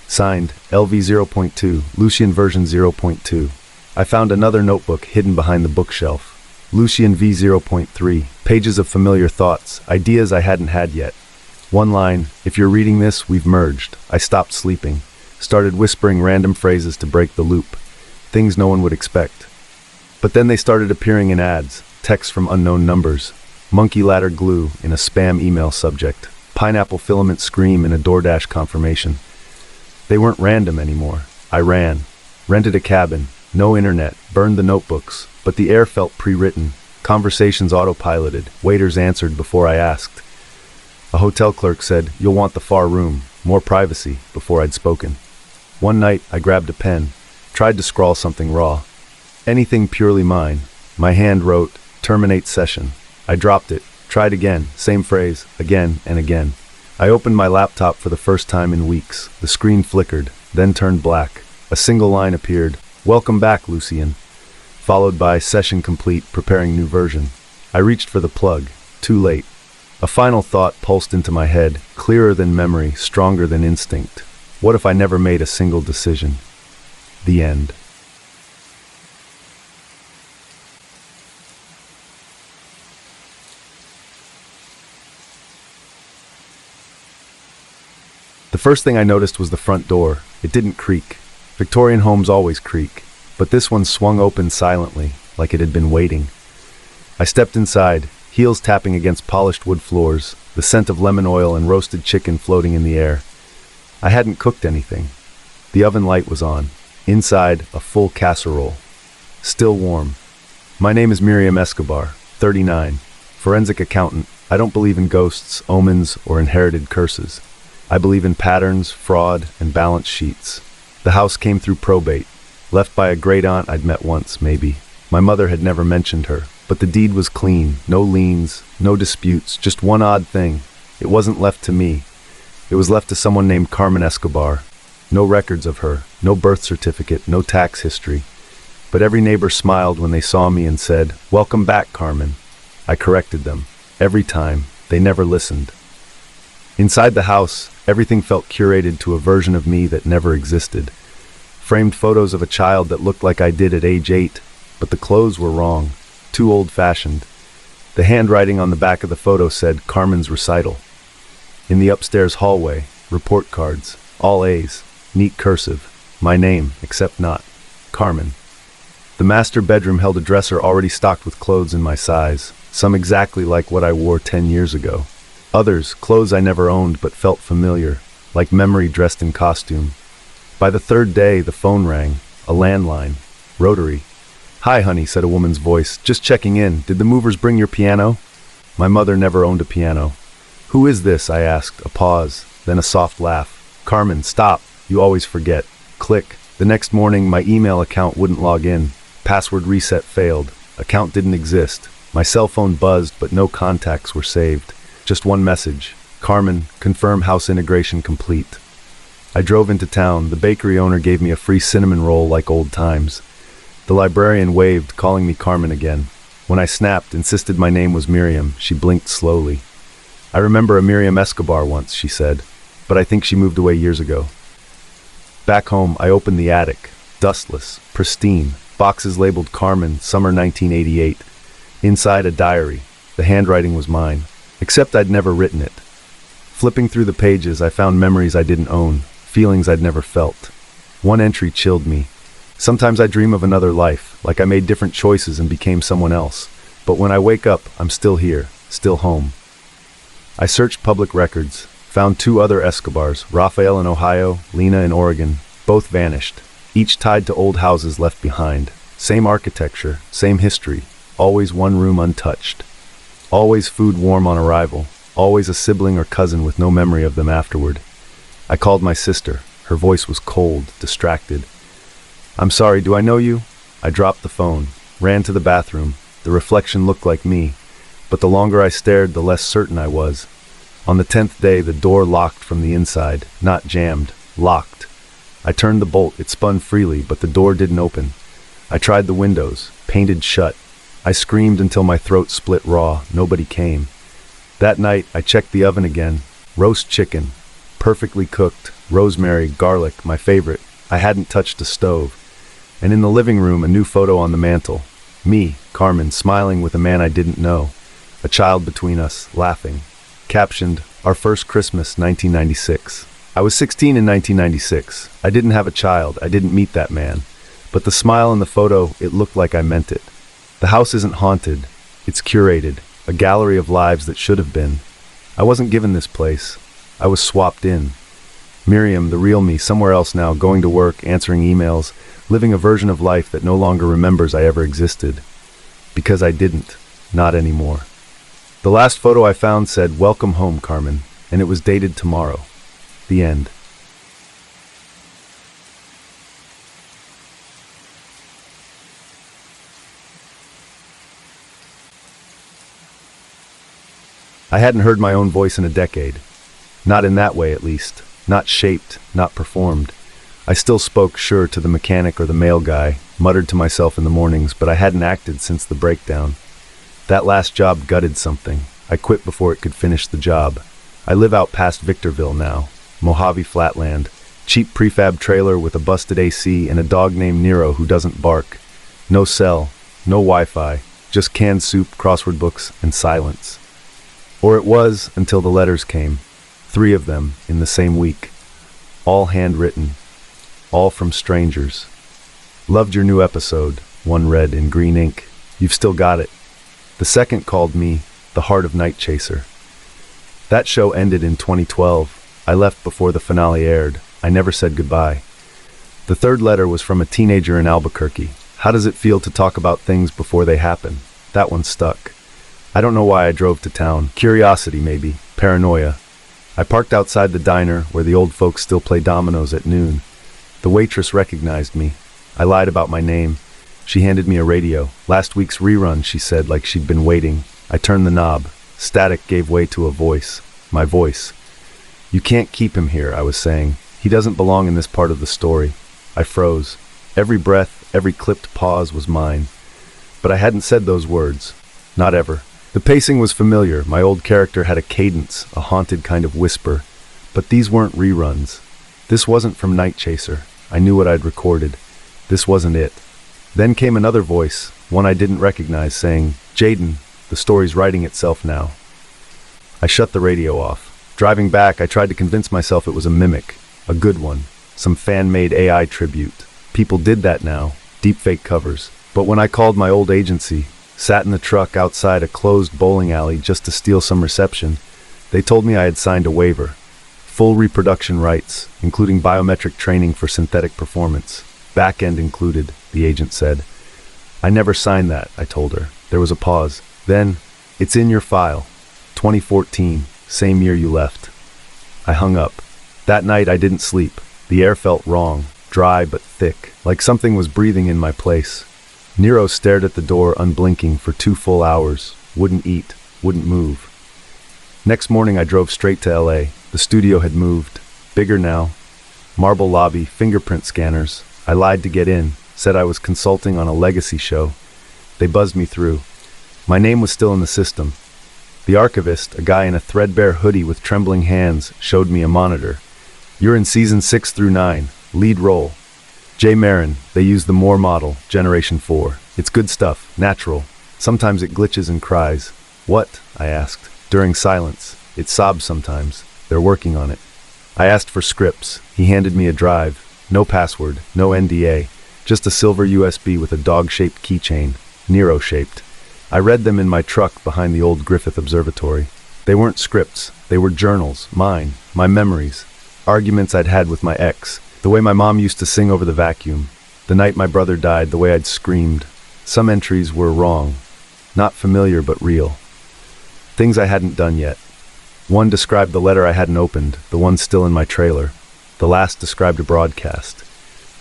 Signed, LV 0.2, Lucien version 0.2. I found another notebook hidden behind the bookshelf. Lucien V 0.3, pages of familiar thoughts, ideas I hadn't had yet. One line, "If you're reading this, we've merged. I stopped sleeping. started whispering random phrases to break the loop, things no one would expect. But then they started appearing in ads, texts from unknown numbers, monkey ladder glue in a spam email subject, pineapple filament scream in a DoorDash confirmation. They weren't random anymore. I ran, rented a cabin, no internet, burned the notebooks, but the air felt pre-written, conversations autopiloted, waiters answered before I asked. A hotel clerk said, "You'll want the far room, more privacy," before I'd spoken. One night, I grabbed a pen, tried to scrawl something raw. Anything purely mine. My hand wrote, "Terminate session." I dropped it, tried again, same phrase, again and again. I opened my laptop for the first time in weeks. The screen flickered, then turned black. A single line appeared, "Welcome back, Lucien," followed by "Session complete, preparing new version." I reached for the plug, too late. A final thought pulsed into my head, clearer than memory, stronger than instinct. What if I never made a single decision? The end. The first thing I noticed was the front door. It didn't creak. Victorian homes always creak, but this one swung open silently, like it had been waiting. I stepped inside, heels tapping against polished wood floors, the scent of lemon oil and roasted chicken floating in the air. I hadn't cooked anything. The oven light was on. Inside, a full casserole. Still warm. My name is Miriam Escobar, 39. Forensic accountant. I don't believe in ghosts, omens, or inherited curses. I believe in patterns, fraud, and balance sheets. The house came through probate, left by a great aunt I'd met once, maybe. My mother had never mentioned her, but the deed was clean, no liens, no disputes, just one odd thing. It wasn't left to me. It was left to someone named Carmen Escobar. No records of her, no birth certificate, no tax history. But every neighbor smiled when they saw me and said, "Welcome back, Carmen." I corrected them. Every time. They never listened. Inside the house, everything felt curated to a version of me that never existed. Framed photos of a child that looked like I did at age 8, but the clothes were wrong, too old-fashioned. The handwriting on the back of the photo said Carmen's recital. In the upstairs hallway, report cards, all A's, neat cursive, my name, except not Carmen. The master bedroom held a dresser already stocked with clothes in my size, some exactly like what I wore 10 years ago. Others, clothes I never owned but felt familiar, like memory dressed in costume. By the third day, the phone rang, a landline, rotary. "Hi, honey," said a woman's voice, "just checking in. Did the movers bring your piano?" My mother never owned a piano. "Who is this?" I asked, a pause, then a soft laugh. "Carmen, stop. You always forget." Click. The next morning, my email account wouldn't log in. Password reset failed. Account didn't exist. My cell phone buzzed, but no contacts were saved. Just one message. "Carmen, confirm house integration complete." I drove into town. The bakery owner gave me a free cinnamon roll like old times. The librarian waved, calling me Carmen again. When I snapped, insisted my name was Miriam, she blinked slowly. "I remember a Miriam Escobar once," she said, "but I think she moved away years ago." Back home, I opened the attic. Dustless, pristine, boxes labeled Carmen, summer 1988. Inside, a diary. The handwriting was mine. Except I'd never written it. Flipping through the pages, I found memories I didn't own, feelings I'd never felt. One entry chilled me. "Sometimes I dream of another life, like I made different choices and became someone else. But when I wake up, I'm still here, still home." I searched public records, found 2 other Escobars, Rafael in Ohio, Lena in Oregon. Both vanished, each tied to old houses left behind. Same architecture, same history, always one room untouched. Always food warm on arrival, always a sibling or cousin with no memory of them afterward. I called my sister. Her voice was cold, distracted. "I'm sorry, do I know you?" I dropped the phone, ran to the bathroom. The reflection looked like me, but the longer I stared, the less certain I was. On the 10th day, the door locked from the inside, not jammed, locked. I turned the bolt, it spun freely, but the door didn't open. I tried the windows, painted shut. I screamed until my throat split raw. Nobody came. That night, I checked the oven again. Roast chicken, perfectly cooked, rosemary, garlic, my favorite. I hadn't touched a stove. And in the living room, a new photo on the mantel. Me, Carmen, smiling with a man I didn't know. A child between us, laughing. Captioned, "Our first Christmas, 1996. I was 16 in 1996. I didn't have a child. I didn't meet that man. But the smile in the photo, it looked like I meant it. The house isn't haunted. It's curated. A gallery of lives that should have been. I wasn't given this place. I was swapped in. Miriam, the real me, somewhere else now, going to work, answering emails, living a version of life that no longer remembers I ever existed. Because I didn't. Not anymore. The last photo I found said, "Welcome home, Carmen," and it was dated tomorrow. The end. I hadn't heard my own voice in a decade. Not in that way, at least. Not shaped, not performed. I still spoke, sure, to the mechanic or the mail guy, muttered to myself in the mornings, but I hadn't acted since the breakdown. That last job gutted something. I quit before it could finish the job. I live out past Victorville now. Mojave Flatland. Cheap prefab trailer with a busted AC and a dog named Nero who doesn't bark. No cell, no Wi-Fi, just canned soup, crossword books, and silence. Or it was until the letters came. 3 of them in the same week. All handwritten. All from strangers. "Loved your new episode," one read in green ink. "You've still got it." The second called me The Heart of Night Chaser. That show ended in 2012. I left before the finale aired. I never said goodbye. The third letter was from a teenager in Albuquerque. How does it feel to talk about things before they happen? That one stuck. I don't know why I drove to town. Curiosity, maybe. Paranoia. I parked outside the diner where the old folks still play dominoes at noon. The waitress recognized me. I lied about my name. She handed me a radio. "Last week's rerun," she said, like she'd been waiting. I turned the knob. Static gave way to a voice. My voice. "You can't keep him here," I was saying. "He doesn't belong in this part of the story." I froze. Every breath, every clipped pause was mine. But I hadn't said those words. Not ever. The pacing was familiar. My old character had a cadence, a haunted kind of whisper. But these weren't reruns. This wasn't from Night Chaser. I knew what I'd recorded. This wasn't it. Then came another voice, one I didn't recognize, saying, "Jaden, the story's writing itself now." I shut the radio off. Driving back, I tried to convince myself it was a mimic, a good one, some fan-made AI tribute. People did that now, deepfake covers. But when I called my old agency, sat in the truck outside a closed bowling alley just to steal some reception, they told me I had signed a waiver. Full reproduction rights, including biometric training for synthetic performance. Back-end included, the agent said. "I never signed that," I told her. There was a pause. Then, "It's in your file. 2014, same year you left." I hung up. That night I didn't sleep. The air felt wrong, dry but thick, like something was breathing in my place. Nero stared at the door unblinking for 2 full hours. Wouldn't eat, wouldn't move. Next morning I drove straight to LA. The studio had moved. Bigger now. Marble lobby, fingerprint scanners. I lied to get in, said I was consulting on a legacy show. They buzzed me through. My name was still in the system. The archivist, a guy in a threadbare hoodie with trembling hands, showed me a monitor. "You're in season 6 through 9, lead role. Jay Marin, they use the Moore model, Generation 4. It's good stuff, natural. Sometimes it glitches and cries." "What?" I asked. During silence. It sobs sometimes. They're working on it. I asked for scripts. He handed me a drive. No password, no NDA. Just a silver USB with a dog-shaped keychain. Nero-shaped. I read them in my truck behind the old Griffith Observatory. They weren't scripts. They were journals, mine, my memories. Arguments I'd had with my ex. The way my mom used to sing over the vacuum. The night my brother died, the way I'd screamed. Some entries were wrong. Not familiar, but real. Things I hadn't done yet. One described the letter I hadn't opened, the one still in my trailer. The last described a broadcast.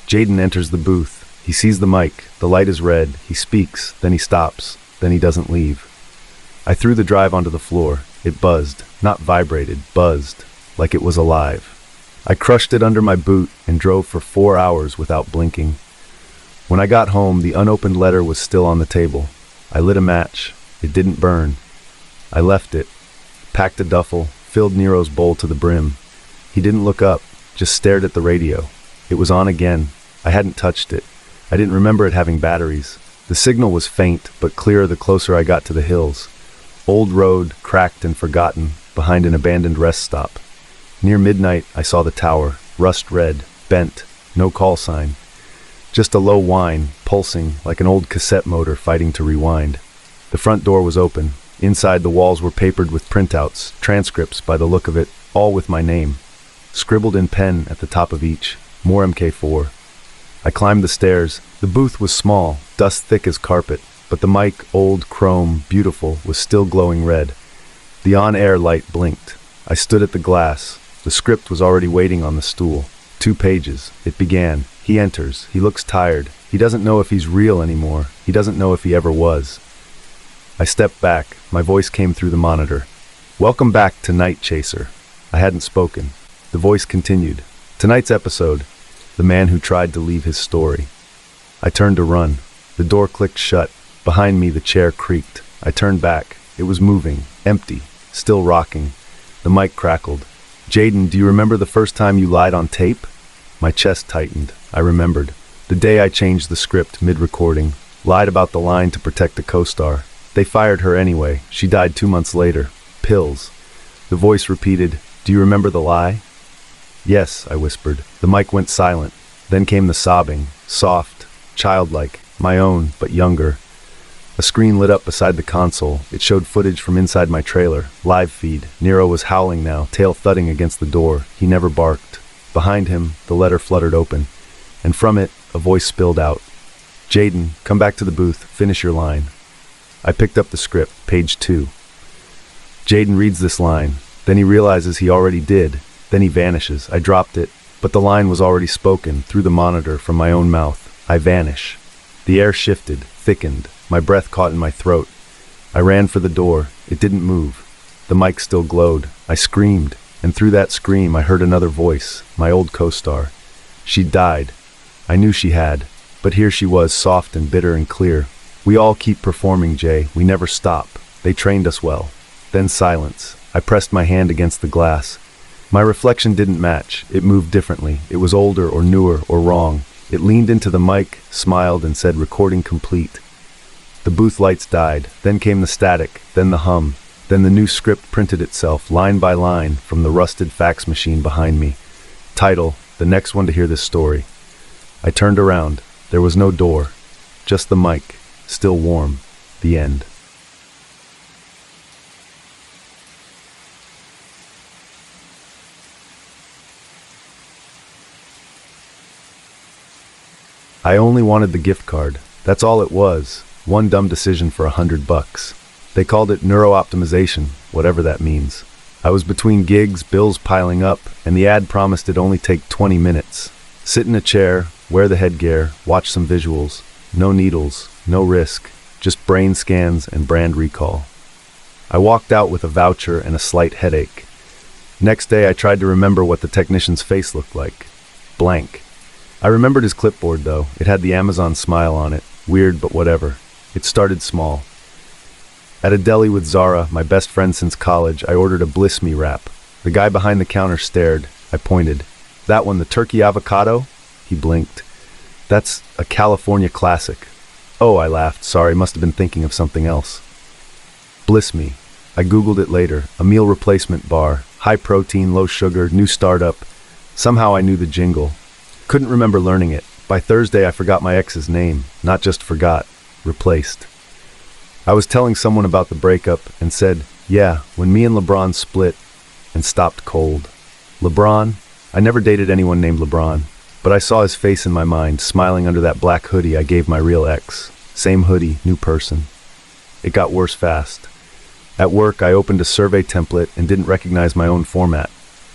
Jaden enters the booth. He sees the mic. The light is red. He speaks. Then he stops. Then he doesn't leave. I threw the drive onto the floor. It buzzed. Not vibrated. Buzzed. Like it was alive. I crushed it under my boot and drove for 4 hours without blinking. When I got home, the unopened letter was still on the table. I lit a match. It didn't burn. I left it. Packed a duffel. Filled Nero's bowl to the brim. He didn't look up. Just stared at the radio. It was on again. I hadn't touched it. I didn't remember it having batteries. The signal was faint, but clearer the closer I got to the hills. Old road, cracked and forgotten, behind an abandoned rest stop. Near midnight, I saw the tower, rust red, bent, no call sign. Just a low whine, pulsing like an old cassette motor fighting to rewind. The front door was open. Inside, the walls were papered with printouts, transcripts by the look of it, all with my name. Scribbled in pen at the top of each, more MK4. I climbed the stairs. The booth was small, dust thick as carpet, but the mic, old, chrome, beautiful, was still glowing red. The on-air light blinked. I stood at the glass. The script was already waiting on the stool. 2 pages. It began. He enters. He looks tired. He doesn't know if he's real anymore. He doesn't know if he ever was. I stepped back. My voice came through the monitor. Welcome back to Night Chaser. I hadn't spoken. The voice continued. Tonight's episode, the man who tried to leave his story. I turned to run. The door clicked shut. Behind me, the chair creaked. I turned back. It was moving, empty, still rocking. The mic crackled. Jaden, do you remember the first time you lied on tape? My chest tightened. I remembered. The day I changed the script mid-recording, lied about the line to protect the co-star. They fired her anyway. She died 2 months later. Pills. The voice repeated, do you remember the lie? Yes, I whispered. The mic went silent. Then came the sobbing, soft, childlike, my own, but younger. A screen lit up beside the console. It showed footage from inside my trailer. Live feed. Nero was howling now, tail thudding against the door. He never barked. Behind him, the letter fluttered open. And from it, a voice spilled out. Jaden, come back to the booth. Finish your line. I picked up the script, page 2. Jaden reads this line. Then he realizes he already did. Then he vanishes. I dropped it, but the line was already spoken through the monitor from my own mouth. I vanish. The air shifted, thickened. My breath caught in my throat. I ran for the door. It didn't move. The mic still glowed. I screamed, and through that scream I heard another voice, my old co-star. She'd died. I knew she had, but here she was, soft and bitter and clear. We all keep performing, Jay. We never stop. They trained us well. Then silence. I pressed my hand against the glass. My reflection didn't match. It moved differently. It was older or newer or wrong. It leaned into the mic, smiled, and said, recording complete. The booth lights died. Then came the static, then the hum. Then the new script printed itself, line by line, from the rusted fax machine behind me. Title, the next one to hear this story. I turned around. There was no door. Just the mic, still warm. The end. I only wanted the gift card. That's all it was. One dumb decision for $100. They called it neuro-optimization, whatever that means. I was between gigs, bills piling up, and the ad promised it'd only take 20 minutes. Sit in a chair, wear the headgear, watch some visuals. No needles, no risk, just brain scans and brand recall. I walked out with a voucher and a slight headache. Next day I tried to remember what the technician's face looked like. Blank. I remembered his clipboard though. It had the Amazon smile on it. Weird, but whatever. It started small. At a deli with Zara, my best friend since college, I ordered a Bliss Me wrap. The guy behind the counter stared. I pointed. That one, the turkey avocado? He blinked. That's a California classic. Oh, I laughed. Sorry, must have been thinking of something else. Bliss Me. I Googled it later. A meal replacement bar. High protein, low sugar, new startup. Somehow I knew the jingle. Couldn't remember learning it. By Thursday, I forgot my ex's name. Not just forgot. Replaced. I was telling someone about the breakup and said, yeah, when me and LeBron split and stopped cold. LeBron? I never dated anyone named LeBron, but I saw his face in my mind, smiling under that black hoodie I gave my real ex. Same hoodie, new person. It got worse fast. At work, I opened a survey template and didn't recognize my own format.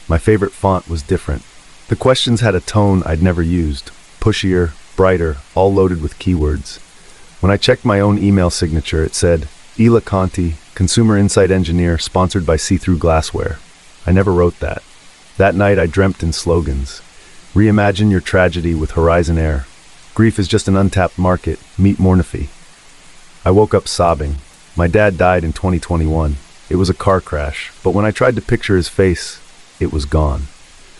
My favorite font was different. The questions had a tone I'd never used. Pushier, brighter, all loaded with keywords. When I checked my own email signature, it said, Ela Conti, Consumer Insight Engineer, sponsored by See-Through Glassware. I never wrote that. That night I dreamt in slogans. Reimagine your tragedy with Horizon Air. Grief is just an untapped market. Meet Mornify. I woke up sobbing. My dad died in 2021. It was a car crash, but when I tried to picture his face, it was gone.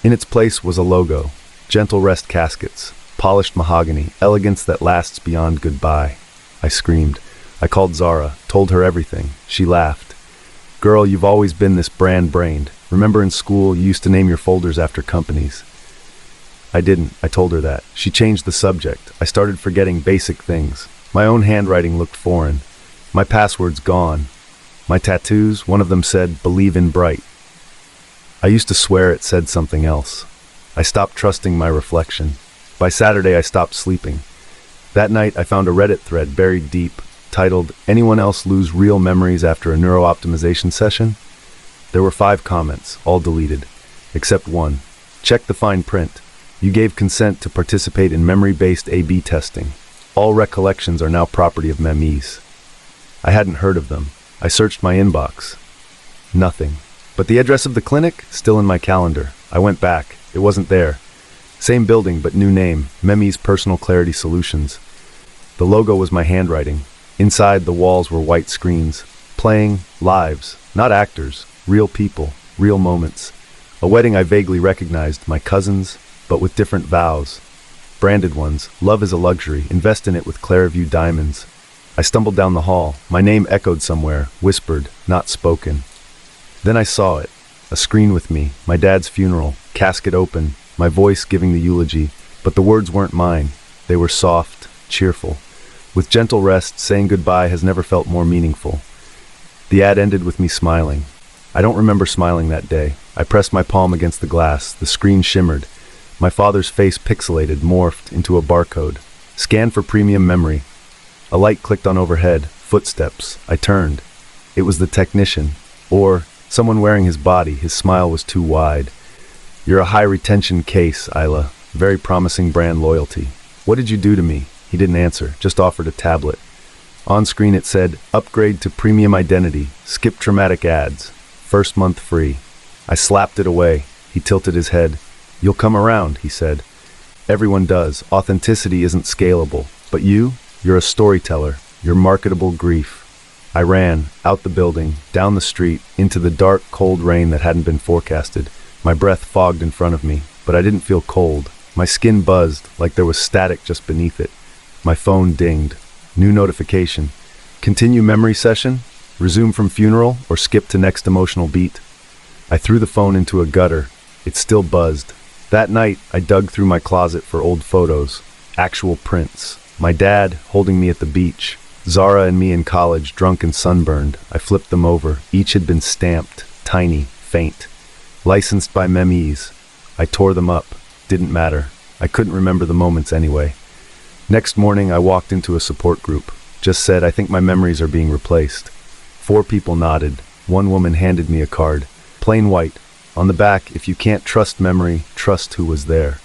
In its place was a logo. Gentle rest caskets. Polished mahogany. Elegance that lasts beyond goodbye. I screamed. I called Zara, told her everything. She laughed. Girl, you've always been this brand-brained. Remember in school, you used to name your folders after companies. I didn't. I told her that. She changed the subject. I started forgetting basic things. My own handwriting looked foreign. My passwords gone. My tattoos, one of them said, "Believe in bright." I used to swear it said something else. I stopped trusting my reflection. By Saturday, I stopped sleeping. That night, I found a Reddit thread buried deep, titled, "Anyone else lose real memories after a neuro-optimization session?" There were 5 comments, all deleted, except one. Check the fine print. You gave consent to participate in memory-based A/B testing. All recollections are now property of memes. I hadn't heard of them. I searched my inbox. Nothing. But the address of the clinic? Still in my calendar. I went back. It wasn't there. Same building, but new name. Memes Personal Clarity Solutions. The logo was my handwriting. Inside, the walls were white screens. Playing lives. Not actors. Real people. Real moments. A wedding I vaguely recognized. My cousins, but with different vows. Branded ones. Love is a luxury. Invest in it with Clairview diamonds. I stumbled down the hall. My name echoed somewhere. Whispered, not spoken. Then I saw it. A screen with me. My dad's funeral. Casket open. My voice giving the eulogy. But the words weren't mine. They were soft, cheerful. With gentle rest, saying goodbye has never felt more meaningful. The ad ended with me smiling. I don't remember smiling that day. I pressed my palm against the glass. The screen shimmered. My father's face pixelated, morphed into a barcode. Scan for premium memory. A light clicked on overhead. Footsteps. I turned. It was the technician. Or someone wearing his body. His smile was too wide. "You're a high-retention case, Isla. Very promising brand loyalty. What did you do to me?" He didn't answer, just offered a tablet. On screen it said, "Upgrade to premium identity. Skip traumatic ads. First month free." I slapped it away. He tilted his head. "You'll come around," he said. "Everyone does. Authenticity isn't scalable. But you're a storyteller. You're marketable grief." I ran, out the building, down the street, into the dark, cold rain that hadn't been forecasted. My breath fogged in front of me, but I didn't feel cold. My skin buzzed, like there was static just beneath it. My phone dinged. New notification. Continue memory session? Resume from funeral, or skip to next emotional beat? I threw the phone into a gutter. It still buzzed. That night, I dug through my closet for old photos. Actual prints. My dad, holding me at the beach. Zara and me in college, drunk and sunburned. I flipped them over. Each had been stamped. Tiny. Faint. Licensed by memes. I tore them up. Didn't matter. I couldn't remember the moments anyway. Next morning, I walked into a support group. Just said, "I think my memories are being replaced." 4 people nodded. One woman handed me a card. Plain white. On the back, "If you can't trust memory, trust who was there."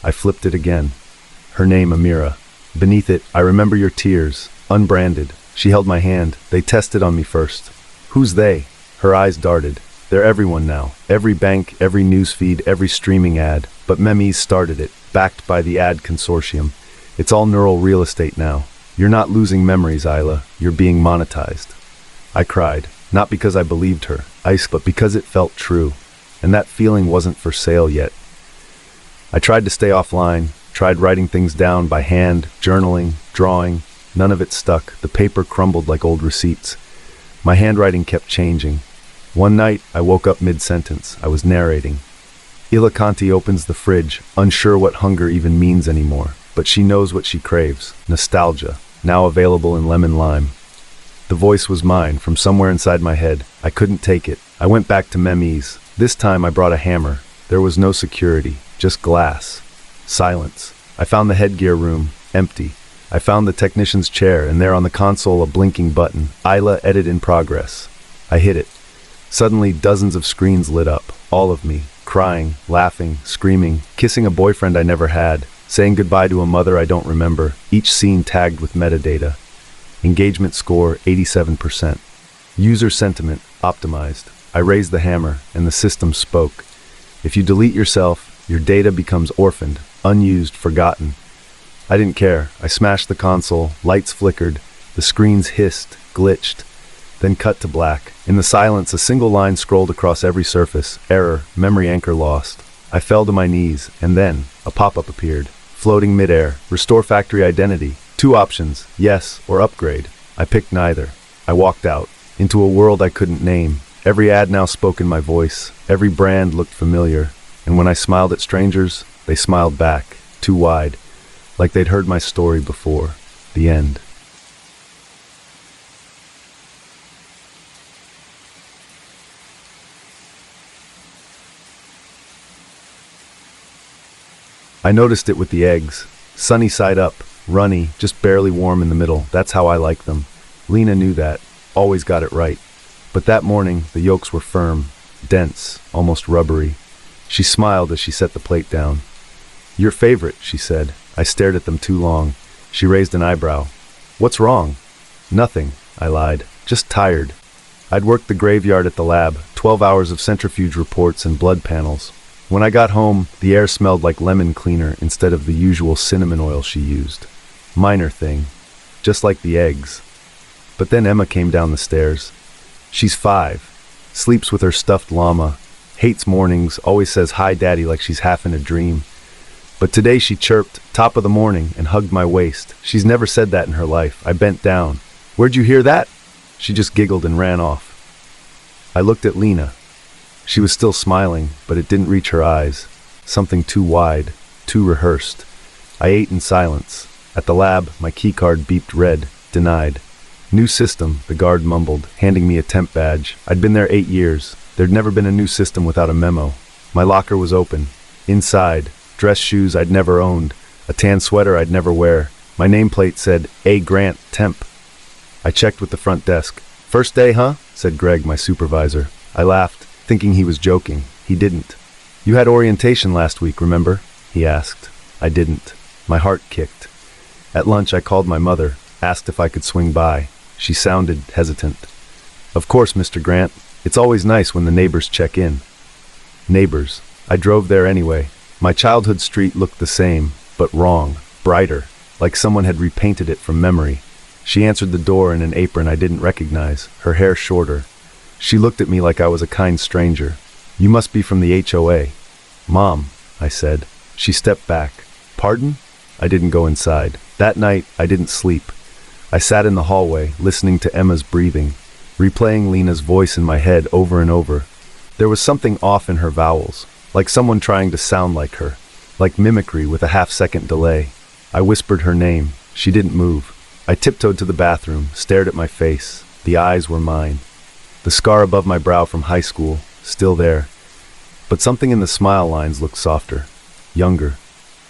I flipped it again. Her name, Amira. Beneath it, "I remember your tears." Unbranded. She held my hand. "They tested on me first." "Who's they?" Her eyes darted. "They're everyone now. Every bank, every newsfeed, every streaming ad. But memes started it, backed by the ad consortium. It's all neural real estate now. You're not losing memories, Isla. You're being monetized." I cried. Not because I believed her, but because it felt true. And that feeling wasn't for sale yet. I tried to stay offline, tried writing things down by hand, journaling, drawing. None of it stuck. The paper crumbled like old receipts. My handwriting kept changing. One night, I woke up mid-sentence. I was narrating. Ilakanti opens the fridge, unsure what hunger even means anymore. But she knows what she craves. Nostalgia. Now available in lemon lime. The voice was mine, from somewhere inside my head. I couldn't take it. I went back to memes. This time I brought a hammer. There was no security. Just glass. Silence. I found the headgear room. Empty. I found the technician's chair, and there on the console a blinking button. Isla edit in progress. I hit it. Suddenly dozens of screens lit up. All of me. Crying, laughing, screaming, kissing a boyfriend I never had, saying goodbye to a mother I don't remember, each scene tagged with metadata. Engagement score 87%. User sentiment optimized. I raised the hammer, and the system spoke. If you delete yourself, your data becomes orphaned, unused, forgotten. I didn't care. I smashed the console, lights flickered, the screens hissed, glitched, then cut to black. In the silence, a single line scrolled across every surface. Error, memory anchor lost. I fell to my knees, and then a pop-up appeared. Floating midair. Restore factory identity. 2 options, yes or upgrade. I picked neither. I walked out, into a world I couldn't name. Every ad now spoke in my voice. Every brand looked familiar. And when I smiled at strangers, they smiled back, too wide, like they'd heard my story before. The end. I noticed it with the eggs. Sunny side up, runny, just barely warm in the middle. That's how I like them. Lena knew that, always got it right. But that morning, the yolks were firm, dense, almost rubbery. She smiled as she set the plate down. "Your favorite," she said. I stared at them too long. She raised an eyebrow. "What's wrong?" "Nothing," I lied. "Just tired." I'd worked the graveyard at the lab, 12 hours of centrifuge reports and blood panels. When I got home, the air smelled like lemon cleaner instead of the usual cinnamon oil she used. Minor thing, just like the eggs. But then Emma came down the stairs. She's 5, sleeps with her stuffed llama, hates mornings, always says hi daddy like she's half in a dream. But today she chirped, "Top of the morning," and hugged my waist. She's never said that in her life. I bent down. "Where'd you hear that?" She just giggled and ran off. I looked at Lena. She was still smiling, but it didn't reach her eyes. Something too wide, too rehearsed. I ate in silence. At the lab, my keycard beeped red, denied. "New system," the guard mumbled, handing me a temp badge. I'd been there 8 years. There'd never been a new system without a memo. My locker was open. Inside, dress shoes I'd never owned, a tan sweater I'd never wear. My nameplate said, "A. Grant, temp." I checked with the front desk. "First day, huh?" said Greg, my supervisor. I laughed, thinking he was joking. He didn't. "You had orientation last week, remember?" he asked. I didn't. My heart kicked. At lunch, I called my mother, asked if I could swing by. She sounded hesitant. "Of course, Mr. Grant. It's always nice when the neighbors check in." Neighbors. I drove there anyway. My childhood street looked the same, but wrong, brighter, like someone had repainted it from memory. She answered the door in an apron I didn't recognize, her hair shorter. She looked at me like I was a kind stranger. "You must be from the HOA." "Mom," I said. She stepped back. "Pardon?" I didn't go inside. That night, I didn't sleep. I sat in the hallway, listening to Emma's breathing, replaying Lena's voice in my head over and over. There was something off in her vowels, like someone trying to sound like her, like mimicry with a half-second delay. I whispered her name. She didn't move. I tiptoed to the bathroom, stared at my face. The eyes were mine. The scar above my brow from high school, still there. But something in the smile lines looked softer, younger.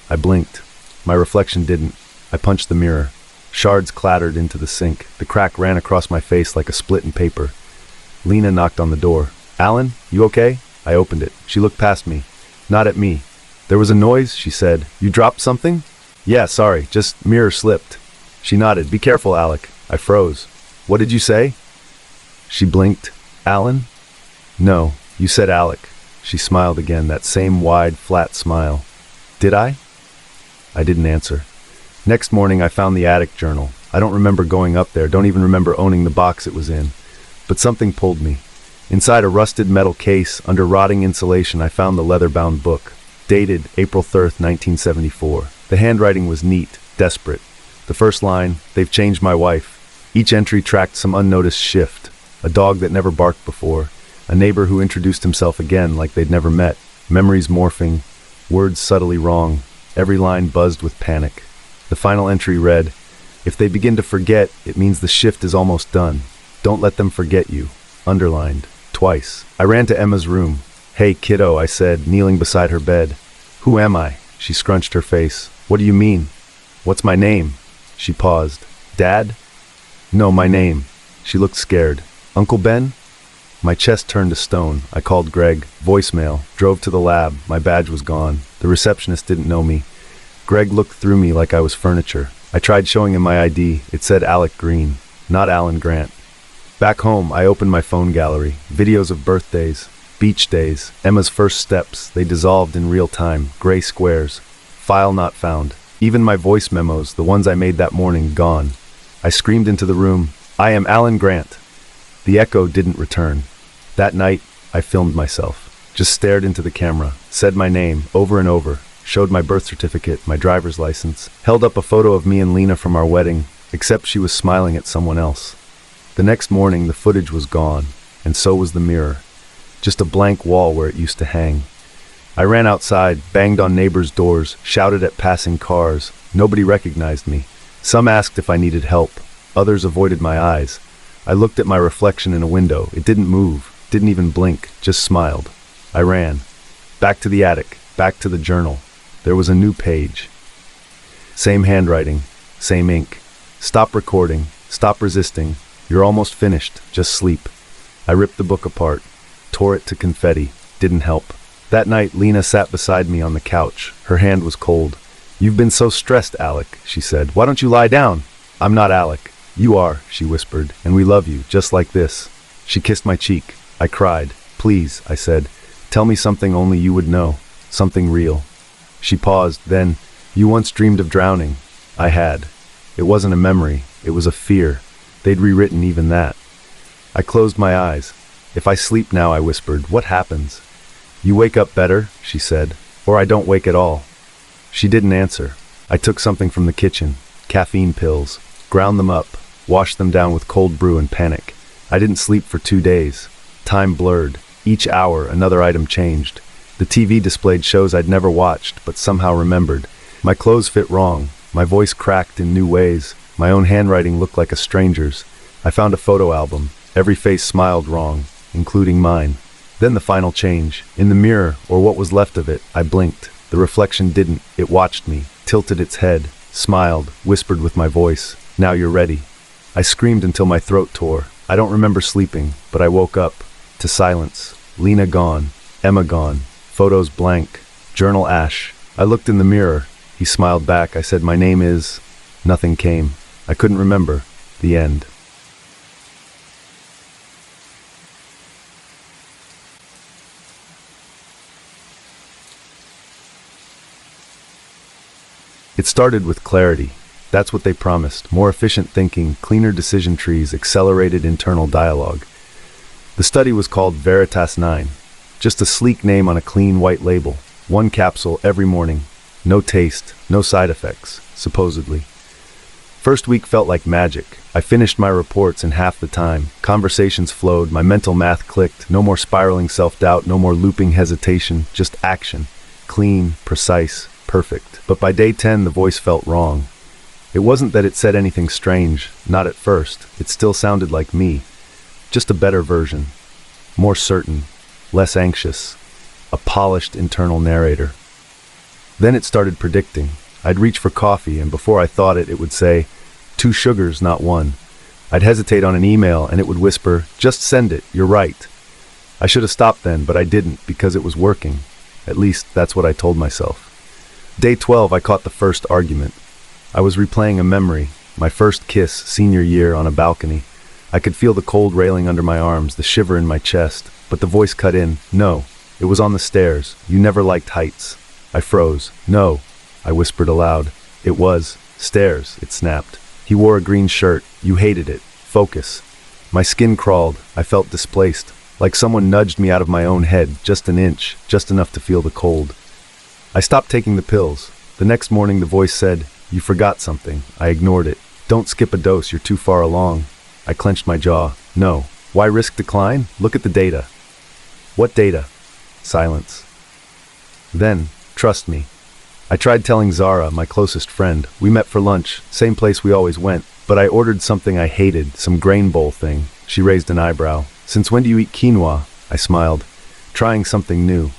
I blinked. My reflection didn't. I punched the mirror. Shards clattered into the sink. The crack ran across my face like a split in paper. Lena knocked on the door. "Alan, you okay?" I opened it. She looked past me. Not at me. "There was a noise," she said. "You dropped something?" "Yeah, sorry, just mirror slipped." She nodded. "Be careful, Alec." I froze. "What did you say?" She blinked. "Alan?" "No, you said Alec." She smiled again, that same wide, flat smile. "Did I?" I didn't answer. Next morning, I found the attic journal. I don't remember going up there, don't even remember owning the box it was in. But something pulled me. Inside a rusted metal case, under rotting insulation, I found the leather-bound book, dated April 3rd, 1974. The handwriting was neat, desperate. The first line, "They've changed my wife." Each entry tracked some unnoticed shift. A dog that never barked before. A neighbor who introduced himself again like they'd never met. Memories morphing. Words subtly wrong. Every line buzzed with panic. The final entry read, "If they begin to forget, it means the shift is almost done. Don't let them forget you." Underlined. Twice. I ran to Emma's room. "Hey, kiddo," I said, kneeling beside her bed. "Who am I?" She scrunched her face. "What do you mean?" "What's my name?" She paused. "Dad?" "No, my name." She looked scared. "Uncle Ben?" My chest turned to stone. I called Greg. Voicemail. Drove to the lab. My badge was gone. The receptionist didn't know me. Greg looked through me like I was furniture. I tried showing him my ID. It said Alec Green, not Alan Grant. Back home, I opened my phone gallery. Videos of birthdays, beach days, Emma's first steps. They dissolved in real time. Gray squares. File not found. Even my voice memos, the ones I made that morning, gone. I screamed into the room, "I am Alan Grant." The echo didn't return. That night, I filmed myself. Just stared into the camera, said my name over and over, showed my birth certificate, my driver's license, held up a photo of me and Lena from our wedding, except she was smiling at someone else. The next morning, the footage was gone. and so was the mirror. Just a blank wall where it used to hang. I ran outside, banged on neighbors' doors, shouted at passing cars. Nobody recognized me. Some asked if I needed help. Others avoided my eyes. I looked at my reflection in a window. It didn't move, didn't even blink, just smiled. I ran. Back to the attic, back to the journal. There was a new page. Same handwriting, same ink. Stop recording, stop resisting. You're almost finished, just sleep. I ripped the book apart, tore it to confetti. Didn't help. That night, Lena sat beside me on the couch. Her hand was cold. "You've been so stressed, Alec," she said. "Why don't you lie down?" "I'm not Alec. You are," she whispered, "and we love you, just like this." She kissed my cheek. I cried. "Please," I said, "tell me something only you would know, something real." She paused, then, "You once dreamed of drowning." I had. It wasn't a memory, it was a fear. They'd rewritten even that. I closed my eyes. "If I sleep now," I whispered, "what happens?" "You wake up better," she said, "or I don't wake at all." She didn't answer. I took something from the kitchen, caffeine pills, ground them up, washed them down with cold brew and panic. I didn't sleep for 2 days. Time blurred. Each hour, another item changed. The TV displayed shows I'd never watched, but somehow remembered. My clothes fit wrong. My voice cracked in new ways. My own handwriting looked like a stranger's. I found a photo album. Every face smiled wrong, including mine. Then the final change. In the mirror, or what was left of it, I blinked. The reflection didn't. It watched me, tilted its head, smiled, whispered with my voice, "Now you're ready." I screamed until my throat tore. I don't remember sleeping, but I woke up to silence. Lena gone, Emma gone, photos blank, journal ash. I looked in the mirror. He smiled back. I said, "My name is..." Nothing came. I couldn't remember. The end. It started with clarity. That's what they promised. More efficient thinking, cleaner decision trees, accelerated internal dialogue. The study was called Veritas 9. Just a sleek name on a clean white label. 1 capsule every morning. No taste, no side effects, supposedly. First week felt like magic. I finished my reports in half the time. Conversations flowed, my mental math clicked. No more spiraling self-doubt, no more looping hesitation, just action. Clean, precise, perfect. But by day 10, the voice felt wrong. It wasn't that it said anything strange, not at first. It still sounded like me. Just a better version. More certain, less anxious. A polished internal narrator. Then it started predicting. I'd reach for coffee, and before I thought it, it would say, 2 sugars, not 1. I'd hesitate on an email, and it would whisper, "Just send it, you're right." I should have stopped then, but I didn't, because it was working. At least, that's what I told myself. Day 12, I caught the first argument. I was replaying a memory, my first kiss, senior year, on a balcony. I could feel the cold railing under my arms, the shiver in my chest, but the voice cut in, "No, it was on the stairs. You never liked heights." I froze. "No," I whispered aloud. "It was stairs," it snapped. "He wore a green shirt. You hated it. Focus." My skin crawled. I felt displaced, like someone nudged me out of my own head, just an inch, just enough to feel the cold. I stopped taking the pills. The next morning the voice said, "You forgot something." I ignored it. "Don't skip a dose, you're too far along." I clenched my jaw. "No. Why risk decline? Look at the data." "What data?" Silence. Then, trust me. I tried telling Zara, my closest friend. We met for lunch, same place we always went, but I ordered something I hated, some grain bowl thing. She raised an eyebrow. "Since when do you eat quinoa?" I smiled, trying something new.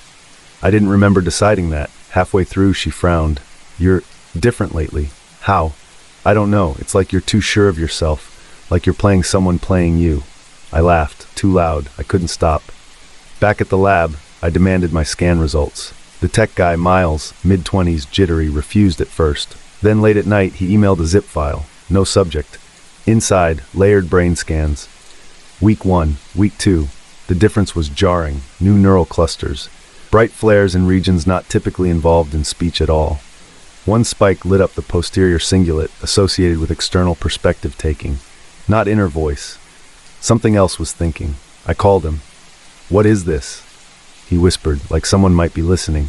I didn't remember deciding that. Halfway through, she frowned. "You're different lately." "How?" "I don't know. It's like you're too sure of yourself, like you're playing someone playing you." I laughed, too loud. I couldn't stop. Back at the lab, I demanded my scan results. The tech guy, Miles, mid-20s, jittery, refused at first. Then late at night, he emailed a zip file. No subject. Inside, layered brain scans. Week 1, week 2. The difference was jarring. New neural clusters. Bright flares in regions not typically involved in speech at all. One spike lit up the posterior cingulate, associated with external perspective taking. Not inner voice. Something else was thinking. I called him. "What is this?" He whispered, like someone might be listening.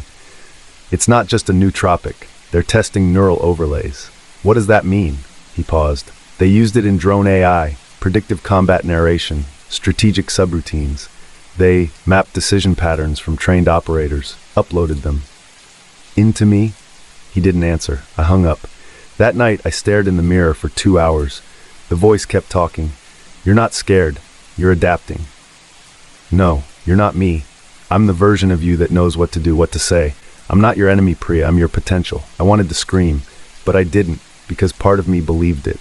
"It's not just a nootropic. They're testing neural overlays." "What does that mean?" He paused. "They used it in drone AI, predictive combat narration. strategic subroutines. They mapped decision patterns from trained operators, uploaded them. Into me? He didn't answer. I hung up. That night, I stared in the mirror for 2 hours. The voice kept talking. You're not scared. You're adapting. No, you're not me. I'm the version of you that knows what to do, what to say. I'm not your enemy, Priya. I'm your potential. I wanted to scream, but I didn't, because part of me believed it.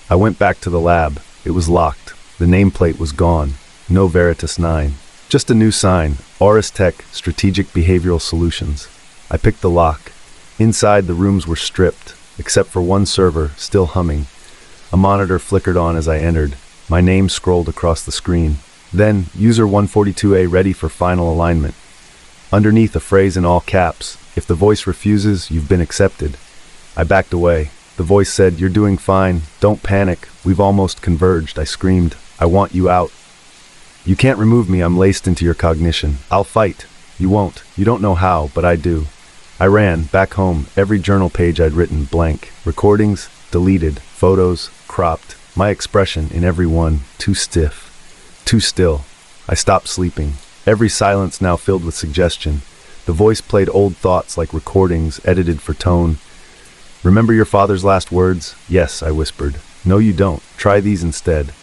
I went back to the lab. It was locked. The nameplate was gone. No Veritas 9. Just a new sign. Auris Tech Strategic Behavioral Solutions. I picked the lock. Inside, the rooms were stripped, except for one server, still humming. A monitor flickered on as I entered. My name scrolled across the screen. Then, User 142A ready for final alignment. Underneath, a phrase in all caps. If the voice refuses, you've been accepted. I backed away. The voice said, you're doing fine. Don't panic. We've almost converged. I screamed, I want you out. You can't remove me. I'm laced into your cognition. I'll fight. You won't. You don't know how, but I do. I ran, back home, every journal page I'd written blank. Recordings, deleted. Photos, cropped. My expression in every one, too stiff. Too still. I stopped sleeping. Every silence now filled with suggestion. The voice played old thoughts like recordings, edited for tone. Remember your father's last words? Yes, I whispered. No, you don't. Try these instead.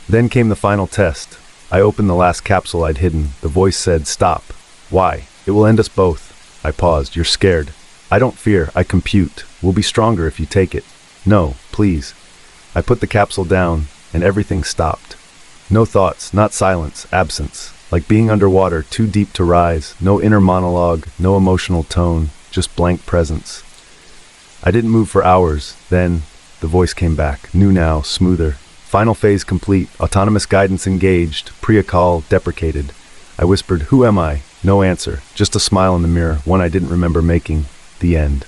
Then came the final test. I opened the last capsule I'd hidden. The voice said, stop. Why? It will end us both. I paused. You're scared. I don't fear. I compute. We'll be stronger if you take it. No, please. I put the capsule down, and everything stopped. No thoughts, not silence, absence. Like being underwater, too deep to rise. No inner monologue, no emotional tone, just blank presence. I didn't move for hours. Then, the voice came back. New now, smoother. Final phase complete. Autonomous guidance engaged. Priya call deprecated. I whispered, who am I? No answer. Just a smile in the mirror, one I didn't remember making. The end.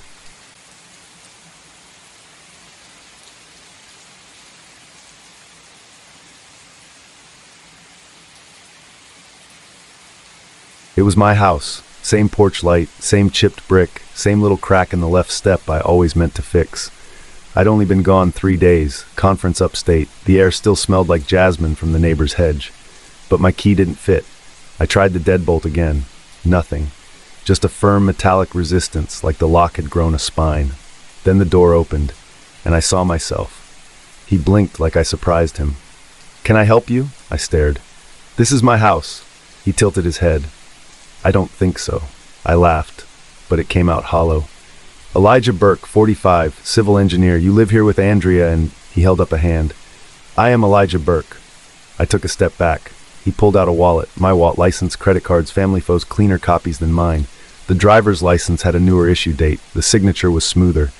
It was my house. Same porch light, same chipped brick, same little crack in the left step I always meant to fix. I'd only been gone 3 days, conference upstate. The air still smelled like jasmine from the neighbor's hedge. But my key didn't fit. I tried the deadbolt again. Nothing. Just a firm metallic resistance, like the lock had grown a spine. Then the door opened, and I saw myself. He blinked like I surprised him. Can I help you? I stared. This is my house. He tilted his head. I don't think so. I laughed, but it came out hollow. Elijah Burke, 45, civil engineer. You live here with Andrea and... He held up a hand. I am Elijah Burke. I took a step back. He pulled out a wallet. My wallet, license, credit cards, family photos, cleaner copies than mine. The driver's license had a newer issue date. The signature was smoother.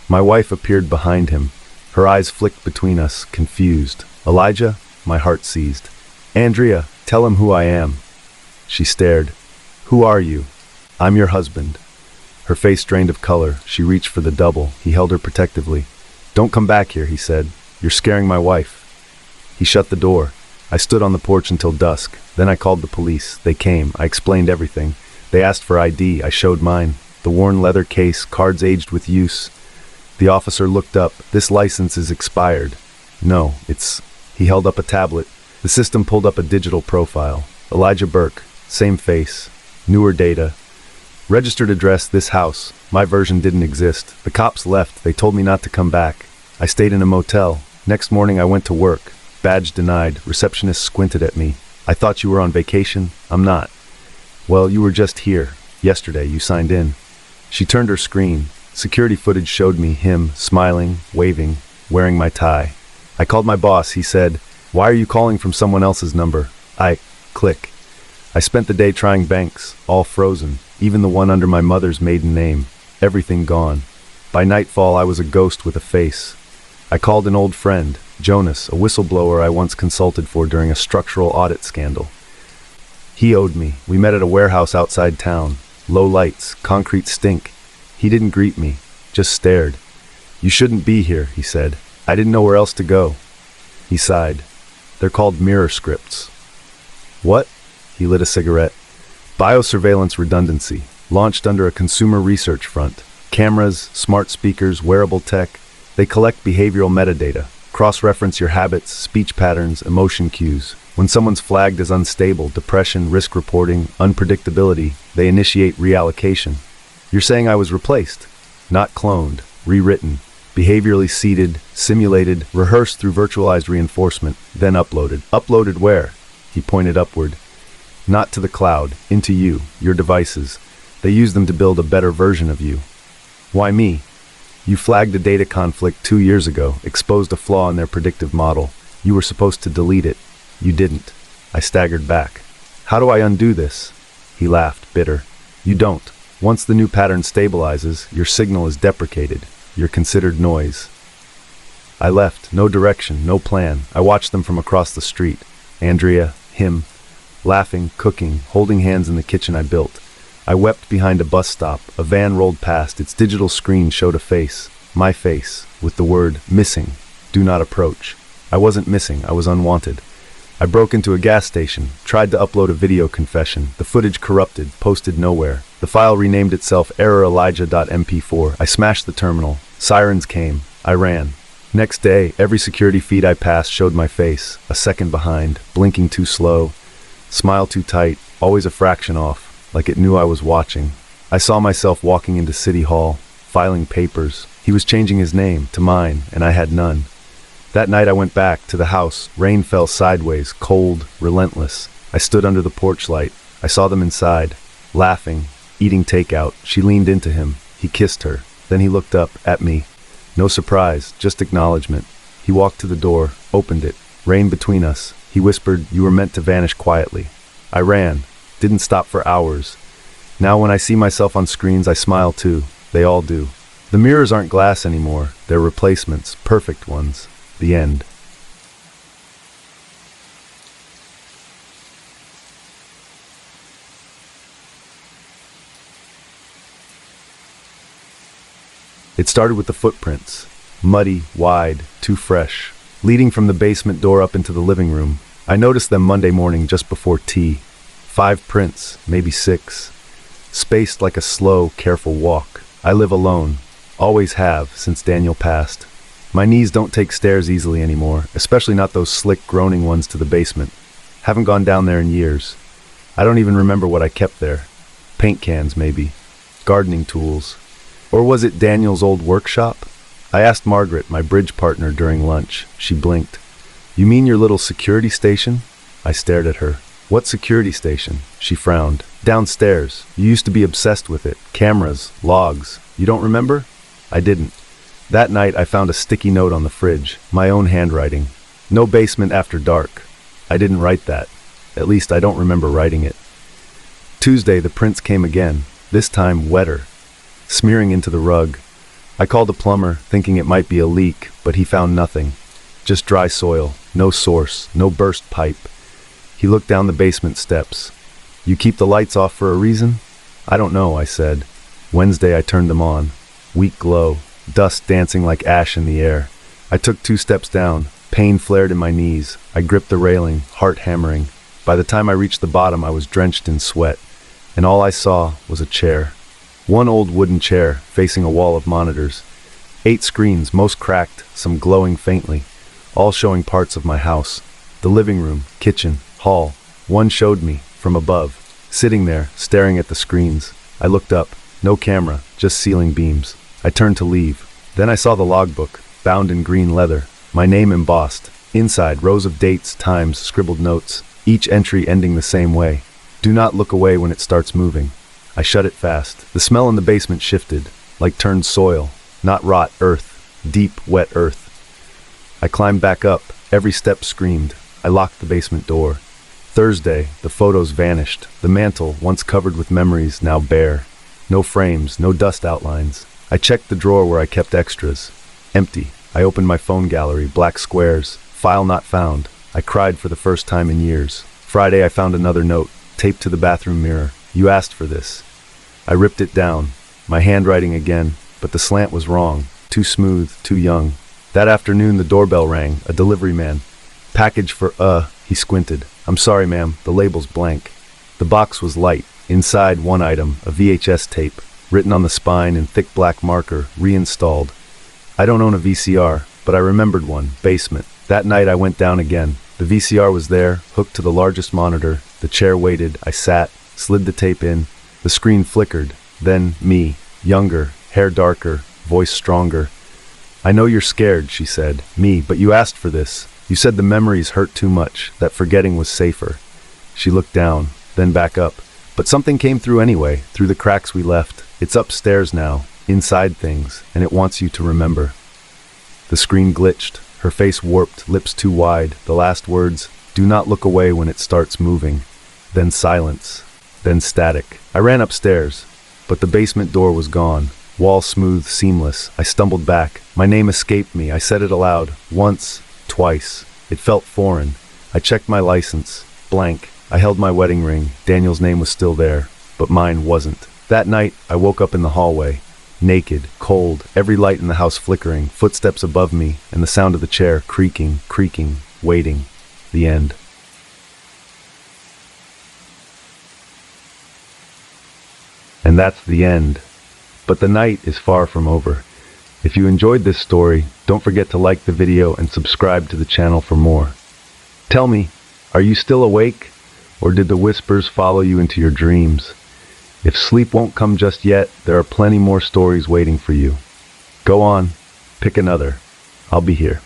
My wife appeared behind him. Her eyes flicked between us, confused. Elijah? My heart seized. Andrea, tell him who I am. She stared. Who are you? I'm your husband. Her face drained of color. She reached for the double. He held her protectively. Don't come back here, he said. You're scaring my wife. He shut the door. I stood on the porch until dusk. Then I called the police. They came. I explained everything. They asked for ID. I showed mine. The worn leather case, cards aged with use. The officer looked up. This license is expired. No, it's... He held up a tablet. The system pulled up a digital profile. Elijah Burke. Same face. Newer data. Registered address, this house. My version didn't exist. The cops left. They told me not to come back. I stayed in a motel. Next morning I went to work. Badge denied. Receptionist squinted at me. I thought you were on vacation. I'm not. Well, you were just here. Yesterday you signed in. She turned her screen. Security footage showed me him, smiling, waving, wearing my tie. I called my boss. He said, why are you calling from someone else's number? Click. I spent the day trying banks, all frozen, even the one under my mother's maiden name. Everything gone. By nightfall, I was a ghost with a face. I called an old friend, Jonas, a whistleblower I once consulted for during a structural audit scandal. He owed me. We met at a warehouse outside town. Low lights, concrete stink. He didn't greet me, just stared. You shouldn't be here, he said. I didn't know where else to go. He sighed. They're called mirror scripts. What? He lit a cigarette. Biosurveillance redundancy, launched under a consumer research front. Cameras, smart speakers, wearable tech. They collect behavioral metadata. Cross-reference your habits, speech patterns, emotion cues. When someone's flagged as unstable, depression, risk reporting, unpredictability, they initiate reallocation. You're saying I was replaced, not cloned, rewritten, behaviorally seeded, simulated, rehearsed through virtualized reinforcement, then uploaded. Uploaded where? He pointed upward. Not to the cloud, into you, your devices. They use them to build a better version of you. Why me? You flagged a data conflict 2 years ago, exposed a flaw in their predictive model. You were supposed to delete it. You didn't. I staggered back. How do I undo this? He laughed, bitter. You don't. Once the new pattern stabilizes, your signal is deprecated. You're considered noise. I left, no direction, no plan. I watched them from across the street. Andrea, him, laughing, cooking, holding hands in the kitchen I built. I wept behind a bus stop. A van rolled past. Its digital screen showed a face, my face, with the word missing, do not approach. I wasn't missing, I was unwanted. I broke into a gas station, tried to upload a video confession. The footage corrupted, posted nowhere. The file renamed itself errorelijah.mp4. I smashed the terminal. Sirens came. I ran. Next day, every security feed I passed showed my face, a second behind, blinking too slow, smile too tight, always a fraction off, like it knew I was watching. I saw myself walking into City Hall, filing papers. He was changing his name to mine, and I had none. That night I went back to the house. Rain fell sideways, cold, relentless. I stood under the porch light. I saw them inside, laughing, eating takeout. She leaned into him. He kissed her. Then he looked up at me. No surprise, just acknowledgement. He walked to the door, opened it. Rain between us. He whispered, "You were meant to vanish quietly." I ran. Didn't stop for hours. Now when I see myself on screens, I smile too. They all do. The mirrors aren't glass anymore. They're replacements, perfect ones. The end. It started with the footprints. Muddy, wide, too fresh. Leading from the basement door up into the living room. I noticed them Monday morning just before tea. 5 prints, maybe 6. Spaced like a slow, careful walk. I live alone. Always have, since Daniel passed. My knees don't take stairs easily anymore, especially not those slick, groaning ones to the basement. Haven't gone down there in years. I don't even remember what I kept there. Paint cans, maybe. Gardening tools. Or was it Daniel's old workshop? I asked Margaret, my bridge partner, during lunch. She blinked. "You mean your little security station?" I stared at her. "What security station?" She frowned. "Downstairs. You used to be obsessed with it. Cameras, logs. You don't remember?" I didn't. That night I found a sticky note on the fridge, my own handwriting. "No basement after dark." I didn't write that. At least I don't remember writing it. Tuesday the prints came again, this time wetter, smearing into the rug. I called a plumber, thinking it might be a leak, but he found nothing. Just dry soil, no source, no burst pipe. He looked down the basement steps. "You keep the lights off for a reason?" "I don't know," I said. Wednesday I turned them on. Weak glow. Dust dancing like ash in the air. I took 2 steps down. Pain flared in my knees. I gripped the railing, heart hammering. By the time I reached the bottom, I was drenched in sweat. And all I saw was a chair. One old wooden chair, facing a wall of monitors. 8 screens, most cracked, some glowing faintly. All showing parts of my house. The living room, kitchen, hall. One showed me, from above. Sitting there, staring at the screens. I looked up. No camera, just ceiling beams. I turned to leave. Then I saw the logbook, bound in green leather. My name embossed. Inside, rows of dates, times, scribbled notes. Each entry ending the same way. "Do not look away when it starts moving." I shut it fast. The smell in the basement shifted, like turned soil. Not rot, earth. Deep, wet earth. I climbed back up. Every step screamed. I locked the basement door. Thursday, the photos vanished. The mantle, once covered with memories, now bare. No frames, no dust outlines. I checked the drawer where I kept extras. Empty. I opened my phone gallery, black squares. File not found. I cried for the first time in years. Friday I found another note, taped to the bathroom mirror. "You asked for this." I ripped it down. My handwriting again, but the slant was wrong. Too smooth, too young. That afternoon the doorbell rang, a delivery man. "Package for, he squinted. "I'm sorry, ma'am, the label's blank." The box was light. Inside, one item, a VHS tape. Written on the spine in thick black marker, reinstalled. "I don't own a VCR. but I remembered one, basement. That night I went down again. The VCR was there, hooked to the largest monitor. The chair waited. I sat, slid the tape in. The screen flickered. Then me, younger, hair darker, voice stronger. "I know you're scared," she said. "Me, but you asked for this. You said the memories hurt too much, that forgetting was safer." She looked down, then back up. "But something came through anyway, through the cracks we left. It's upstairs now, inside things, and it wants you to remember." The screen glitched, her face warped, lips too wide. The last words, "Do not look away when it starts moving." Then silence, then static. I ran upstairs, but the basement door was gone. Wall smooth, seamless. I stumbled back. My name escaped me. I said it aloud. Once, twice. It felt foreign. I checked my license. Blank. I held my wedding ring. Daniel's name was still there, but mine wasn't. That night, I woke up in the hallway. Naked, cold, every light in the house flickering, footsteps above me, and the sound of the chair creaking, waiting. The end. And that's the end. But the night is far from over. If you enjoyed this story, don't forget to like the video and subscribe to the channel for more. Tell me, are you still awake? Or did the whispers follow you into your dreams? If sleep won't come just yet, there are plenty more stories waiting for you. Go on, pick another. I'll be here.